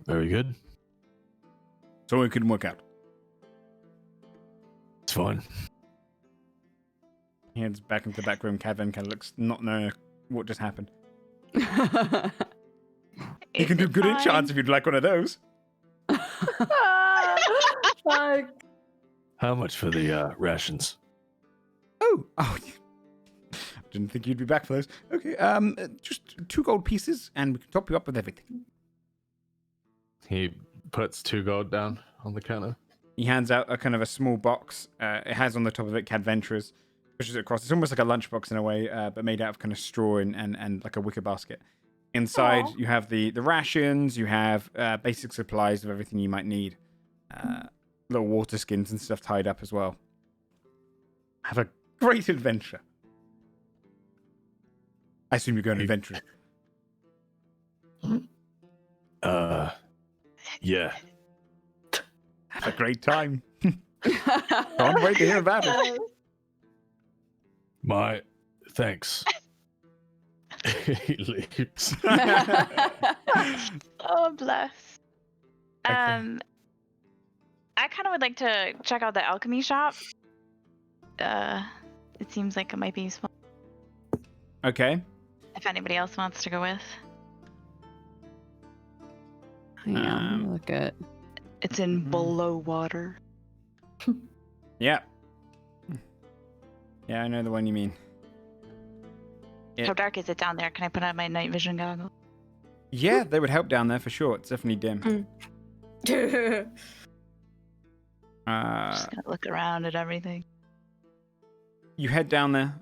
Very good. So it couldn't work out. It's fine. He heads back into the back room. Kevin kind of looks not knowing what just happened. You can do good enchants if you'd like one of those. Fuck. How much for the rations? Oh, I didn't think you'd be back for those. Okay, just 2 gold pieces, and we can top you up with everything. He puts 2 gold down on the counter. He hands out a kind of a small box. It has on the top of it Cadventurers, pushes it across. It's almost like a lunchbox in a way, but made out of kind of straw and like a wicker basket. Inside, you have the rations. You have basic supplies of everything you might need. Little water skins and stuff tied up as well. Have a great adventure. I assume you're going adventuring. Yeah. Have a great time. Can't wait to hear about it. My thanks. He leaves. Oh, bless. Okay. I kind of would like to check out the alchemy shop. It seems like it might be useful. Okay. If anybody else wants to go with. Yeah, let me look at. It's in below water. Yeah. Yeah, I know the one you mean. How dark is it down there? Can I put on my night vision goggles? Yeah, they would help down there for sure. It's definitely dim. Just gonna look around at everything. You head down there.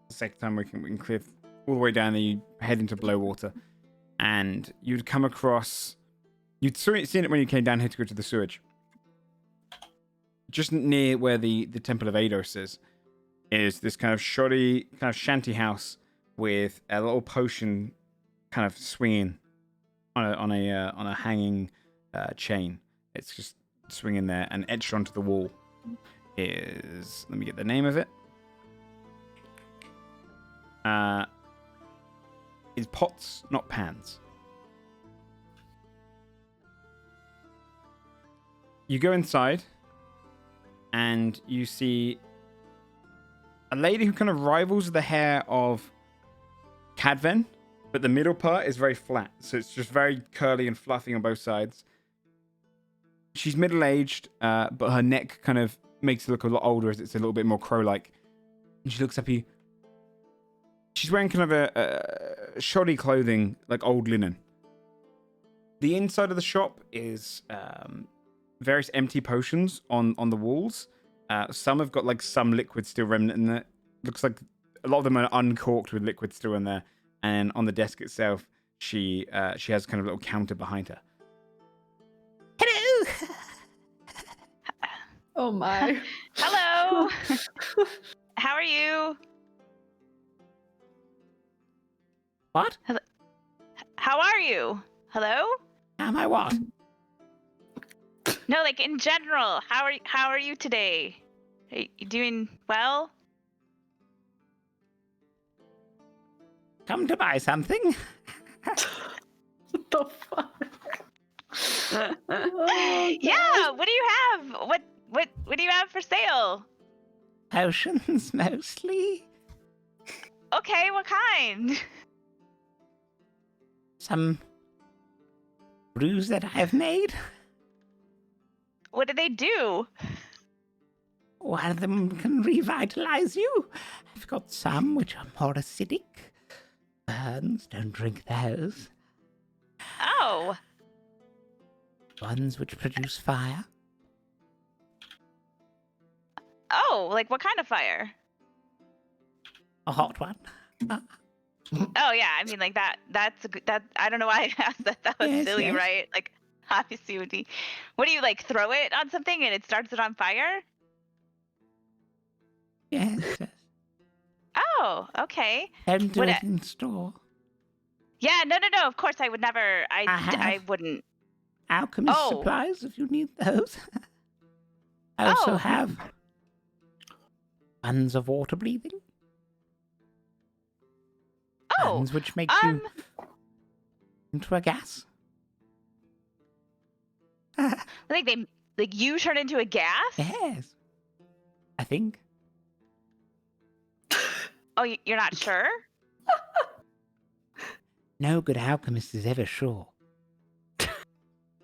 The second time we can clear all the way down there. You head into below water, and you'd come across. You'd seen it when you came down here to go to the sewage. Just near where the Temple of Ados is this kind of shoddy kind of shanty house with a little potion kind of swinging on a hanging chain. It's just swinging there, and etched onto the wall is, let me get the name of it. Is pots, not pans. You go inside, and you see a lady who kind of rivals the hair of Cadven, but the middle part is very flat, so it's just very curly and fluffy on both sides. She's middle-aged, but her neck kind of makes it look a lot older as it's a little bit more crow-like. And she looks up at you. She's wearing kind of a shoddy clothing, like old linen. The inside of the shop is various empty potions on the walls. Some have got like some liquid still remnant in there. Looks like a lot of them are uncorked with liquid still in there. And on the desk itself, she has kind of a little counter behind her. Hello. Oh my. Hello. How are you? What? How are you? Hello? Am I what? No, like in general. How are you today? Are you doing well? Come to buy something? What the fuck? Yeah, what do you have? What do you have for sale? Potions, mostly. Okay, what kind? Some brews that I've made. What do they do? One of them can revitalize you. I've got some which are more acidic. Burns, don't drink those. Oh. Ones which produce fire. Oh, like what kind of fire? A hot one. Oh yeah, I mean like that. That I don't know why I asked that. That was Yes, silly, yes. right? Like obviously would be. What do you like? Throw it on something and it starts it on fire? Yes. Oh, okay. Don't do Would it it- in store. Yeah, no. Of course, I would never. I wouldn't. Alchemist Oh. supplies if you need those. I also Oh. have ones of water breathing. Oh, Ones which make you into a gas. like you turn into a gas? Yes. I think. Oh, you're not sure? No good alchemist is ever sure.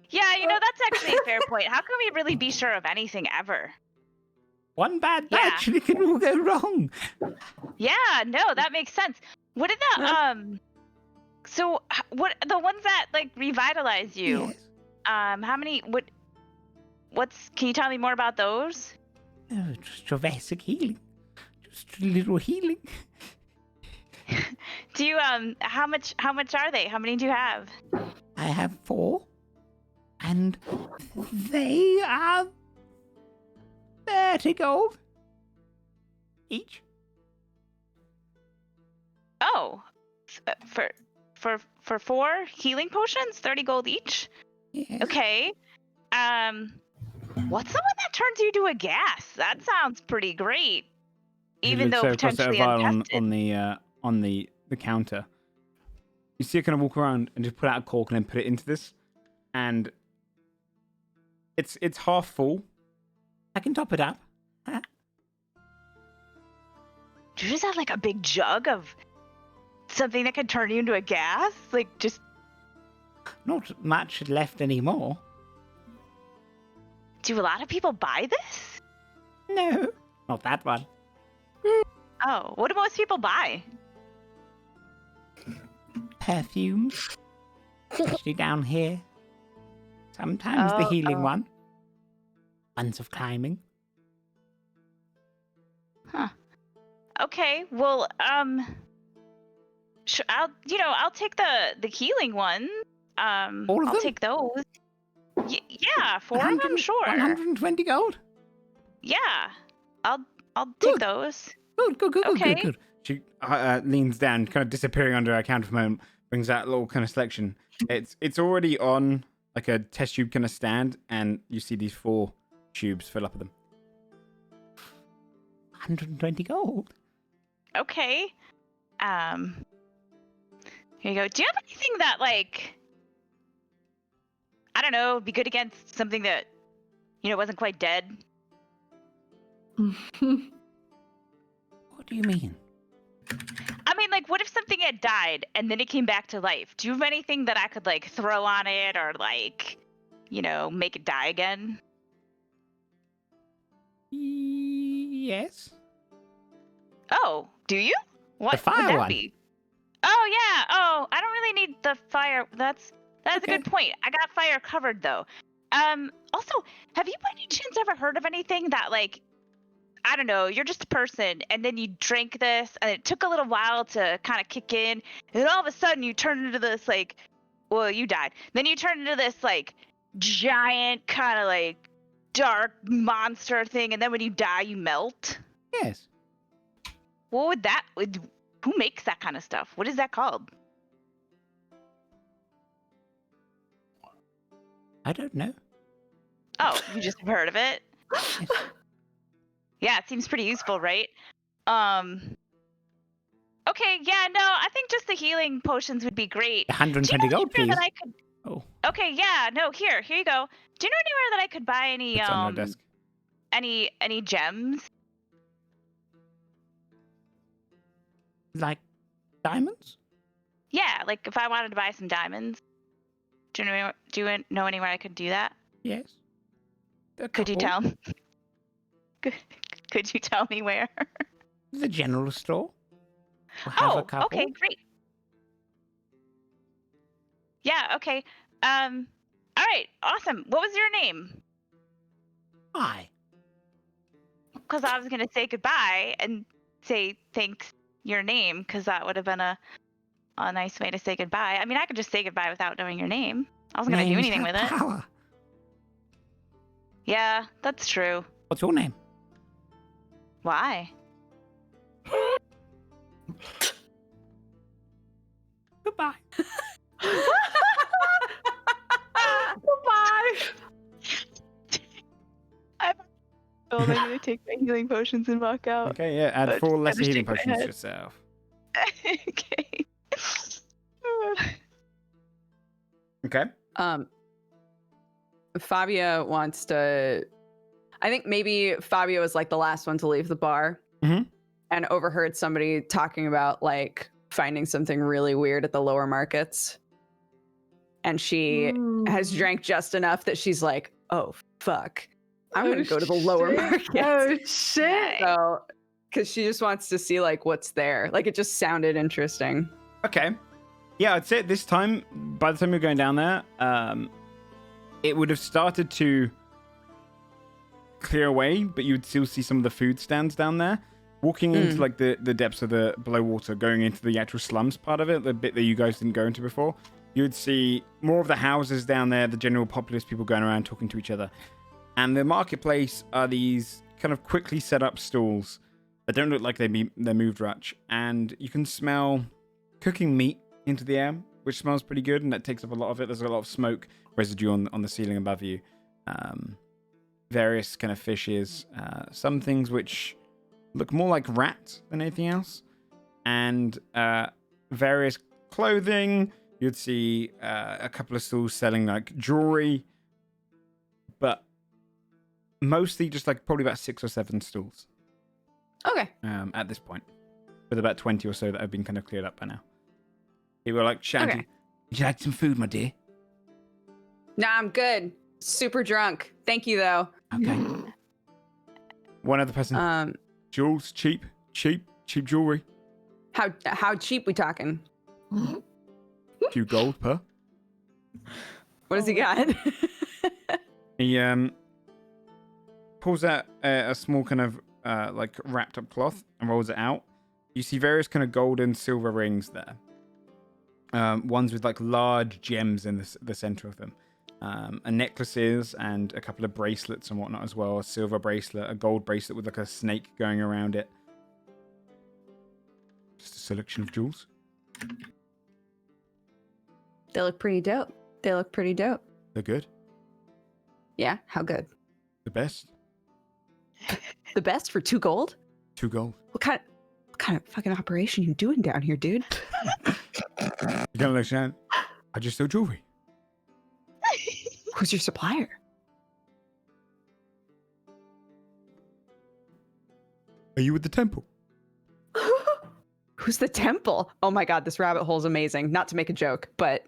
Yeah, that's actually a fair point. How can we really be sure of anything ever? One bad Yeah. batch and it can all go wrong. Yeah, no, that makes sense. What did that so what the ones that like revitalize you? Yes. How many what's can you tell me more about those? Oh, just your basic healing. Just little healing. Do you how much are they? How many do you have? I have 4, and they are 30 gold each. Oh, for 4 healing potions, 30 gold each. Yes. Okay. What's the one that turns you to a gas? That sounds pretty great. Even though potentially untested. on the counter. You see it kind of walk around and just put out a cork and then put it into this, and it's half full. I can top it up. Huh? Do you just have like a big jug of something that can turn you into a gas? Like just Not much left anymore. Do a lot of people buy this? No, not that one. Oh, what do most people buy? Perfumes, especially down here. Sometimes the healing one. Ones of climbing. Huh. Okay. Well, I'll take the healing one. All of I'll them? take those. Yeah, 4 of them, sure. 120 gold. Yeah, I'll take those. Good. She leans down, kind of disappearing under her counter for a moment, brings out a little kind of selection. It's already on like a test tube kind of stand, and you see these 4 tubes fill up with them. 120 gold. Okay. Here you go. Do you have anything that like, I don't know, be good against something that, wasn't quite dead? What do you mean? I mean, like, what if something had died and then it came back to life? Do you have anything that I could, like, throw on it or, like, make it die again? Yes. Oh, do you? What The fire would that one. be? Oh, yeah. Oh, I don't really need the fire. That's a Okay. good point. I got fire covered, though. Also, have you by any chance ever heard of anything that, like, I don't know, you're just a person, and then you drank this, and it took a little while to kind of kick in, and then all of a sudden you turn into this, like, well, you died. Then you turn into this, like, giant, kind of, like, dark monster thing, and then when you die, you melt? Yes. What would that, who makes that kind of stuff? What is that called? I don't know. Oh, you just have heard of it? Yes. Yeah, it seems pretty useful, right? Okay, yeah, no, I think just the healing potions would be great. 120 gold, please. That I could... Oh. Okay, yeah, no, here you go. Do you know anywhere that I could buy any It's on her desk. any gems? Like diamonds? Yeah, like if I wanted to buy some diamonds. Do you know anywhere I could do that? Yes. Could you tell me? Could you tell me where? The general store. We'll have a couple. Okay, great. Yeah, okay. All right, awesome. What was your name? Hi. Because I was gonna say goodbye and say thanks your name, because that would have been a nice way to say goodbye. I mean, I could just say goodbye without knowing your name. I wasn't gonna do anything with it. Power. Yeah, that's true. What's your name? Why? Goodbye. Goodbye. I'm gonna take my healing potions and walk out. Okay, yeah, add But 4 gotta lesser healing shake my potions to head. yourself. Okay. Okay. Fabia wants to. I think maybe Fabia was like the last one to leave the bar Mhm. and overheard somebody talking about like finding something really weird at the lower markets. And she has drank just enough that she's like, oh, fuck. I'm going to go to the lower markets. Oh, shit. So, because she just wants to see like what's there. Like it just sounded interesting. Okay. Yeah, I'd say at this time, by the time you're going down there, it would have started to clear away, but you would still see some of the food stands down there. Walking into like the depths of the below water, going into the actual slums part of it, the bit that you guys didn't go into before, you would see more of the houses down there, the general populace, people going around talking to each other. And the marketplace are these kind of quickly set up stalls that don't look like they're moved much. And you can smell cooking meat into the air, which smells pretty good, and that takes up a lot of it. There's a lot of smoke residue on the ceiling above you. Various kind of fishes, some things which look more like rats than anything else, and various clothing. You'd see a couple of stalls selling like jewelry, but mostly just like probably about 6 or 7 stalls. Okay. At this point, with about 20 or so that have been kind of cleared up by now. People are like shouting, Okay. "Would you like some food, my dear?" Nah, I'm good. Super drunk. Thank you though. Okay. One other person. Jewels, cheap jewelry. How cheap we talking? Few gold per. What does he got? He pulls out a small kind of like wrapped up cloth and rolls it out. You see various kind of gold and silver rings there. Ones with like large gems in the center of them. Necklaces and a couple of bracelets and whatnot as well. A silver bracelet, a gold bracelet with like a snake going around it. Just a selection of jewels. They look pretty dope. They're good. Yeah, how good? The best. The best for 2 gold? 2 gold. What kind of fucking operation you doing down here, dude? You don't understand. I just sell jewelry. Who's your supplier? Are you with the temple? Who's the temple? Oh my god, this rabbit hole's amazing. Not to make a joke, but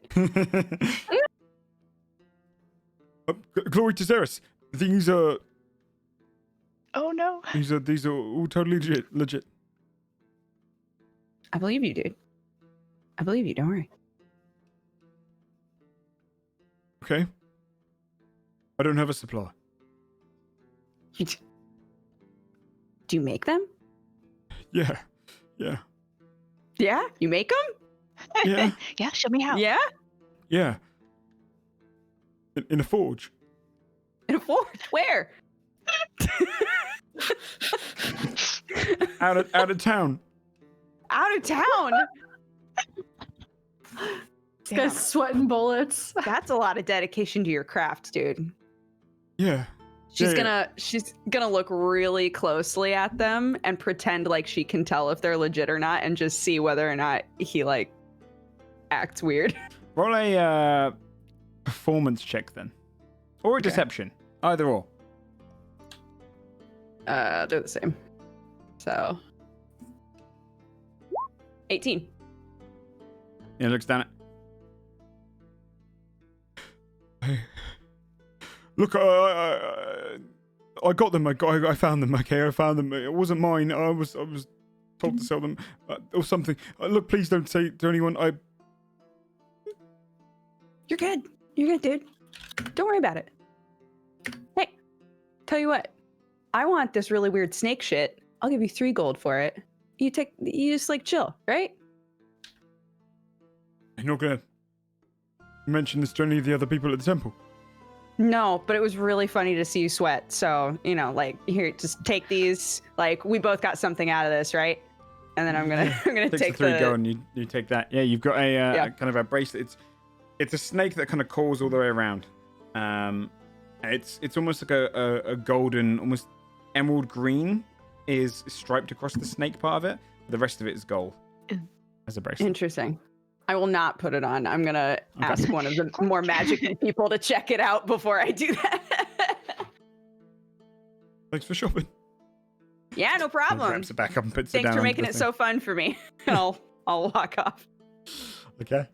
Glory to Zeus. These are. Oh no. These are all totally legit. I believe you, dude. I believe you. Don't worry. Okay. I don't have a supply. Do you make them? Yeah. Yeah? You make them? Yeah. Yeah, show me how. Yeah? Yeah. In a forge. In a forge? Where? Out of town. Out of town? This guy's sweating bullets. That's a lot of dedication to your craft, dude. Yeah. She's Yeah. gonna look really closely at them and pretend like she can tell if they're legit or not, and just see whether or not he like acts weird. Roll a performance check then, or a deception, either or. They're the same. So 18. Yeah, looks down at. Look, I got them. I found them. Okay, I found them. It wasn't mine. I was told to sell them or something. Look, please don't say to anyone. You're good. You're good, dude. Don't worry about it. Hey, tell you what. I want this really weird snake shit. I'll give you 3 gold for it. You just like chill, right? You're not gonna mention this to any of the other people at the temple. No, but it was really funny to see you sweat. So, like, here, just take these. Like, we both got something out of this, right? And then I'm gonna take the 3 gold and you take that. Yeah, you've got a kind of a bracelet. It's a snake that kind of calls all the way around. It's almost like a golden, almost emerald green is striped across the snake part of it. The rest of it is gold as a bracelet. Interesting. I will not put it on. I'm gonna ask one of the more magic people to check it out before I do that. Thanks for shopping. Yeah, no problem. Grabs it back up and puts it down. Thanks for making it so fun for me. I'll walk off. Okay.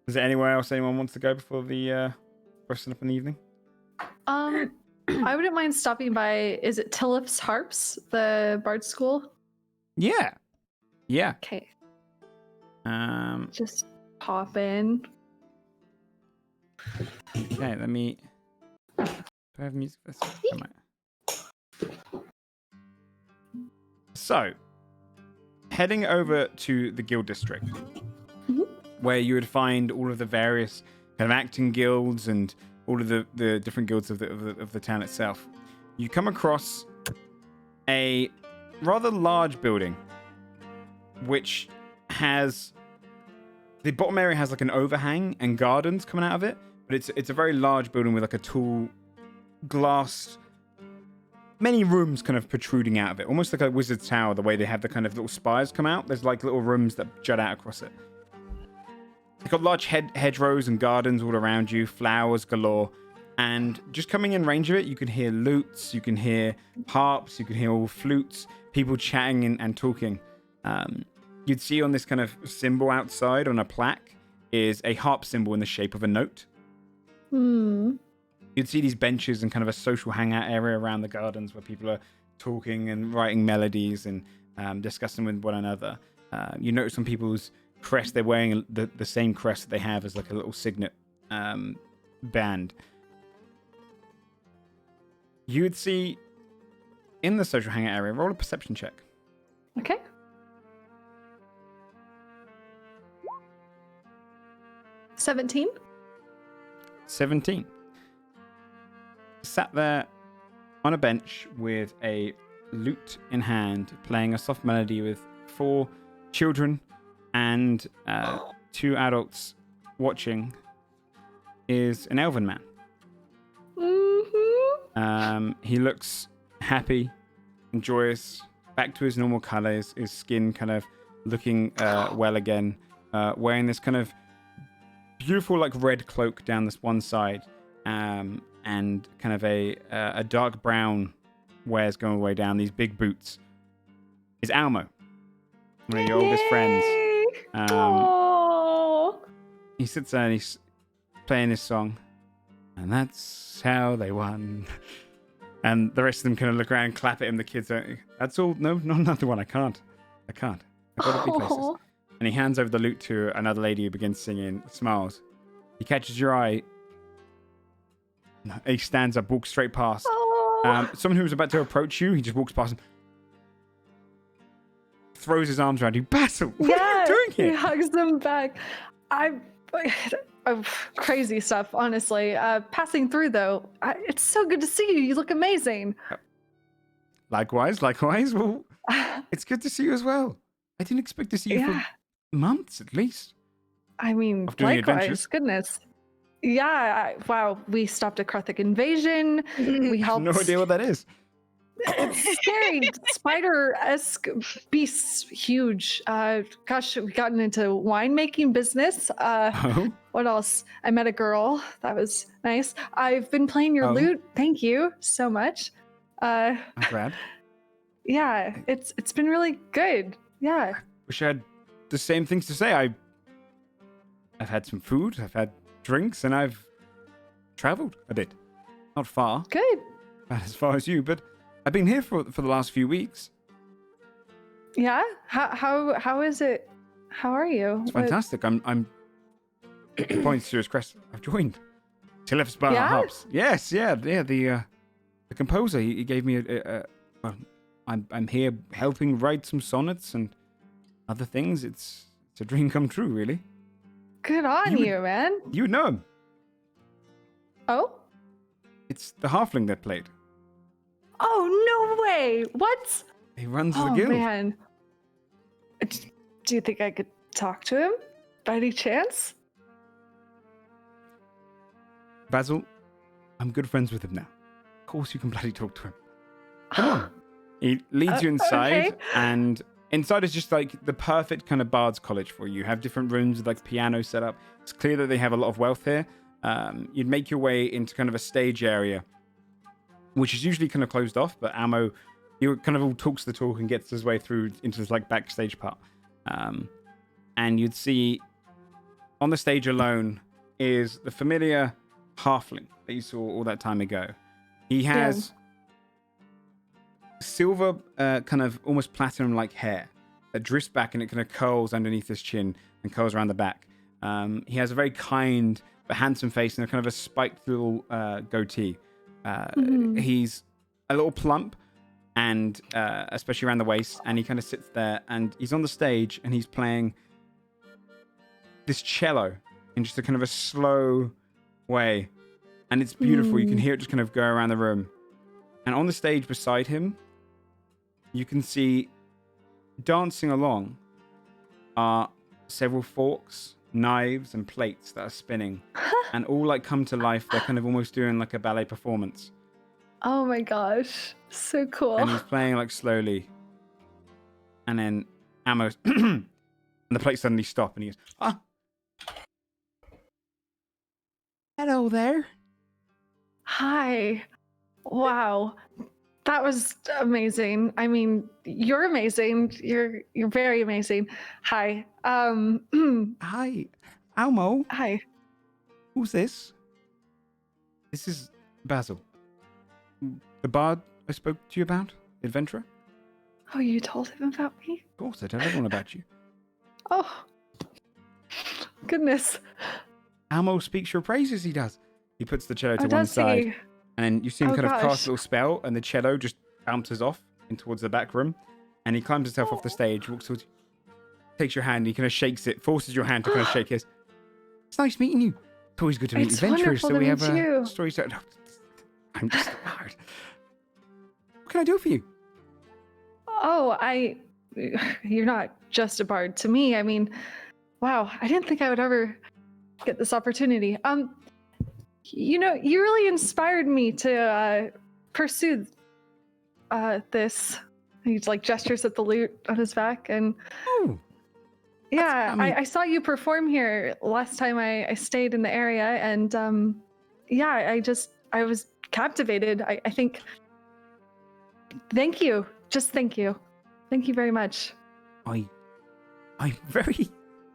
Is there anywhere else anyone wants to go before the resting up in the evening? I wouldn't mind stopping by. Is it Tillip's Harps, the bard school? Yeah. Okay. Just pop in. Okay, let me. Do I have music for this? I might. So, heading over to the guild district, where you would find all of the various kind of acting guilds and all of the different guilds of the town itself, you come across a rather large building, which has the bottom area has like an overhang and gardens coming out of it, but it's a very large building with like a tall glass, many rooms kind of protruding out of it, almost like a wizard's tower, the way they have the kind of little spires come out. There's like little rooms that jut out across it. You've got large hedgerows and gardens all around you, flowers galore, and just coming in range of it, you can hear lutes, you can hear harps, you can hear all flutes, people chatting and talking. You'd see on this kind of symbol outside on a plaque is a harp symbol in the shape of a note. You'd see these benches and kind of a social hangout area around the gardens where people are talking and writing melodies and discussing with one another. You notice on people's crest, they're wearing the same crest that they have as like a little signet band. You would see in the social hangout area, roll a perception check. Okay. $17. 17. Sat there on a bench with a lute in hand, playing a soft melody with 4 children and 2 adults watching, is an elven man. He looks happy and joyous, back to his normal colors, his skin kind of looking well again, wearing this kind of beautiful like red cloak down this one side, and kind of a dark brown wears going all the way down, these big boots, is Elmo, one of your oldest friends. He sits there and he's playing his song, and that's how they won. And the rest of them kind of look around and clap at him. The kids are, that's all. No, not the one. I can't. I've got to be places. And he hands over the lute to another lady who begins singing, smiles. He catches your eye. He stands up, walks straight past. Someone who was about to approach you, he just walks past him, throws his arms around you. Basil, what are you doing here? He hugs them back. Crazy stuff, honestly. Passing through, though, it's so good to see you. You look amazing. Likewise. Well, it's good to see you as well. I didn't expect to see you for months, at least. I mean, likewise. Goodness. Yeah. Wow. We stopped a Kruthic invasion. We helped. No idea what that is. It's scary. Spider-esque beasts, huge. Gosh, we gotten into winemaking business. What else? I met a girl. That was nice. I've been playing your lute. Thank you so much. I'm glad. Yeah, it's been really good. Yeah. Wish I had the same things to say. I've had some food, I've had drinks, and I've traveled a bit. Not far. Good. Not as far as you, but I've been here for the last few weeks. Yeah? How is it? How are you? It's fantastic. I'm points to his crest. I've joined. Tilif's Bar Hops. Yes, yeah. The composer, he gave me well, I'm here helping write some sonnets and other things. It's a dream come true, really. Good on you, man. You would know him. Oh? It's the halfling that played. Oh, no way. What? He runs the guild. Oh, man. Do you think I could talk to him by any chance? Basil, I'm good friends with him now. Of course you can bloody talk to him. Come on. He leads you inside, okay. And inside is just like the perfect kind of bard's college for you. You have different rooms with like piano set up. It's clear that they have a lot of wealth here. You'd make your way into kind of a stage area, which is usually kind of closed off, but Elmo, he kind of all talks the talk and gets his way through into this like backstage part. And you'd see on the stage alone is the familiar halfling that you saw all that time ago. He has silver, kind of almost platinum-like hair that drifts back and it kind of curls underneath his chin and curls around the back. He has a very kind but handsome face and a kind of a spiked little goatee. He's a little plump and especially around the waist. And he kind of sits there, and he's on the stage, and he's playing this cello in just a kind of a slow way, and it's beautiful. You can hear it just kind of go around the room. And on the stage beside him, you can see dancing along are several forks, knives, and plates that are spinning, and all like come to life. They're kind of almost doing like a ballet performance. Oh my gosh, so cool. And he's playing like slowly, and then Elmo and the plates suddenly stop, and he goes, "Ah, hello there." Hi. Wow. That was amazing. I mean, you're amazing. You're very amazing. Hi. Hi, Elmo. Hi. Who's this? This is Basil, the bard I spoke to you about, the adventurer. Oh, you told him about me? Of course, I tell everyone about you. Oh. Goodness. Elmo speaks your praises, he does. He puts the cello to one does side. he? And you see him Oh, kind of gosh. cast a little spell, and the cello just bounces off in towards the back room. And he climbs himself off the stage, walks towards you, takes your hand, he kind of shakes it, forces your hand to kind of shake his. It's nice meeting you. It's always good to meet It's adventurers, wonderful so to we have meet you. a story to... I'm just hard. What can I do for you? Oh, you're not just a bard to me. I mean, wow, I didn't think I would ever get this opportunity. You know, you really inspired me to pursue this. He like gestures at the lute on his back, and Oh, yeah, I mean- I saw you perform here last time I stayed in the area, and yeah, I was captivated. I think. Thank you. Just thank you. Thank you very much. I'm very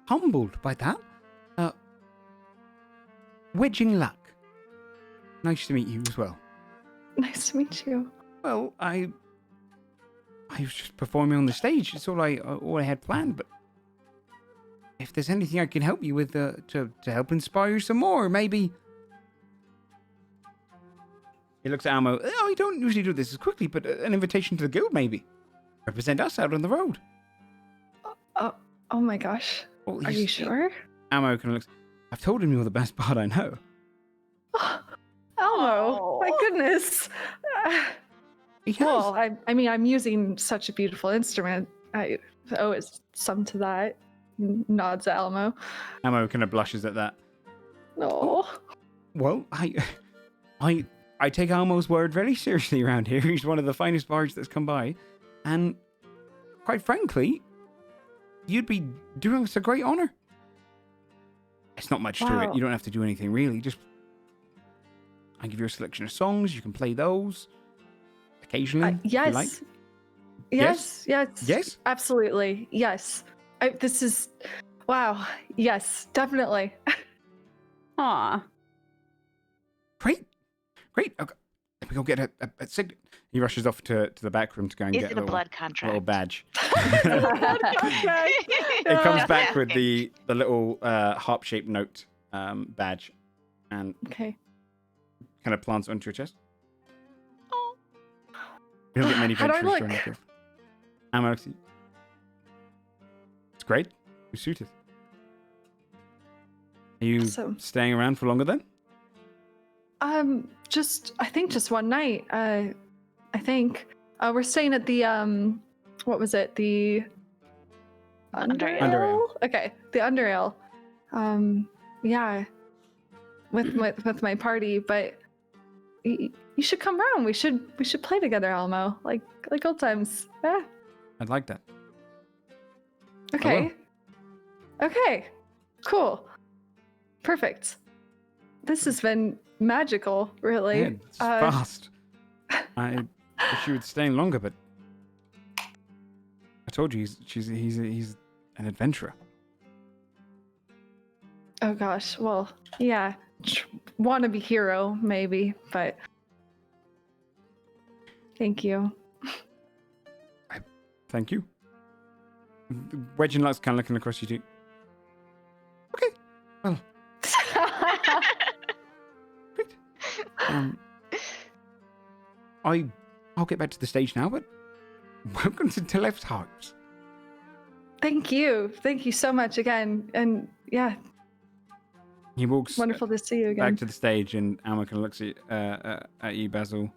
humbled by that. Wedging luck. Nice to meet you as well. Nice to meet you. Well, I was just performing on the stage. It's all I had planned. But if there's anything I can help you with to help inspire you some more, maybe. He looks at Elmo. Oh, I don't usually do this as quickly, but an invitation to the guild, maybe. Represent us out on the road. Oh my gosh. Well, Are you sure? Elmo kind of looks. I've told him you're the best bard I know. Elmo, my goodness. He has. Well, I mean, I'm using such a beautiful instrument. I owe it some to that. Nods at Elmo. Elmo kind of blushes at that. No. Well, I take Elmo's word very seriously around here. He's one of the finest bards that's come by. And quite frankly, you'd be doing us a great honor. It's not much to it. Wow. You don't have to do anything really. Just I give you a selection of songs. You can play those occasionally. if you Yes. like. Yes. Yes? Absolutely. Yes. This is. Wow. Yes, definitely. Aw. Great. Okay. Let me go get a cig. He rushes off to the back room to go and Is get it a a little, blood contract? little badge. Okay. It comes back Yeah. with the little harp-shaped note badge, and Okay. kind of plants it onto your chest. You don't get many How do I adventurers during look? the guild. I'm actually. It's great. You're suited. Are you Awesome. staying around for longer then? I think just one night. I think we're staying at the what was it? The Underale. Okay, the Underale. Yeah, with my party, but you should come around. We should play together, Elmo, like old times. Yeah. I'd like that. Okay. Okay. Cool. Perfect. This has been magical, really. Yeah, it's fast. I wish you would stay longer, but I told you he's an adventurer. Oh gosh. Well, yeah. Wannabe hero, maybe, but thank you. Thank you. Wedge and Luck's kind of looking across you two. Okay. Well, great. I I'll get back to the stage now, but welcome to Left Hearts. Thank you so much again, and yeah, He walks wonderful to see you again. back to the stage, and Alma kind of looks at you, Basil.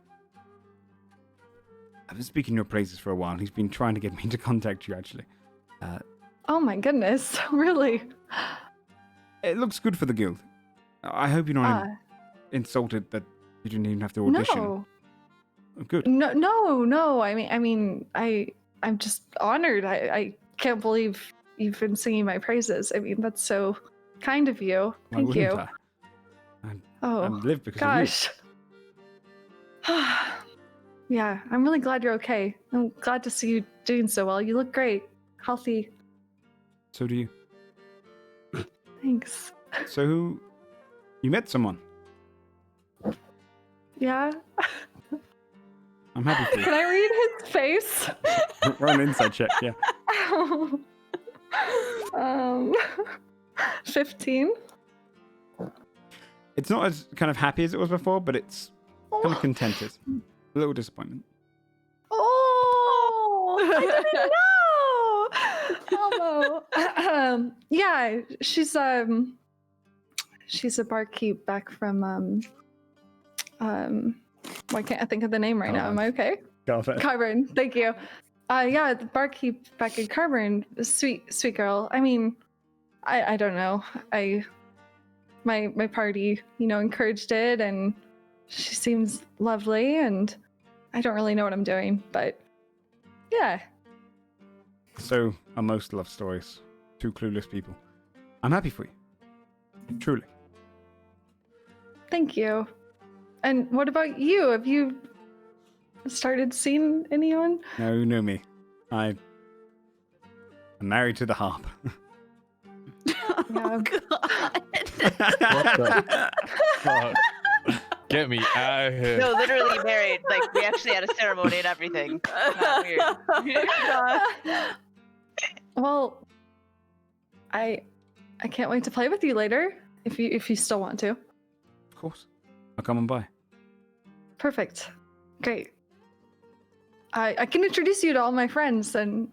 I've been speaking your praises for a while. He's been trying to get me to contact you, actually. Oh my goodness, really? It looks good for the guild. I hope you're not insulted that you didn't even have to audition. No. Oh, good. No. I'm just honored. I can't believe you've been singing my praises. I mean, that's so kind of you. Why Thank wouldn't you. I live because Gosh. Yeah, I'm really glad you're okay. I'm glad to see you doing so well. You look great. Healthy. So do you. Thanks. So, you met someone. Yeah. I'm happy for you. Can I read his face? We're on an inside check, yeah. 15. It's not as kind of happy as it was before, but it's kind of contented. A little disappointment. Oh, I didn't know. Elmo. Yeah, she's a barkeep back from why can't I think of the name right now? Am I okay? Carbon. Thank you. Yeah, the barkeep back in Carbon, sweet girl. I mean, I don't know. My party, encouraged it, and she seems lovely, and I don't really know what I'm doing, but yeah. So are most love stories. Two clueless people. I'm happy for you. Truly. Thank you. And what about you? Have you started seeing anyone? No, you know me. I'm married to the harp. Yeah. Fuck. Get me out of here. No, literally married. Like, we actually had a ceremony and everything. Not weird. Well, I can't wait to play with you later. If you still want to. Of course. I'll come on by. Perfect. Great. I can introduce you to all my friends, and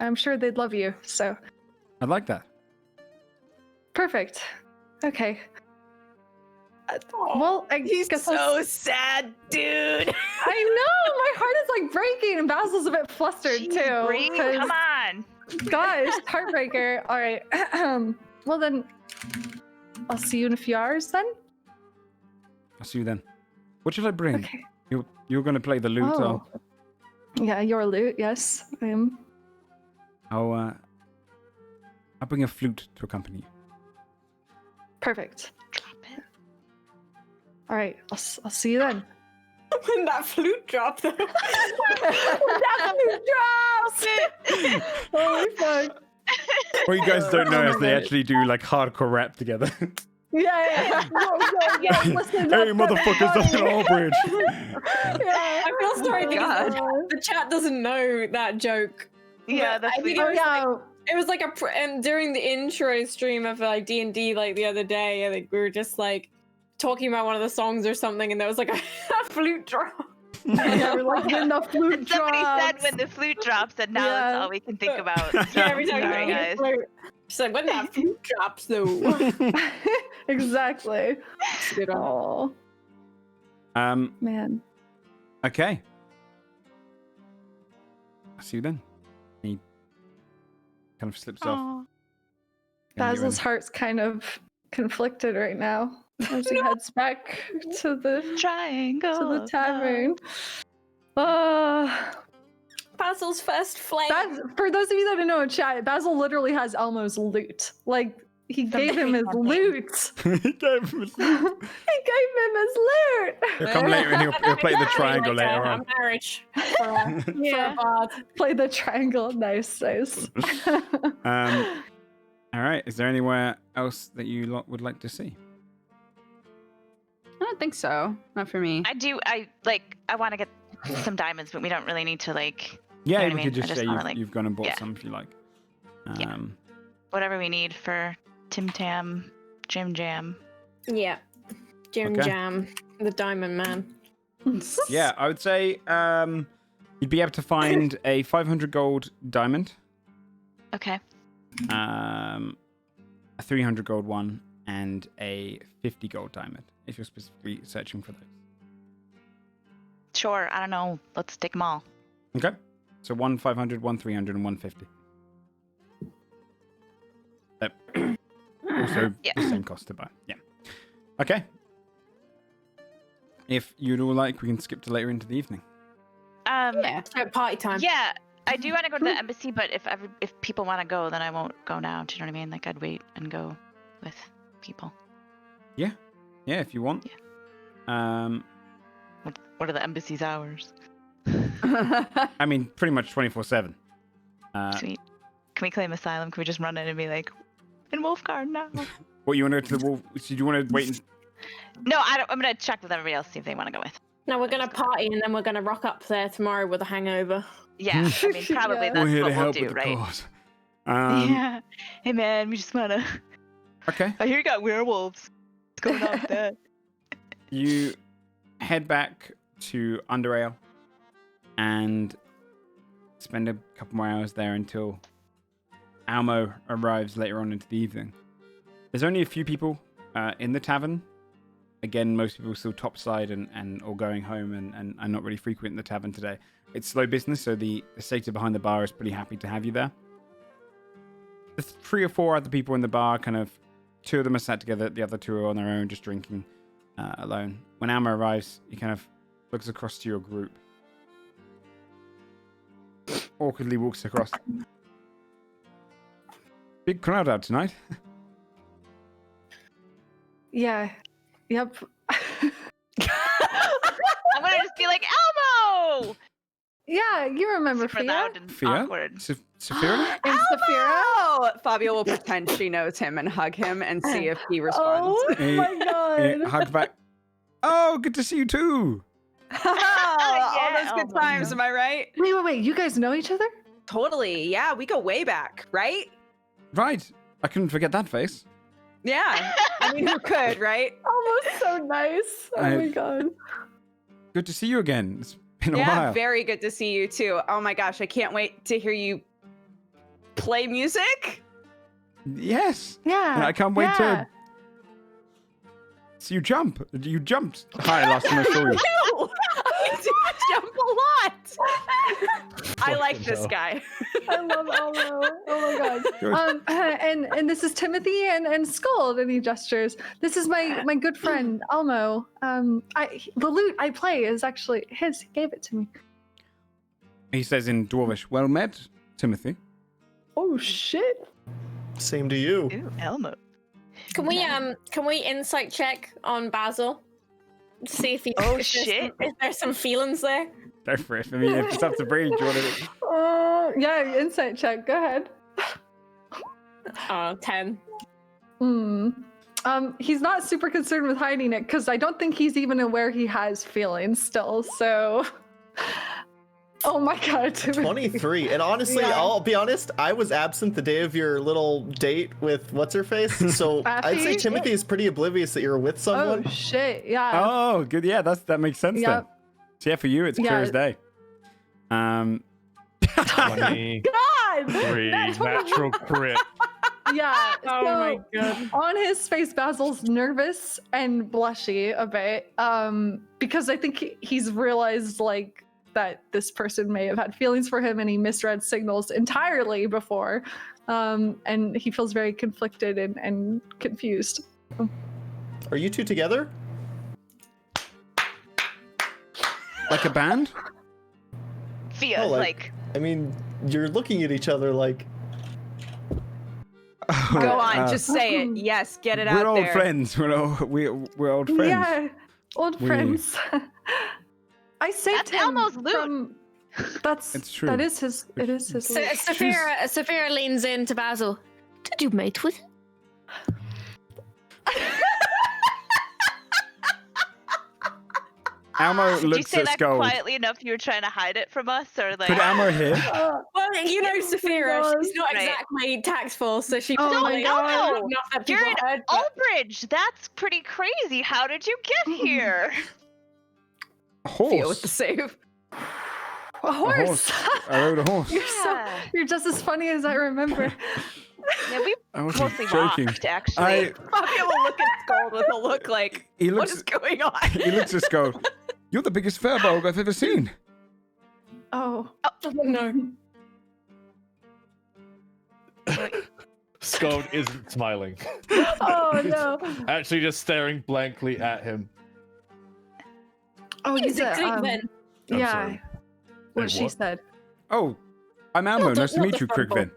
I'm sure they'd love you. So. I'd like that. Perfect. Okay. Well, I He's guess so sad, dude. I know, my heart is like breaking, and Basil's a bit flustered too. Bree, 'cause- come on. Gosh, heartbreaker. All right. Well then, I'll see you in a few hours then. I'll see you then. What should I bring? Okay. You're going to play the lute. Oh. Yeah, your lute. Yes, I am. I'll bring a flute to accompany you. Perfect. Drop it. All right. I'll see you then. When that flute dropped, though. Holy fuck. What you guys don't know is they actually do like hardcore rap together. Yeah. Listen, Hey, motherfuckers, that's an all bridge. Yeah. I feel sorry because God. the chat doesn't know that joke. Yeah, But that's I think weird. it was it was like and during the intro stream of like D&D like the other day, I think we were just like talking about one of the songs or something, and there was like a flute drop. Yeah, we're like, when the flute And somebody drops. said when the flute drops, and now Yeah. that's all we can think about. So, Yeah, every time sorry, you guys. flute. She's like, when that flute drops, though. Exactly. Oh man. Okay. I'll see you then. He kind of slips off. Aw. Gonna get Basil's ready. heart's kind of conflicted right now as he heads back to the Triangle. tavern. Basil's first flame. For those of you that don't know in chat, Basil literally has Elmo's loot. Like, he gave him his campaign. loot. He gave him his He gave him his loot. He'll come later and he'll play the triangle like later a on. marriage for a Yeah. bard. Play the triangle. Nice. All right. Is there anywhere else that you lot would like to see? I don't think so. Not for me. I want to get some diamonds, but we don't really need to like. Yeah, know what I we mean? could I just just say wanna, like- you've gone and bought yeah. some if you like. Yeah. Whatever we need for Tim Tam, Jim Jam. Yeah. Jim Okay. Jam, the Diamond Man. Yeah, I would say you'd be able to find a 500 gold diamond, Okay. a 300 gold one, and a 50 gold diamond, if you're specifically searching for those. Sure. I don't know. Let's take them all. Okay. So 1 500, 1 300, and 150. Also the same cost to buy. Yeah. Okay. If you'd all like, we can skip to later into the evening. Yeah. Party time. Yeah, I do want to go to the embassy, but if people want to go, then I won't go now. Do you know what I mean? Like, I'd wait and go with people. Yeah, if you want. Yeah. What are the embassy's hours? I mean, pretty much 24/7. Sweet. Can we claim asylum? Can we just run in and be like, in Wolfguard now? What, you want to go to the wolf? So you want to wait? No, I don't. I'm gonna check with everybody else, see if they want to go with. No, we're gonna party and then we're gonna rock up there tomorrow with a hangover. Yeah, I mean, probably Yeah. that's We're here what to we'll help do, with the right? cause. Yeah. Hey man, we just wanna. Okay. I hear you got werewolves. What's going on with that? You head back to Underale and spend a couple more hours there until Elmo arrives later on into the evening. There's only a few people in the tavern. Again, most people still topside and all going home and are not really frequenting the tavern today. It's slow business, so the satyr behind the bar is pretty happy to have you there. There's 3 or 4 other people in the bar, kind of 2 of them are sat together, the other 2 are on their own, just drinking alone. When Elmo arrives, he kind of looks across to your group. Awkwardly walks across. Big crowd out tonight. Yeah. Yep. I'm gonna just be like, Elmo! Yeah, you remember Super Fia? loud and Fia? awkward. Saphira? And Saphira? Oh, Fabio will pretend she knows him and hug him and see if he responds. Oh my god. Hug back. Oh, good to see you too. All Yeah, those good oh my times, am I right? Wait. You guys know each other? Totally. Yeah, we go way back, right? Right. I couldn't forget that face. Yeah. I mean, who could, right? Almost so nice. Oh my god. Good to see you again. It's been a Yeah, while. very good to see you too. Oh my gosh, I can't wait to hear you play music. Yes. Yeah. And I can't wait to see you jump. You jumped high last time I saw you. I do jump a lot. I like this guy. I love Elmo. Oh my Good. god. And this is Timothy and Skull, and he gestures. This is my good friend Elmo. The lute I play is actually his. He gave it to me. He says in Dwarvish, "Well met, Timothy." Oh shit. Same to you. Ooh, Elmo. Can we insight check on Basil? See if he. Oh, is there shit. Is there some feelings there? Go for it. I mean, if it's up to breathe, do you want to... Yeah, insight check. Go ahead. 10. He's not super concerned with hiding it because I don't think he's even aware he has feelings still. So, oh my god, Timothy. 23. And honestly, Yeah. I'll be honest, I was absent the day of your little date with what's her face. So I'd say Baffy? Timothy is pretty oblivious that you're with someone. Oh shit! Yeah. Oh, good. Yeah, that makes sense then. Yep. So yeah, for you, it's clear Yeah. as day. 23 God. That's what- natural crit. Yeah. Oh my god. On his face, Basil's nervous and blushy a bit, because I think he's realized like that this person may have had feelings for him, and he misread signals entirely before, and he feels very conflicted and confused. Are you two together? Like a band? Fia, Oh, like, I mean, you're looking at each other like. Go on, just say it. Yes, get it We're out old there. friends. We're old friends. Yeah, old We- friends. I saved That's him Elmo's loot. from. It's true. That is his. It is his. loot. Saphira leans into Basil. Did you mate with him? Elmo did you looks say at that Skull. quietly enough? You were trying to hide it from us, or like? Could Elmo hear? Well, you know, Saphira, she's not Right. exactly tactful, so she Oh probably my God. enough that You're people in heard, but- Albridge. That's pretty crazy. How did you get here? A horse. Theo with the save. A horse. I rode a horse. You're just as funny as I remember. Yeah, we I wasn't mostly joking. walked, actually. Poppy will look at Skull with a look like, He what looks. is going on? He looks at Skull. You're the biggest furbolg I've ever seen. Oh. No. Scold isn't smiling. Oh no. Actually, just staring blankly at him. Oh, you He's a said. creep then. I'm Yeah. sorry. What Hey, she what? said. Oh, I'm Elmo. Not the- Nice to not meet the you, Krigvin.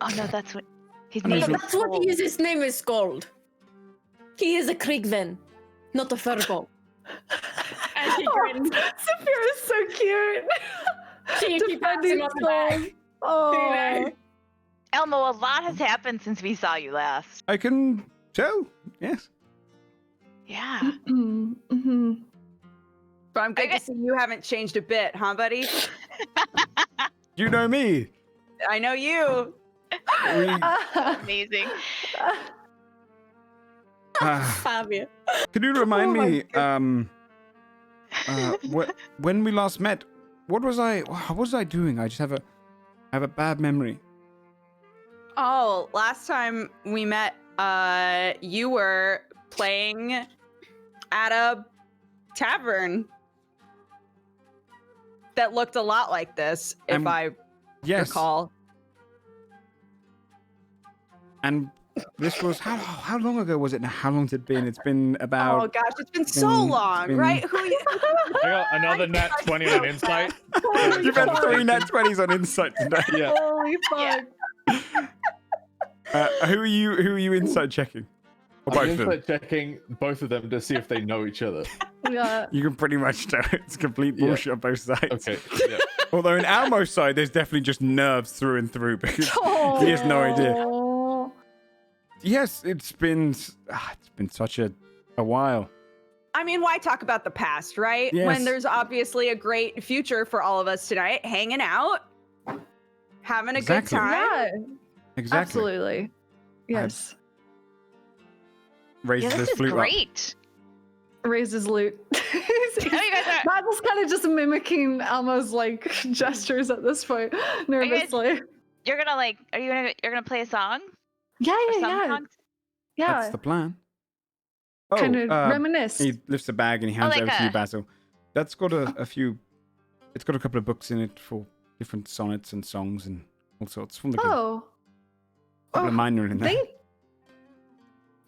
Oh no, that's what his I mean, name so- is. That's what he is. His name is called. He is a Kriegven, not a furball. And she grins. Sophia is so cute. She pats him on the back. Oh. Elmo, a lot has happened since we saw you last. I can tell. Yes. Yeah. Mm-hmm. But I'm good Okay. to see you haven't changed a bit, huh, buddy? You know me. I know you. We, Amazing. Fabio. can you remind Oh my me? When we last met, what was I doing? I just have a bad memory. Oh, last time we met, you were playing at a tavern that looked a lot like this, if I Yes. recall. And this was how long ago was it now? How long's it been? It's been about. Oh gosh, it's been so been- long, been- right? Who you? I got another nat 20 on insight. You've had 3 nat 20s on insight today. Yeah. Holy fuck. Who are you insight checking? Or I'm both of them? insight checking both of them to see if they know each other. Yeah. You can pretty much tell it's complete Yeah. bullshit on both sides. Okay. Yeah. Although in Elmo's side, there's definitely just nerves through and through because he has no idea. Oh. Yes, it's been such a while. I mean, why talk about the past, right? Yes. When there's obviously a great future for all of us tonight, hanging out, having a Exactly. good time. Yeah. Exactly. Absolutely. Yes. Raises Yeah, his this is flute up. great. Raises loot. Oh, you guys are. Basil's kind of just mimicking Elmo's like gestures at this point, nervously. You're gonna like. You're gonna play a song? Yeah, Or yeah, some yeah. songs? Yeah. That's the plan. Oh, Kind of reminisce. he lifts a bag and he hands it like over to you, a- Basil. That's got a few. It's got a couple of books in it for different sonnets and songs and all sorts. From the good. Oh. A couple of minor in there.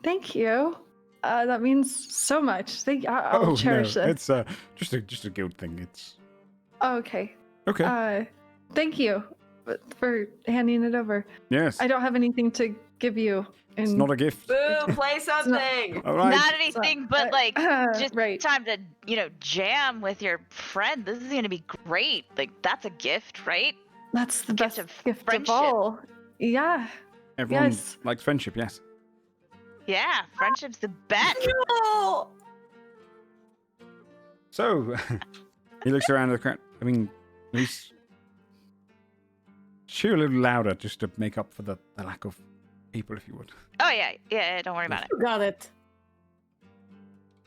Thank you. That means so much. I'll cherish this. It's just a guild thing. It's Oh, okay. okay. Thank you for handing it over. Yes. I don't have anything to give you. It's not a gift. Boo, play something. All right. Not anything, but like just right. time to jam with your friend. This is gonna be great. Like that's a gift, right? That's the Gift best of gift friendship. of all. Yeah. Everyone Yes. likes friendship. Yes. Yeah, friendship's the best. No. So he looks around the crowd. I mean, at least cheer a little louder just to make up for the lack of people, if you would. Oh yeah. Don't worry about it. Got it.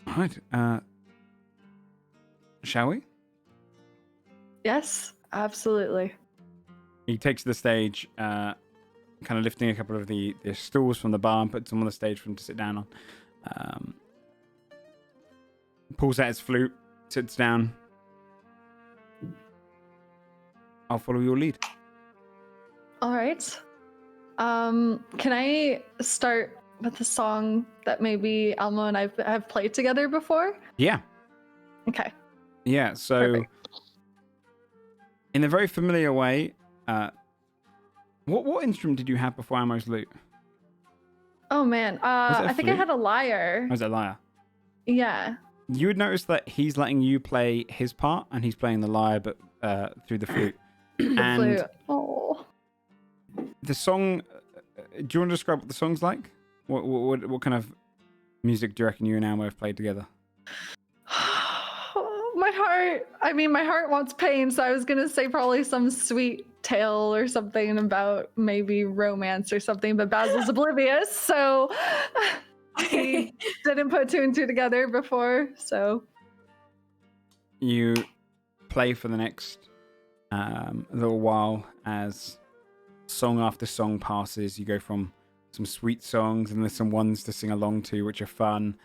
All right. Shall we? Yes, absolutely. He takes the stage, kind of lifting a couple of the stools from the bar and puts them on the stage for him to sit down on. Pulls out his flute, sits down. I'll follow your lead. All right. Can I start with the song that maybe Elmo and I have played together before? Yeah. Okay. Yeah, so Perfect. in a very familiar way, what instrument did you have before Elmo's lute? Oh man. it a I think I flute? had a lyre. Or was it a lyre? Yeah. You would notice that he's letting you play his part and he's playing the lyre but through the flute. The And flute. Oh. the song, do you want to describe what the song's like? What kind of music do you reckon you and Elmo have played together? My heart. I mean, my heart wants pain, so I was gonna say probably some sweet tale or something about maybe romance or something, but Basil's oblivious, so he didn't put 2 and 2 together before, so you play for the next little while as song after song passes. You go from some sweet songs and there's some ones to sing along to, which are fun.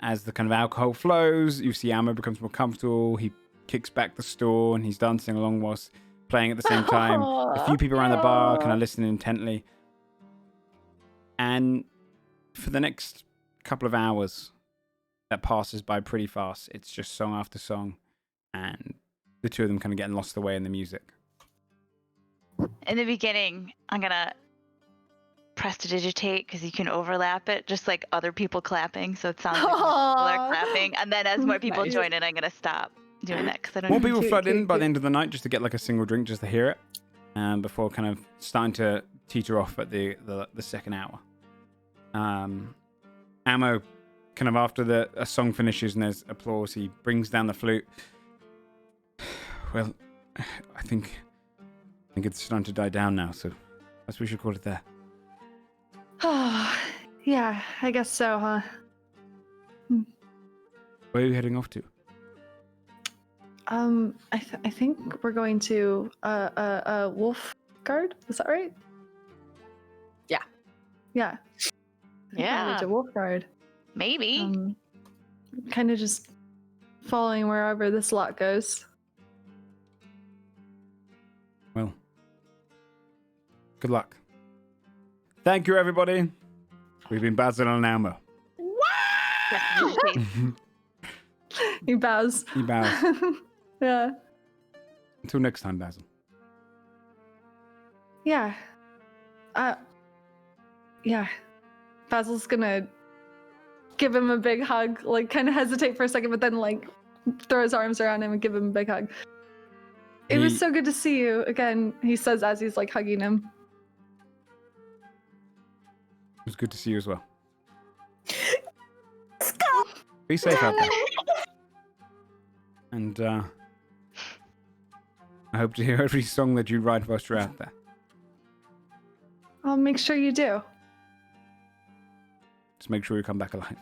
As the kind of alcohol flows, you see Elmo becomes more comfortable. He kicks back the store and he's dancing along whilst playing at the same time. A few people around the bar kind of listening intently. And for the next couple of hours, that passes by pretty fast. It's just song after song, and the two of them kind of getting lost away in the music. In the beginning, I'm gonna prestidigitate because you can overlap it, just like other people clapping, so it sounds like more people are clapping. And then as more people join in, I'm gonna stop doing that because I don't. More people flood in by the end of the night just to get like a single drink, just to hear it, before kind of starting to teeter off at the second hour. Ammo, kind of after a song finishes and there's applause, he brings down the flute. Well, I think it's starting to die down now, so I guess we should call it there. Oh, yeah, I guess so, huh? Where are you heading off to? I think we're going to Wolf Guard. Is that right? Yeah. Yeah. Yeah. To Wolf Guard. Maybe. Kind of just following wherever this lot goes. Well, good luck. Thank you, everybody. We've been Basil and Elmo. He bows. He bows. Yeah. Until next time, Basil. Yeah. Yeah. Basil's gonna give him a big hug, like kind of hesitate for a second, but then like throw his arms around him and give him a big hug. It was so good to see you again, he says as he's like hugging him. It was good to see you as well. Be safe out there. And I hope to hear every song that you write whilst you're out there. I'll make sure you do. Just make sure you come back alive.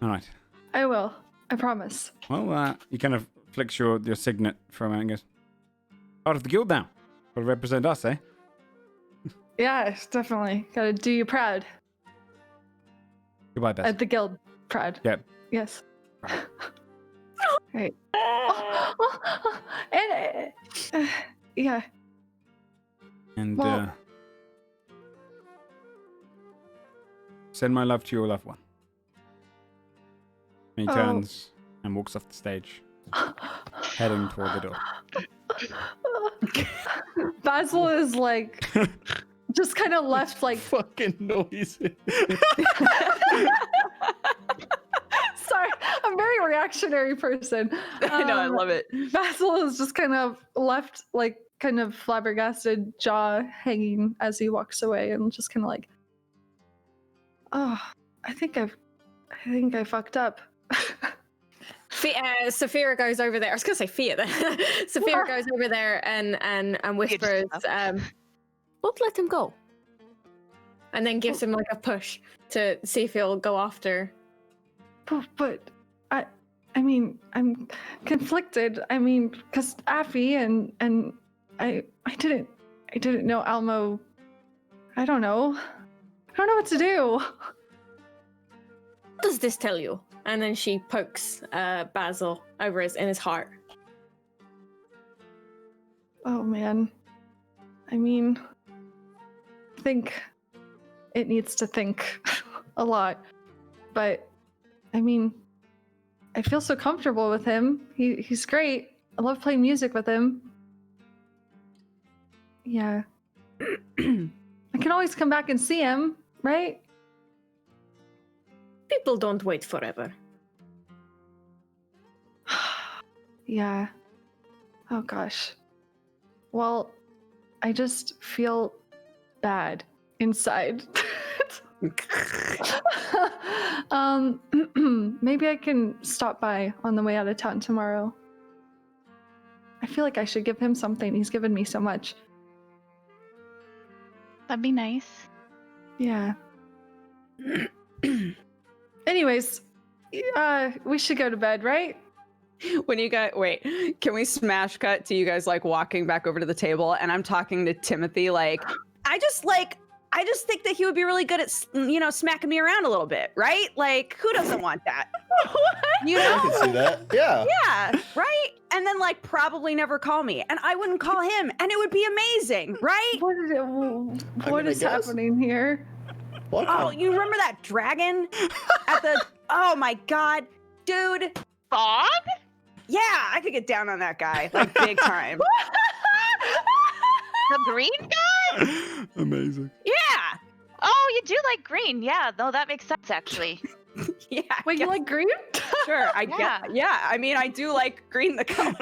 All right. I will. I promise. Well, he kind of flicks your signet for a moment and goes, part of the guild now. Will represent us, eh? Yeah, definitely. Gotta do you proud. Goodbye, Bess. At the guild. Proud. Yep. Yes. Right. Right. And yeah. And Well- send my love to your loved one. And he turns and walks off the stage, heading toward the door. Basil is like just kind of left like Fucking noises. sorry, I'm a very reactionary person. I know, I love it. Basil is just kind of left like kind of flabbergasted, jaw hanging as he walks away, and just kind of like, oh, I think I fucked up. Saphira goes over there. I was gonna say Fia then. Saphira goes over there and whispers, "Don't let him go," and then gives him like a push to see if he'll go after. But I mean, I'm conflicted. I mean, because Affy and I didn't know Elmo. I don't know what to do. What does this tell you? And then she pokes Basil over in his heart. Oh man. I mean, I think it needs to think a lot. But I mean, I feel so comfortable with him. He's great. I love playing music with him. Yeah. I can always come back and see him, right? People don't wait forever. Yeah. Oh gosh. Well, I just feel bad inside. Maybe I can stop by on the way out of town tomorrow. I feel like I should give him something. He's given me so much. That'd be nice. Yeah. Anyways, we should go to bed, right? when you guys wait, can we smash cut to you guys like walking back over to the table and I'm talking to Timothy like I just think that he would be really good at smacking me around a little bit, right? Like who doesn't want that? You know? I can see that. Yeah. Yeah, right? And then like probably never call me and I wouldn't call him and it would be amazing, right? What is happening here? What? Oh, you remember that dragon at the oh my god, dude. Fog? Yeah, I could get down on that guy like big time. The green guy? Amazing. Yeah. Oh, you do like green. Yeah, no, that makes sense actually. Yeah. Wait, you like green? Sure, I Yeah. get. Yeah, I mean, I do like green the color.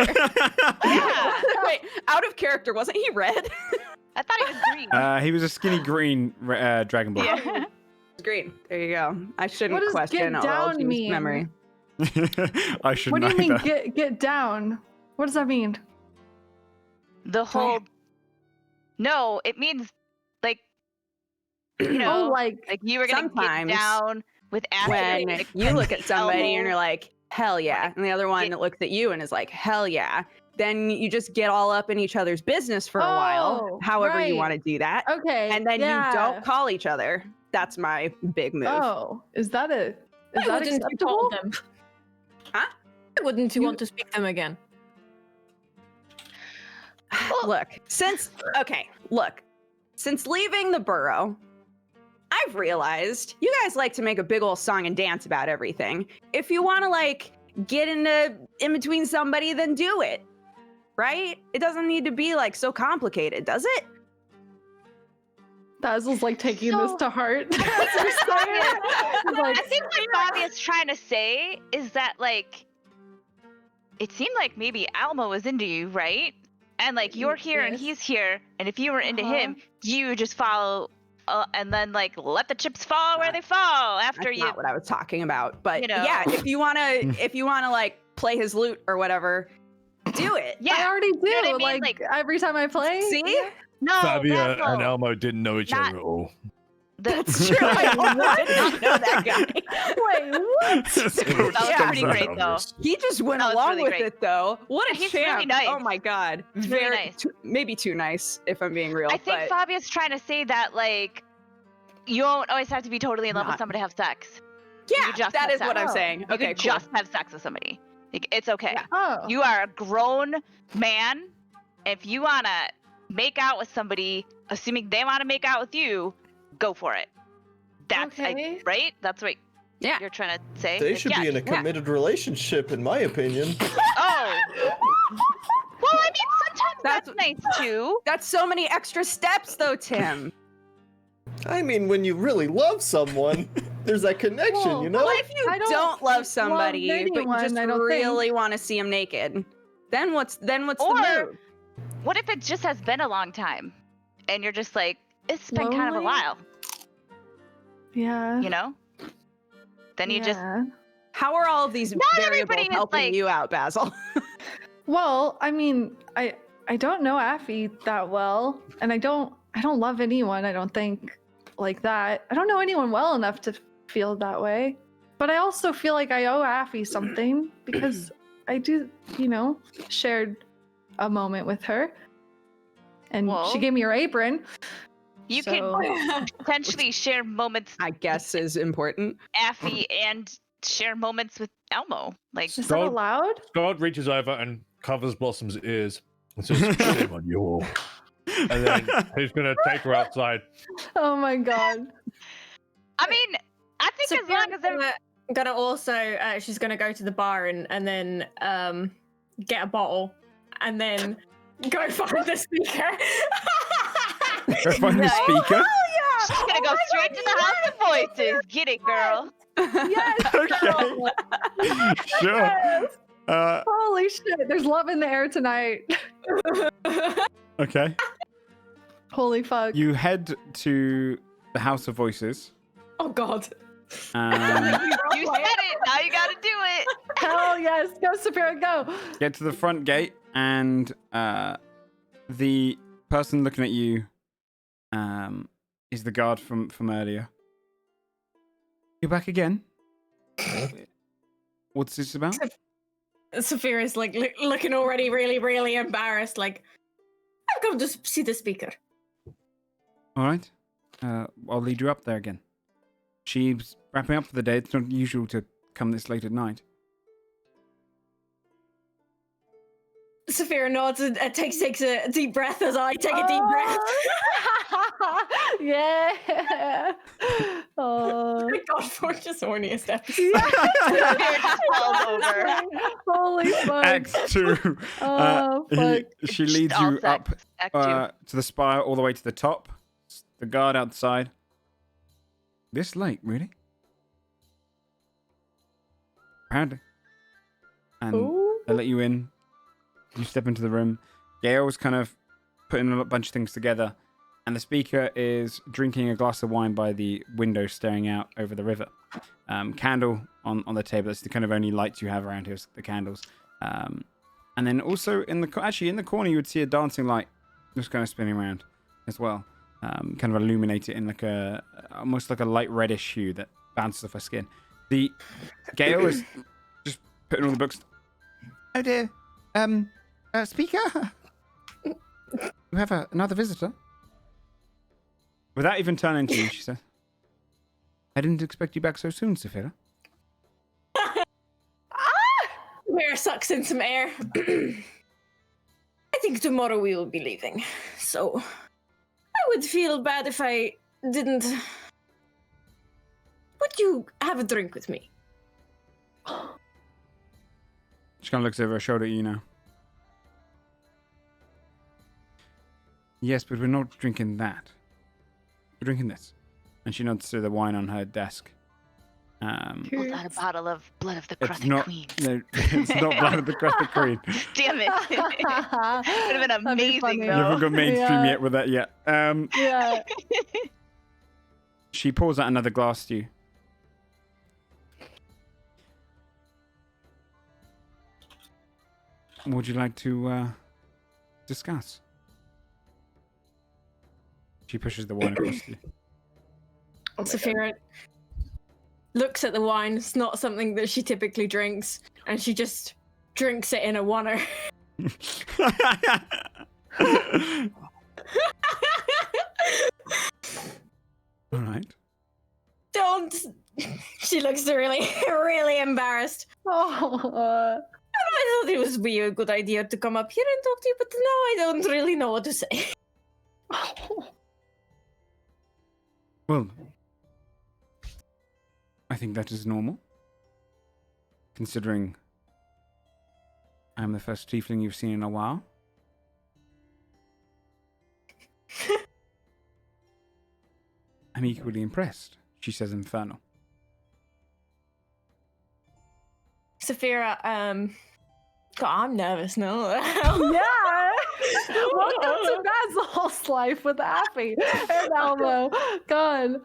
Yeah. Wait, out of character, wasn't he red? I thought he was green. He was a skinny green dragonborn. Yeah. Green. There you go. I shouldn't What does question get down Oral's mean? memory. I should What know do you mean that. get down? What does that mean? The whole. No, it means like. You know, Oh, like you were gonna sometimes get down with acid. When like, you look at somebody Elmo. and you're like, hell yeah, and the other one looks at you and is like, hell yeah, then you just get all up in each other's business for a while, Oh, however you right. want to do that, okay, and then yeah. you don't call each other. That's my big move. Oh, is that Why wouldn't you acceptable? call them? Huh? Why wouldn't you want to speak them again? Look, since leaving the burrow, I've realized you guys like to make a big old song and dance about everything. If you want to like get in between somebody, then do it. Right? It doesn't need to be like so complicated, does it? Basil's like taking this to heart. I think what Fabia's trying to say is that like it seemed like maybe Elmo was into you, right? And like you're here and he's here, and if you were into him, you just follow and then like let the chips fall where they fall after That's you. not what I was talking about, but You know. yeah, if you wanna like play his lute or whatever, do it. I Yeah. already do. know what I mean? Like every time I play. See? No, Fabia Basil. and Elmo didn't know each Not- other at all. That's true. I did not know that guy. Wait, what? That was Yeah. pretty great though. He just went That was along really with great. it though. What a He's champ. really nice. Oh my god. He's really nice. Maybe too nice if I'm being real. I think but Fabia's trying to say that like you don't always have to be totally in love with Not- somebody to have sex. yeah, you just that have is what sex. I'm saying. You Okay, could cool. just have sex with somebody. Like, it's okay. Yeah. Oh. You are a grown man. If you wanna make out with somebody, assuming they wanna make out with you, go for it. That's Okay. right? That's what Yeah. you're trying to say? They Like, should yeah, be in a committed relationship, in my opinion. Oh. Well, I mean, sometimes That's- that's nice too. That's so many extra steps though, Tim. I mean, when you really love someone, there's that connection, Well, you know? What if you I don't don't love somebody, but you anyone, just I don't really want to see him naked? Then what's Or- the move? What if it just has been a long time and you're just like, it's been kind of a Lonely? while, Yeah. you know? Then you just Yeah. How are all of these Not variables everybody is helping like- you out, Basil? Well, I mean, I don't know Affy that well, and I don't love anyone, I don't think, like that. I don't know anyone well enough to feel that way. But I also feel like I owe Affy something because I do, shared a moment with her. And Well, she gave me her apron. you so- can potentially share moments I guess is important. Affy and share moments with Elmo. Like, Is that Don't- allowed? God reaches over and covers Blossom's ears and says, "Shame on you all." And then he's gonna take her outside. Oh my god. I mean, I think as long as they're gonna also she's gonna go to the bar and then get a bottle and then go find the speaker. Go find the Nice. speaker. she's gonna go straight to the House of Voices. Get it, girl. Yes. Okay. Sure. Holy shit. There's love in the air tonight. Okay. Holy fuck. You head to the House of Voices. Oh god. You said it. Now you gotta do it. Hell yes. Go, Saphira, go. Get to the front gate, and the person looking at you is the guard from earlier. You're back again? What's this about? Saphira is like looking already really, really embarrassed. Like, I've come to see the speaker. All right. I'll lead you up there again. She's wrapping up for the day. It's not usual to come this late at night. Saphira nods and takes a deep breath as I take a deep breath. Yeah. Oh. Godforged is horniest episode. All over. Holy fuck. Act 2. Oh, fuck. She leads All you sex. up Act 2. to the spire all the way to the top. The guard outside. This late, really? Apparently. And Ooh. they let you in. You step into the room. Gail's kind of putting a bunch of things together. And the speaker is drinking a glass of wine by the window staring out over the river. Candle on the table. That's the kind of only lights you have around here, is the candles. And then also in the corner you would see a dancing light just kind of spinning around as well. Kind of illuminate it in like almost like a light reddish hue that bounces off her skin. The Gail is just putting all the books. Oh dear, speaker, you have another visitor. Without even turning to you, she says, "I didn't expect you back so soon, Saphira." Mira sucks in some air. I think tomorrow we will be leaving, so I would feel bad if I didn't. Would you have a drink with me? She kind of looks over her shoulder at you now. Yes, but we're not drinking that. We're drinking this. And she nods to the wine on her desk. Pulled out a bottle of blood of the It's Crothed not, Queen. no, it's not blood of the Crothed Queen. Damn it. Would have been amazing, funny. You though. haven't got mainstream Yeah. yet with that yet. Yeah. She pours out another glass to you. What would you like to discuss? She pushes the wine across to you. Saphira looks at the wine. It's not something that she typically drinks, and she just drinks it in a oneer. All right. Don't. She looks really, really embarrassed. Oh. I thought it would be a good idea to come up here and talk to you, but now I don't really know what to say. Well, I think that is normal. Considering I'm the first tiefling you've seen in a while. I'm equally impressed, she says infernal. Saphira, God, I'm nervous now. Yeah. Welcome to Basil's life with Appy and Elmo. God.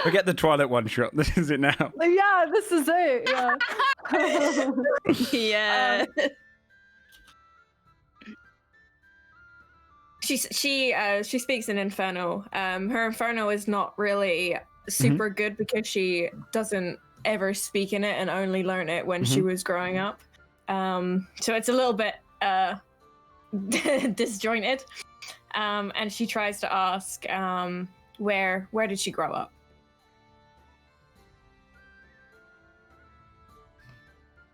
Forget the Twilight one shot. This is it now. Yeah, this is it. Yeah. Yeah. She speaks in Inferno. Her Inferno is not really super good because she doesn't ever speak in it and only learn it when she was growing up. So it's a little bit disjointed. And she tries to ask, where did she grow up?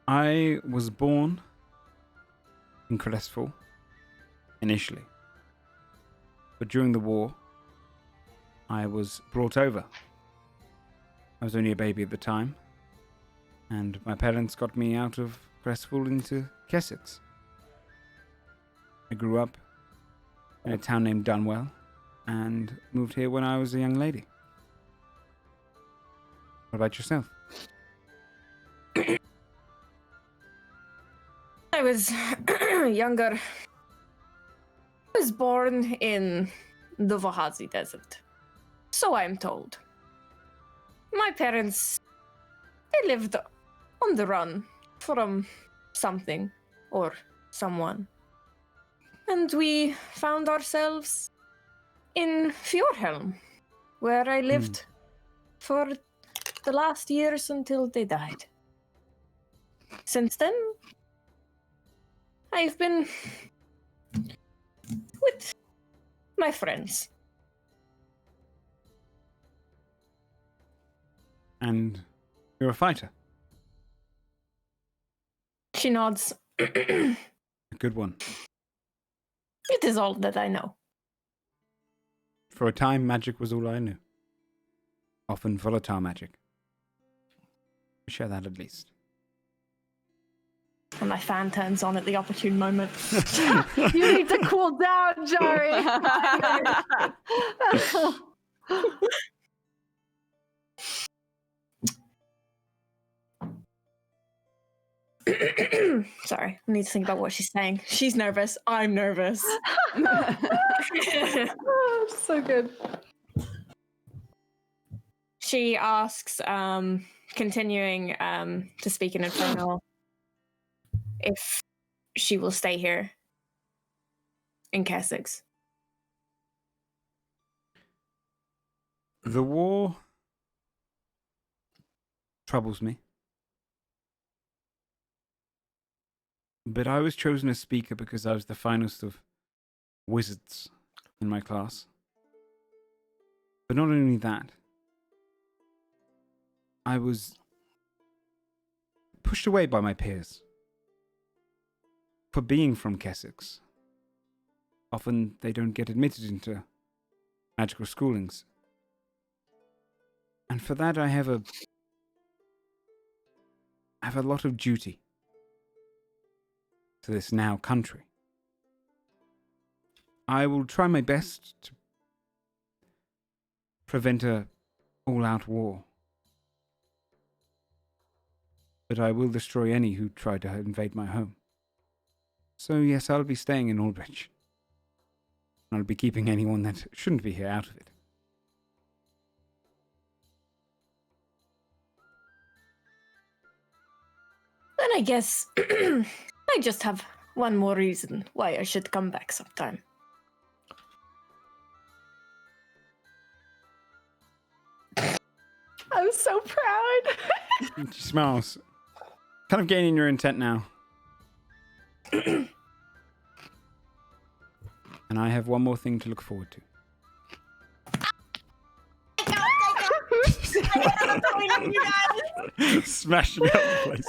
I was born in Crestfall initially. But during the war, I was brought over. I was only a baby at the time, and my parents got me out of Crestfall into Kessex. I grew up in a town named Dunwell, and moved here when I was a young lady. What about yourself? I was younger. I was born in the Vahazi Desert. So I'm told. My parents, they lived on the run from something or someone. And we found ourselves in Fjordhelm, where I lived for the last years until they died. Since then, I've been with my friends. And you're a fighter. She nods. A good one. It is all that I know. For a time, magic was all I knew. Often volatile magic. We share that at least. And my fan turns on at the opportune moment. You need to cool down, Jari. Sorry, I need to think about what she's saying. She's nervous. I'm nervous. Oh, so good. She asks, continuing to speak in Infernal, if she will stay here in Kessex. The war troubles me. But I was chosen as speaker because I was the finest of wizards in my class. But not only that, I was pushed away by my peers for being from Kessex. Often they don't get admitted into magical schoolings. And for that I have a lot of duty to this now country. I will try my best to prevent a all-out war. But I will destroy any who try to invade my home. So yes, I'll be staying in Aldrich. I'll be keeping anyone that shouldn't be here out of it. Then I guess I just have one more reason why I should come back sometime. I'm so proud. She smiles. Kind of gaining your intent now. And I have one more thing to look forward to. Smashing up the place.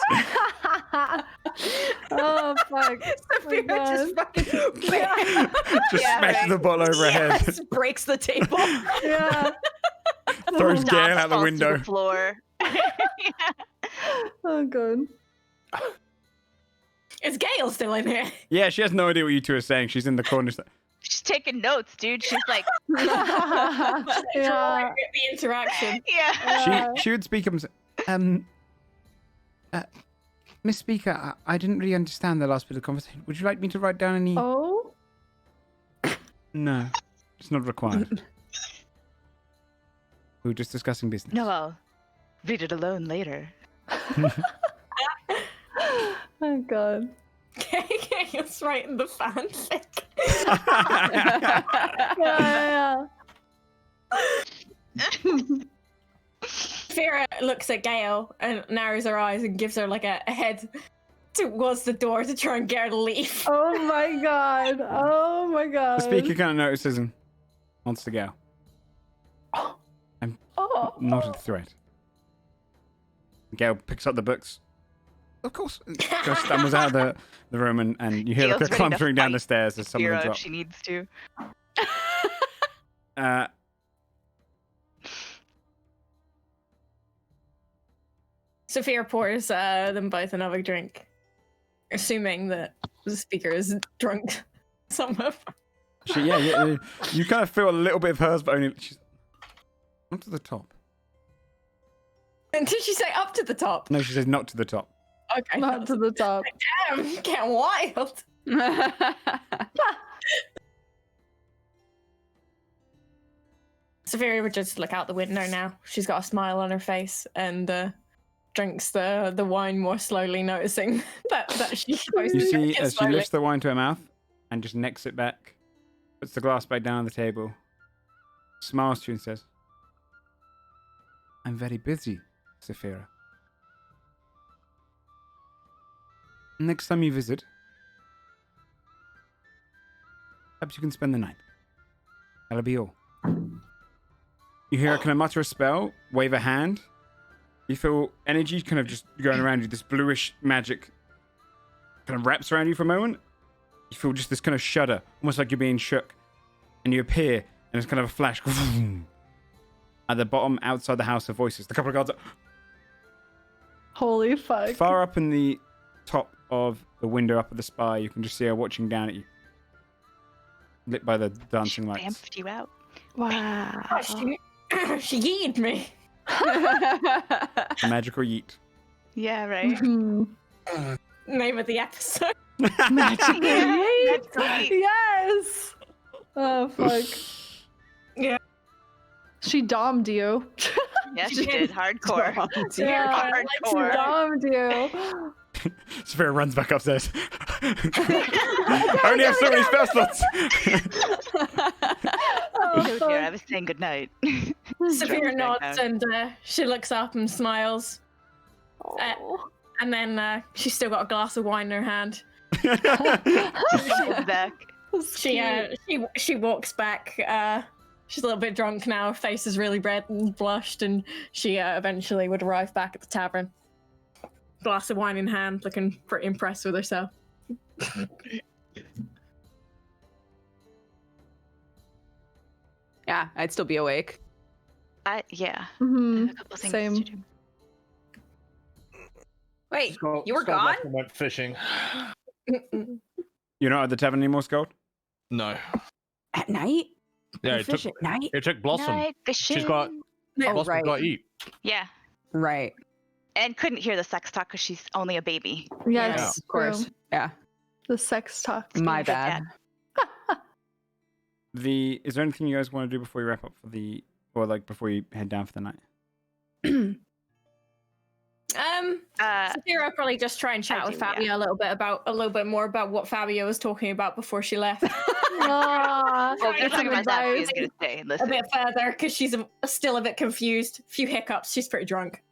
Oh fuck! Sophia just fucking Smashes the bottle over her head. Yes, breaks the table. Yeah. Throws Knocks Gale out the falls to window. the floor. Oh god. Is Gale still in here? Yeah, she has no idea what you two are saying. She's in the corner. She's taking notes, dude. She's like, Yeah. The interaction. yeah. She would speak up and say, Miss Speaker, I didn't really understand the last bit of the conversation. Would you like me to write down any... Oh. No, it's not required. We were just discussing business. No, I'll read it alone later. Oh god. Gale's writing the fanfic. Yeah. Fira looks at Gale and narrows her eyes and gives her like a head towards the door to try and get her to leave. Oh my god. Oh my god. The speaker kind of notices and wants to go. I'm not a threat. Gale picks up the books. Of course. Just stumbles out of the room and you hear like a Gale's ready to clumpering down the fight stairs as someone Fira if drops. she needs to. Sophia pours them both another drink, assuming that the speaker is drunk somehow. Yeah, you kind of feel a little bit of hers, but only she's not to the top. And did she say up to the top? No, she says not to the top. Okay. Not to the top. Damn, get wild. Sophia would just look out the window now. She's got a smile on her face and drinks the wine more slowly, noticing that she's supposed You to see drink it as she slowly. lifts the wine to her mouth and just necks it back, puts the glass back down on the table, smiles to you and says, I'm very busy, Saphira. Next time you visit, perhaps you can spend the night. That'll be all. You hear her kind of mutter a spell, wave a hand. You feel energy kind of just going around you. This bluish magic kind of wraps around you for a moment. You feel just this kind of shudder, almost like you're being shook. And you appear, and it's kind of a flash. At the bottom, outside the house of voices. The couple of guards are... Holy fuck. Far up in the top of the window up at the spire, you can just see her watching down at you. Lit by the dancing lights. Vamped you out. Wow. She yeeted me. Magical yeet. Yeah, right. Name of the episode. Magical yeet. That's right. Yes. Oh fuck. Yeah. She dommed you. Yeah, she did. Hardcore. Yeah, she Hardcore. dommed you. Sophia runs back upstairs. Only have so many spell slots. Oh, fuck. I was saying goodnight. Sophia nods and she looks up and smiles. Oh. And then she's still got a glass of wine in her hand. Back. She walks back. She's a little bit drunk now. Her face is really red and blushed, and she eventually would arrive back at the tavern. Glass of wine in hand, looking pretty impressed with herself. Yeah, I'd still be awake. Yeah. Mhm. A couple things Same. to do. Wait, Skull- you were Skull gone? left and went fishing. You're not at the tavern anymore, Scald? No. At night? Yeah, You fish at night? it took Blossom. Night fishing. She's got Blossom's right. got to eat. Yeah. Right. And couldn't hear the sex talk because she's only a baby. Yes, Yeah, of course. true. Yeah. The sex talk. My Good bad. Is there anything you guys want to do before you wrap up for the, or like before you head down for the night? Sophia will probably just try and chat I with do, Fabio a little bit more about what Fabio was talking about before she left. Aw, Well, if you're that's talking some about that, advice. she's going to stay and A listen. bit further because she's still a bit confused. A few hiccups. She's pretty drunk.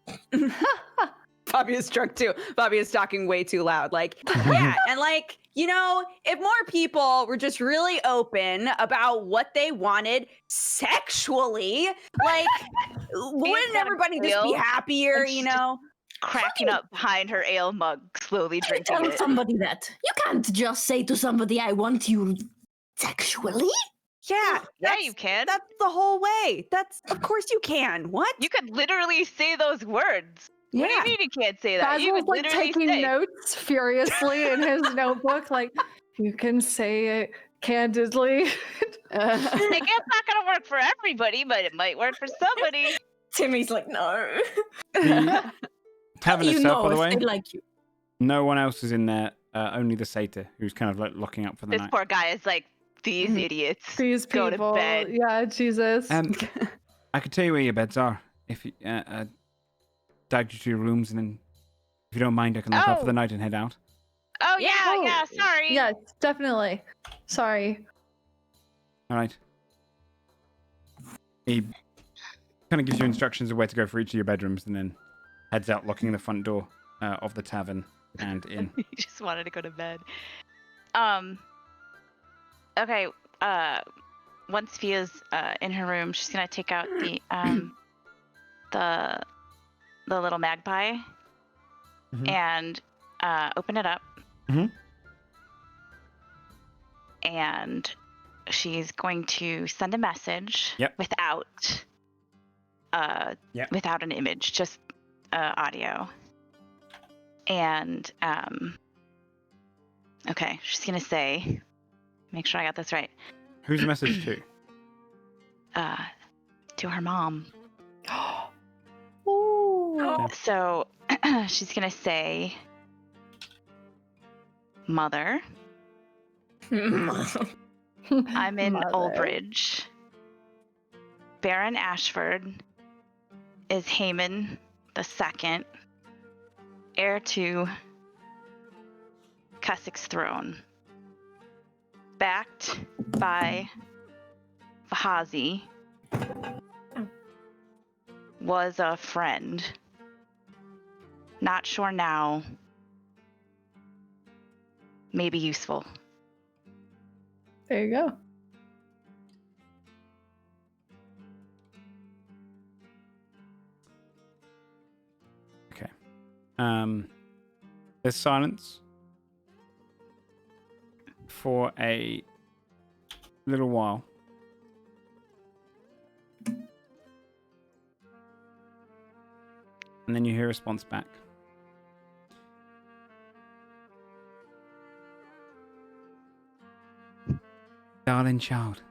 Bobby is drunk too. Bobby is talking way too loud. Like, yeah, and like, you know, if more people were just really open about what they wanted sexually, like, wouldn't everybody just be real. happier, And you she's just know? Cracking up behind her ale mug, slowly drinking Tell it. somebody that. You can't just say to somebody, I want you sexually. Yeah, Yeah, that's- you can. That's the whole way. That's, of course you can. What? You could literally say those words. What do you mean you can't say that? You Basil's could like literally taking say. notes furiously in his notebook, like, you can say it candidly. I guess not gonna work for everybody, but it might work for somebody. Timmy's like, no. The tavern You itself, know by the if way, they like you. no one else is in there. Only the satyr, who's kind of like locking up for the This night. poor guy is like, these Mhm. idiots. These Go to people. bed. Yeah, Jesus. I could tell you where your beds are if you dragged you to your rooms, and then if you don't mind, I can look up for Oh. the night and head out. Oh Yeah. yeah, sorry. Yes, definitely. Sorry. All right. He kind of gives you instructions of where to go for each of your bedrooms, and then heads out, locking the front door of the tavern and in. He just wanted to go to bed. Okay. Once Fia's in her room, she's gonna take out the little magpie Mhm. and open it up. Mhm. And she's going to send a message Yep. without Yep. without an image, just audio. And okay, she's gonna say, make sure I got this right. Who's the message to? To her mom. Ooh. So she's gonna say, Mother, I'm in Mother. Oldbridge. Baron Ashford is Haman II, heir to Keswick's throne. Backed by Vahazi, was a friend. Not sure now may be useful. There you go. Okay. There's silence for a little while. And then you hear a response back. Darling child,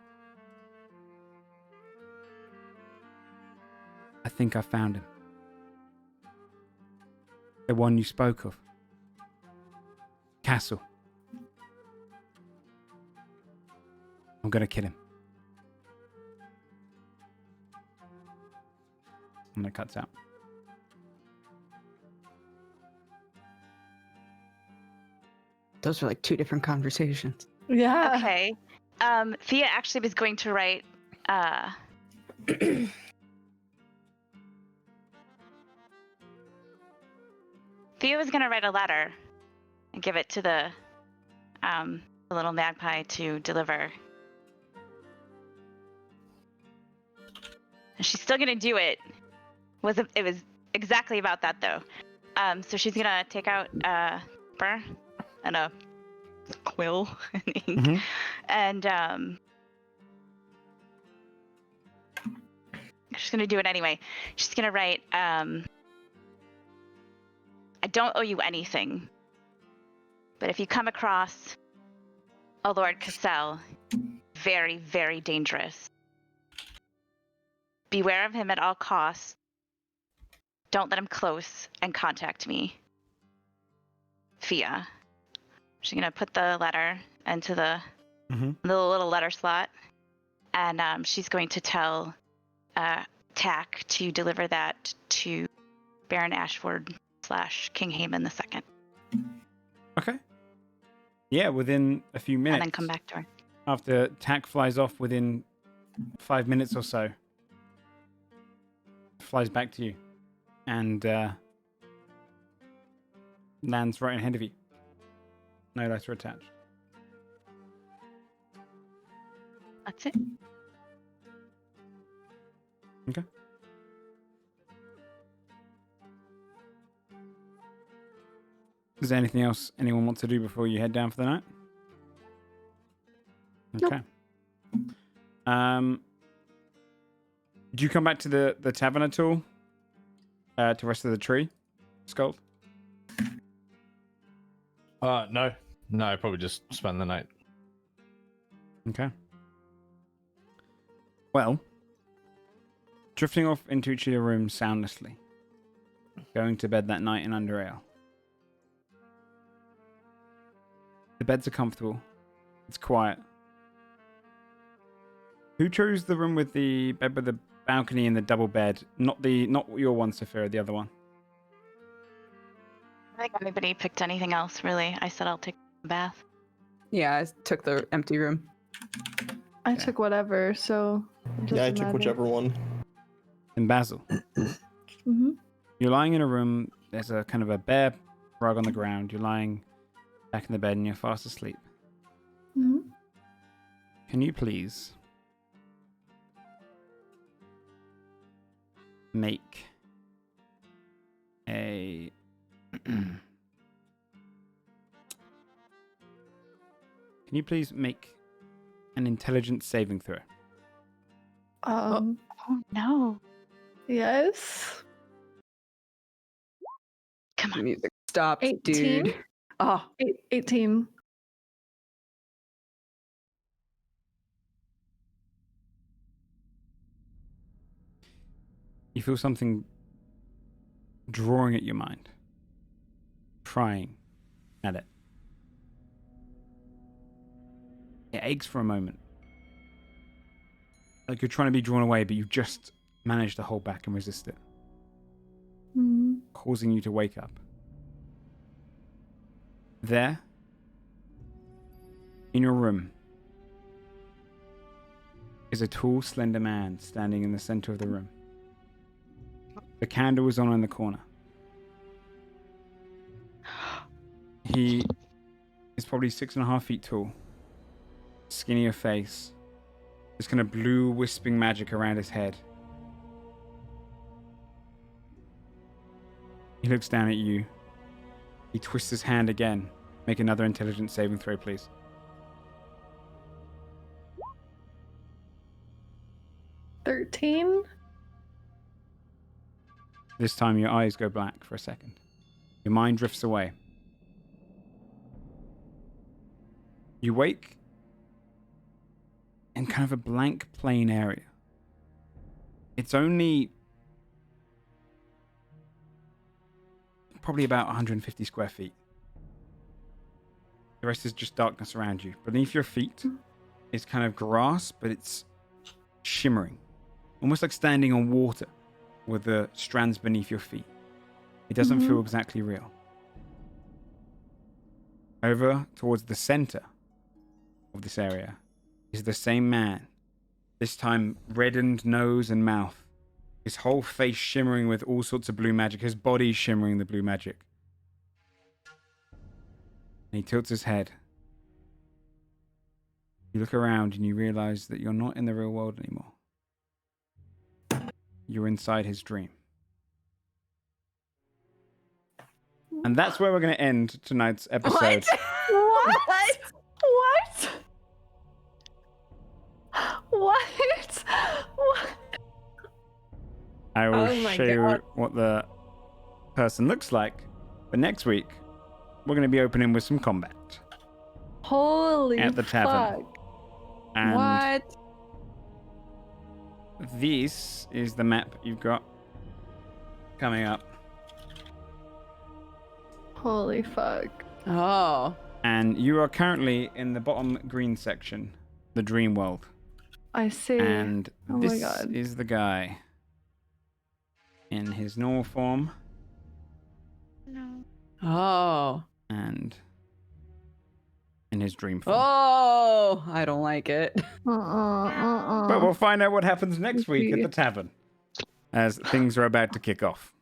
I think I found him. The one you spoke of. Castle. I'm gonna kill him. And it cuts out. Those are like two different conversations. Yeah. Okay. Thea actually was going to write Thea was gonna write a letter and give it to the little magpie to deliver. And she's still gonna do it. It was exactly about that though. So she's gonna take out paper and a quill and ink, and she's gonna do it anyway. She's gonna write, I don't owe you anything, but if you come across a Lord Cassell, very, very dangerous. Beware of him at all costs. Don't let him close, and contact me. Fia. She's gonna put the letter into the little letter slot, and she's going to tell Tack to deliver that to Baron Ashford / King Haman II. Okay. Yeah, within a few minutes. And then come back to her. After Tack flies off within 5 minutes or so. Flies back to you. And lands right ahead of you. No letter attached. That's it. Okay. Is there anything else anyone wants to do before you head down for the night? Okay. Did you come back to the tavern at all? To rest of the tree? Skull? No, probably just spend the night. Okay. Well, drifting off into each of your rooms soundlessly, going to bed that night in under ale. The beds are comfortable. It's quiet. Who chose the room with the bed with the balcony and the double bed? Not your one, Saphira, the other one. I think anybody picked anything else, really. I said I'll take a bath. Yeah, I took the empty room. I took whatever, so. Yeah, I took whichever one. And Basil. You're lying in a room. There's a kind of a bare rug on the ground. You're lying back in the bed and you're fast asleep. Can you please make a Can you please make an intelligence saving throw? Oh no. Yes. Come on. Music stopped, 18? dude. Oh, 18. You feel something drawing at your mind, prying at it. It aches for a moment. Like you're trying to be drawn away, but you just manage to hold back and resist it. Causing you to wake up. There, in your room, is a tall, slender man standing in the center of the room. The candle is on in the corner. He is probably 6.5 feet tall. Skinnier face. This kind of blue wisping magic around his head. He looks down at you. He twists his hand again. Make another intelligence saving throw, please. $13. This time your eyes go black for a second. Your mind drifts away. You wake in kind of a blank plain area. It's only probably about 150 square feet. The rest is just darkness around you. Beneath your feet is kind of grass, but it's shimmering. Almost like standing on water with the strands beneath your feet. It doesn't feel exactly real. Over towards the center of this area is the same man. This time reddened nose and mouth. His whole face shimmering with all sorts of blue magic. His body shimmering the blue magic. And he tilts his head. You look around and you realize that you're not in the real world anymore. You're inside his dream. And that's where we're going to end tonight's episode. What? What? What? What? I will Oh my show you God. what the person looks like. But next week, we're going to be opening with some combat Holy at the tavern. fuck. And What? this is the map you've got coming up. Holy fuck. Oh. And you are currently in the bottom green section, the dream world. I see. And Oh my this God. is the guy in his normal form No. Oh. and in his dream form. Oh. I don't like it. But we'll find out what happens next week at the tavern as things are about to kick off.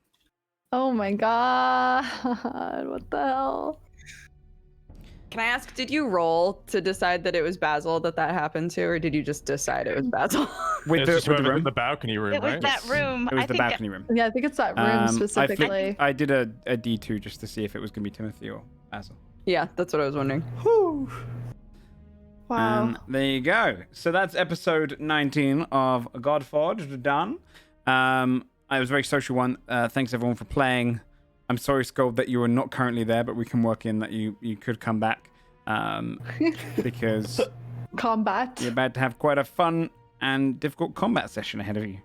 Oh my god. What the hell? Can I ask, did you roll to decide that it was Basil that happened to, or did you just decide it was Basil? With It's just the whoever room. in the balcony room, It was right? that room. It was I the think balcony room. Yeah, I think it's that room specifically. I did a D2 just to see if it was going to be Timothy or Basil. Yeah, that's what I was wondering. Wow. There you go. So that's episode 19 of Godforged done. It was a very social one. Thanks everyone for playing. I'm sorry, Skull, that you are not currently there, but we can work in that you could come back. Because Combat. you're about to have quite a fun and difficult combat session ahead of you.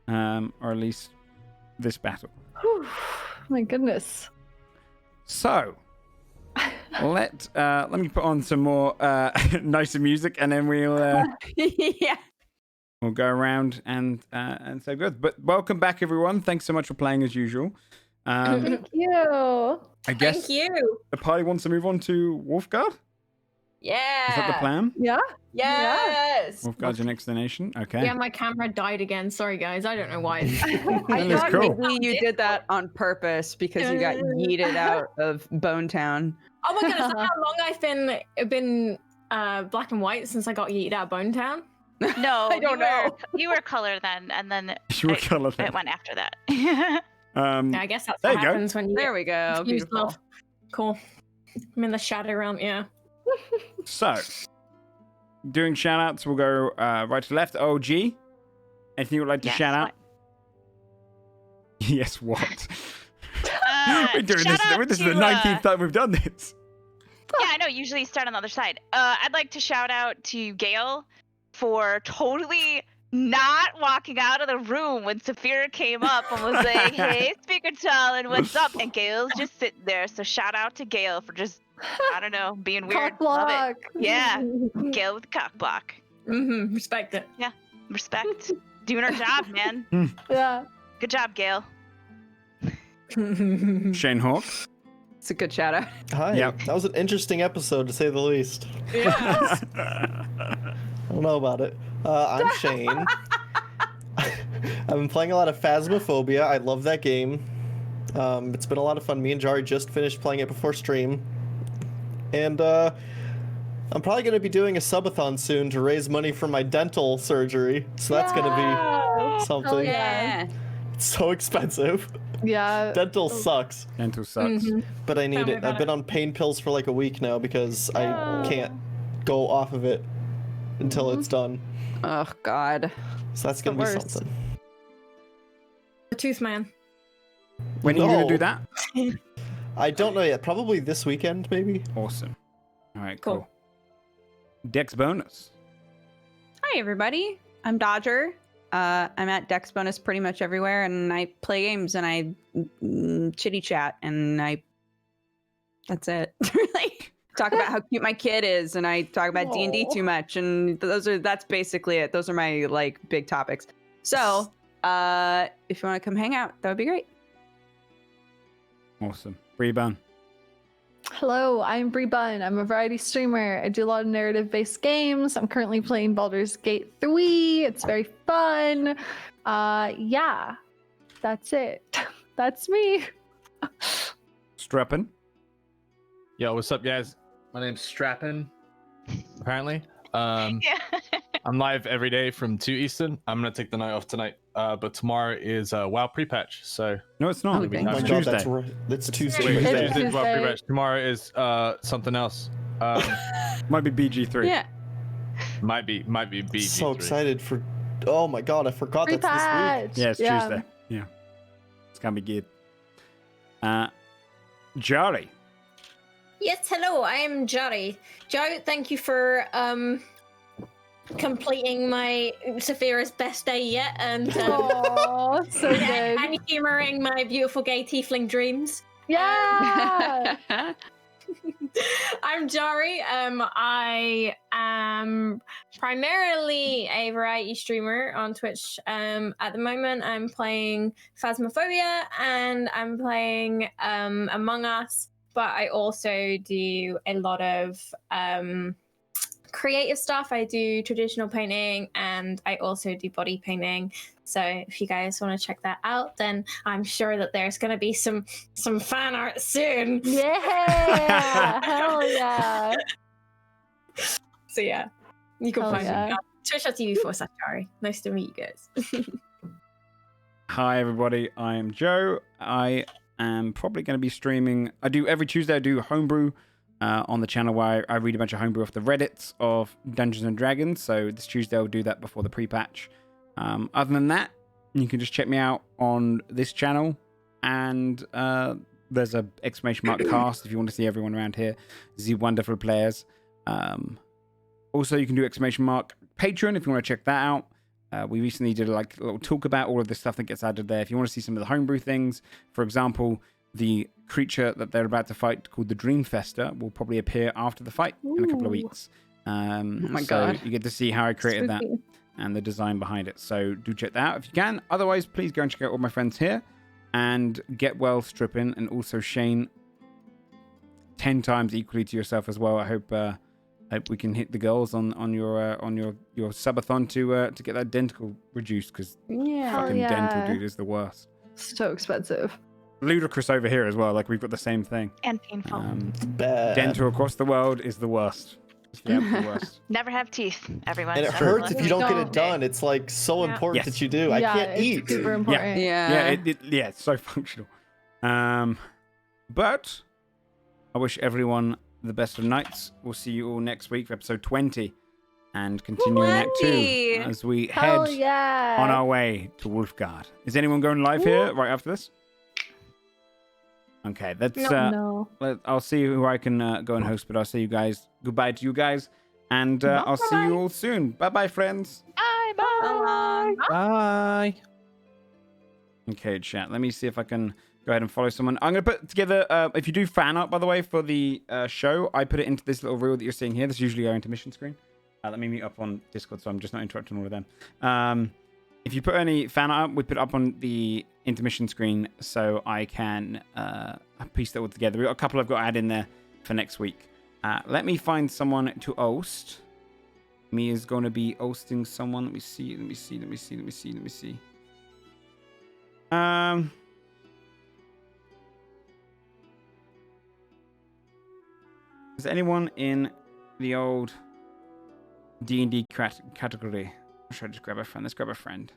Or at least this battle. Whew. My goodness. So, let me put on some more nicer music, and then we'll Yeah. we'll go around and say good. But welcome back, everyone. Thanks so much for playing as usual. Thank you. I guess Thank you. the party wants to move on to Wolfguard. Yeah. Is that the plan? Yeah. Yes. Wolfguard's your next donation. Okay. Yeah, my camera died again. Sorry, guys. I don't know why. I That is thought cool. maybe you did that on purpose because you got yeeted out of Bone Town. Oh my goodness, that's how long I've been black and white since I got yeeted out of Bone Town. No, I don't know. You were color then, and then You were color then. it went after that. Yeah, I guess that's There what you go. happens when you There we go. confuse Beautiful. love. Cool. I'm in the shadow realm, yeah. So, doing shout outs, we'll go right to left. OG. Anything you'd like to Yes, shout out? what? Yes, what? Uh, We're doing shout this. out This is the to, 19th time we've done this. Yeah, I know. Usually you start on the other side. I'd like to shout out to Gail for totally not walking out of the room when Saphira came up and was like, "Hey, Speaker Talon, what's up?" And Gail's just sitting there. So shout out to Gail for just, I don't know, being weird. Cock Love block. it. Yeah, Gail with the cock block. Mm-hmm. Respect it. Respect. Doing her job, man. Yeah. Good job, Gail. Shane Hawk. It's a good shout out. Hi. Yep. That was an interesting episode, to say the least. Yeah. I don't know about it. I'm Shane. I've been playing a lot of Phasmophobia. I love that game. It's been a lot of fun. Me and Jari just finished playing it before stream. And I'm probably going to be doing a subathon soon to raise money for my dental surgery. So that's going to be something. Hell yeah. It's so expensive. Yeah. Dental sucks. Dental sucks. But I need Tell me it. about I've been on pain pills for like a week now because I can't go off of it until it's done. Oh God. So that's going to be worst. something. The Tooth Man. When are you going to do No. that? I don't know yet. Probably this weekend, maybe. Awesome. All right, Cool. cool. Dex bonus. Hi everybody. I'm Dodger. I'm at Dex Bonus pretty much everywhere, and I play games and I chitty chat, and that's it. Really talk about how cute my kid is, and I talk about D&D too much, and that's basically it. Those are my like big topics. So if you want to come hang out, that would be great. Awesome. Rebun. Hello, I'm Bree Bunn. I'm a variety streamer. I do a lot of narrative-based games. I'm currently playing Baldur's Gate 3. It's very fun. Yeah, that's it. That's me. Strappin. Yo, what's up, guys? My name's Strappin. Apparently, Yeah. I'm live every day from 2 Eastern. I'm gonna take the night off tonight, but tomorrow is WoW pre-patch. So No, it's not. Oh, Oh thank my It's god, Tuesday. that's right. That's Tuesday. wait, Tuesday. Tuesday's WoW Tuesday. pre-patch. Tomorrow is something else. Might be BG3. Yeah. might be BG3. So excited for. Oh my god, I forgot Free that's patch. Yeah, it's Tuesday. Yeah. It's going to be good. Jolly. Yes, hello, I'm Jari. Joe, thank you for completing my Saphira's best day yet and Oh, so good. and humoring my beautiful gay tiefling dreams. Yeah. I'm Jari. I am primarily a variety streamer on Twitch. At the moment, I'm playing Phasmophobia and I'm playing Among Us, but I also do a lot of creative stuff. I do traditional painting and I also do body painting. So if you guys want to check that out, then I'm sure that there's going to be some fan art soon. Yeah. Hell yeah. So yeah, you can Hell find yeah. me on Twitch.tv/Sakari. Nice to meet you guys. Hi, everybody. I am Joe. I am probably going to be streaming. Every Tuesday, I do homebrew on the channel where I read a bunch of homebrew off the Reddits of Dungeons and Dragons. So this Tuesday, I'll do that before the pre-patch. Other than that, you can just check me out on this channel. And there's a ! cast if you want to see everyone around here. The wonderful players. Also, you can do ! Patreon if you want to check that out. We recently did a little talk about all of the stuff that gets added there. If you want to see some of the homebrew things, for example, the creature that they're about to fight called the Dreamfester will probably appear after the fight in a couple of weeks. Oh my so God. you get to see how I created that Spooky. and the design behind it. So do check that out if you can. Otherwise, please go and check out all my friends here and get well stripping, and also Shane 10 times equally to yourself as well. I hope we can hit the goals on your subathon to get that dental reduced, because Yeah. Hell fucking yeah. dental, dude, is the worst. So expensive. Ludicrous over here as well. Like, we've got the same thing. And painful. Bad. Dental across the world is the worst. It's the absolute worst. Never have teeth, everyone. And it so hurts let's if you don't get it Don't. done. It's like so Yeah. important Yes. that you do. I Yeah, can't it's eat. super important. Yeah. Yeah, it's so functional. But I wish everyone the best of nights. We'll see you all next week for episode 20 and continuing Act 2 20. as we Hell head yeah. on our way to Wolfguard. Is anyone going live here right after this? Okay, that's No. I'll see who I can go and host, but I'll see you guys. Goodbye to you guys, and I'll see you all soon. Bye bye, friends. Bye, bye. Bye. Okay, chat. Let me see if I can go ahead and follow someone. I'm going to put together, if you do fan art, by the way, for the show, I put it into this little reel that you're seeing here. This is usually our intermission screen. Let me mute up on Discord so I'm just not interrupting all of them. If you put any fan art up, we put it up on the intermission screen so I can piece that all together. We've got a couple I've got to add in there for next week. Let me find someone to host. Me is going to be hosting someone. Let me see. Is there anyone in the old D&D category? Or should I just grab a friend? Let's grab a friend.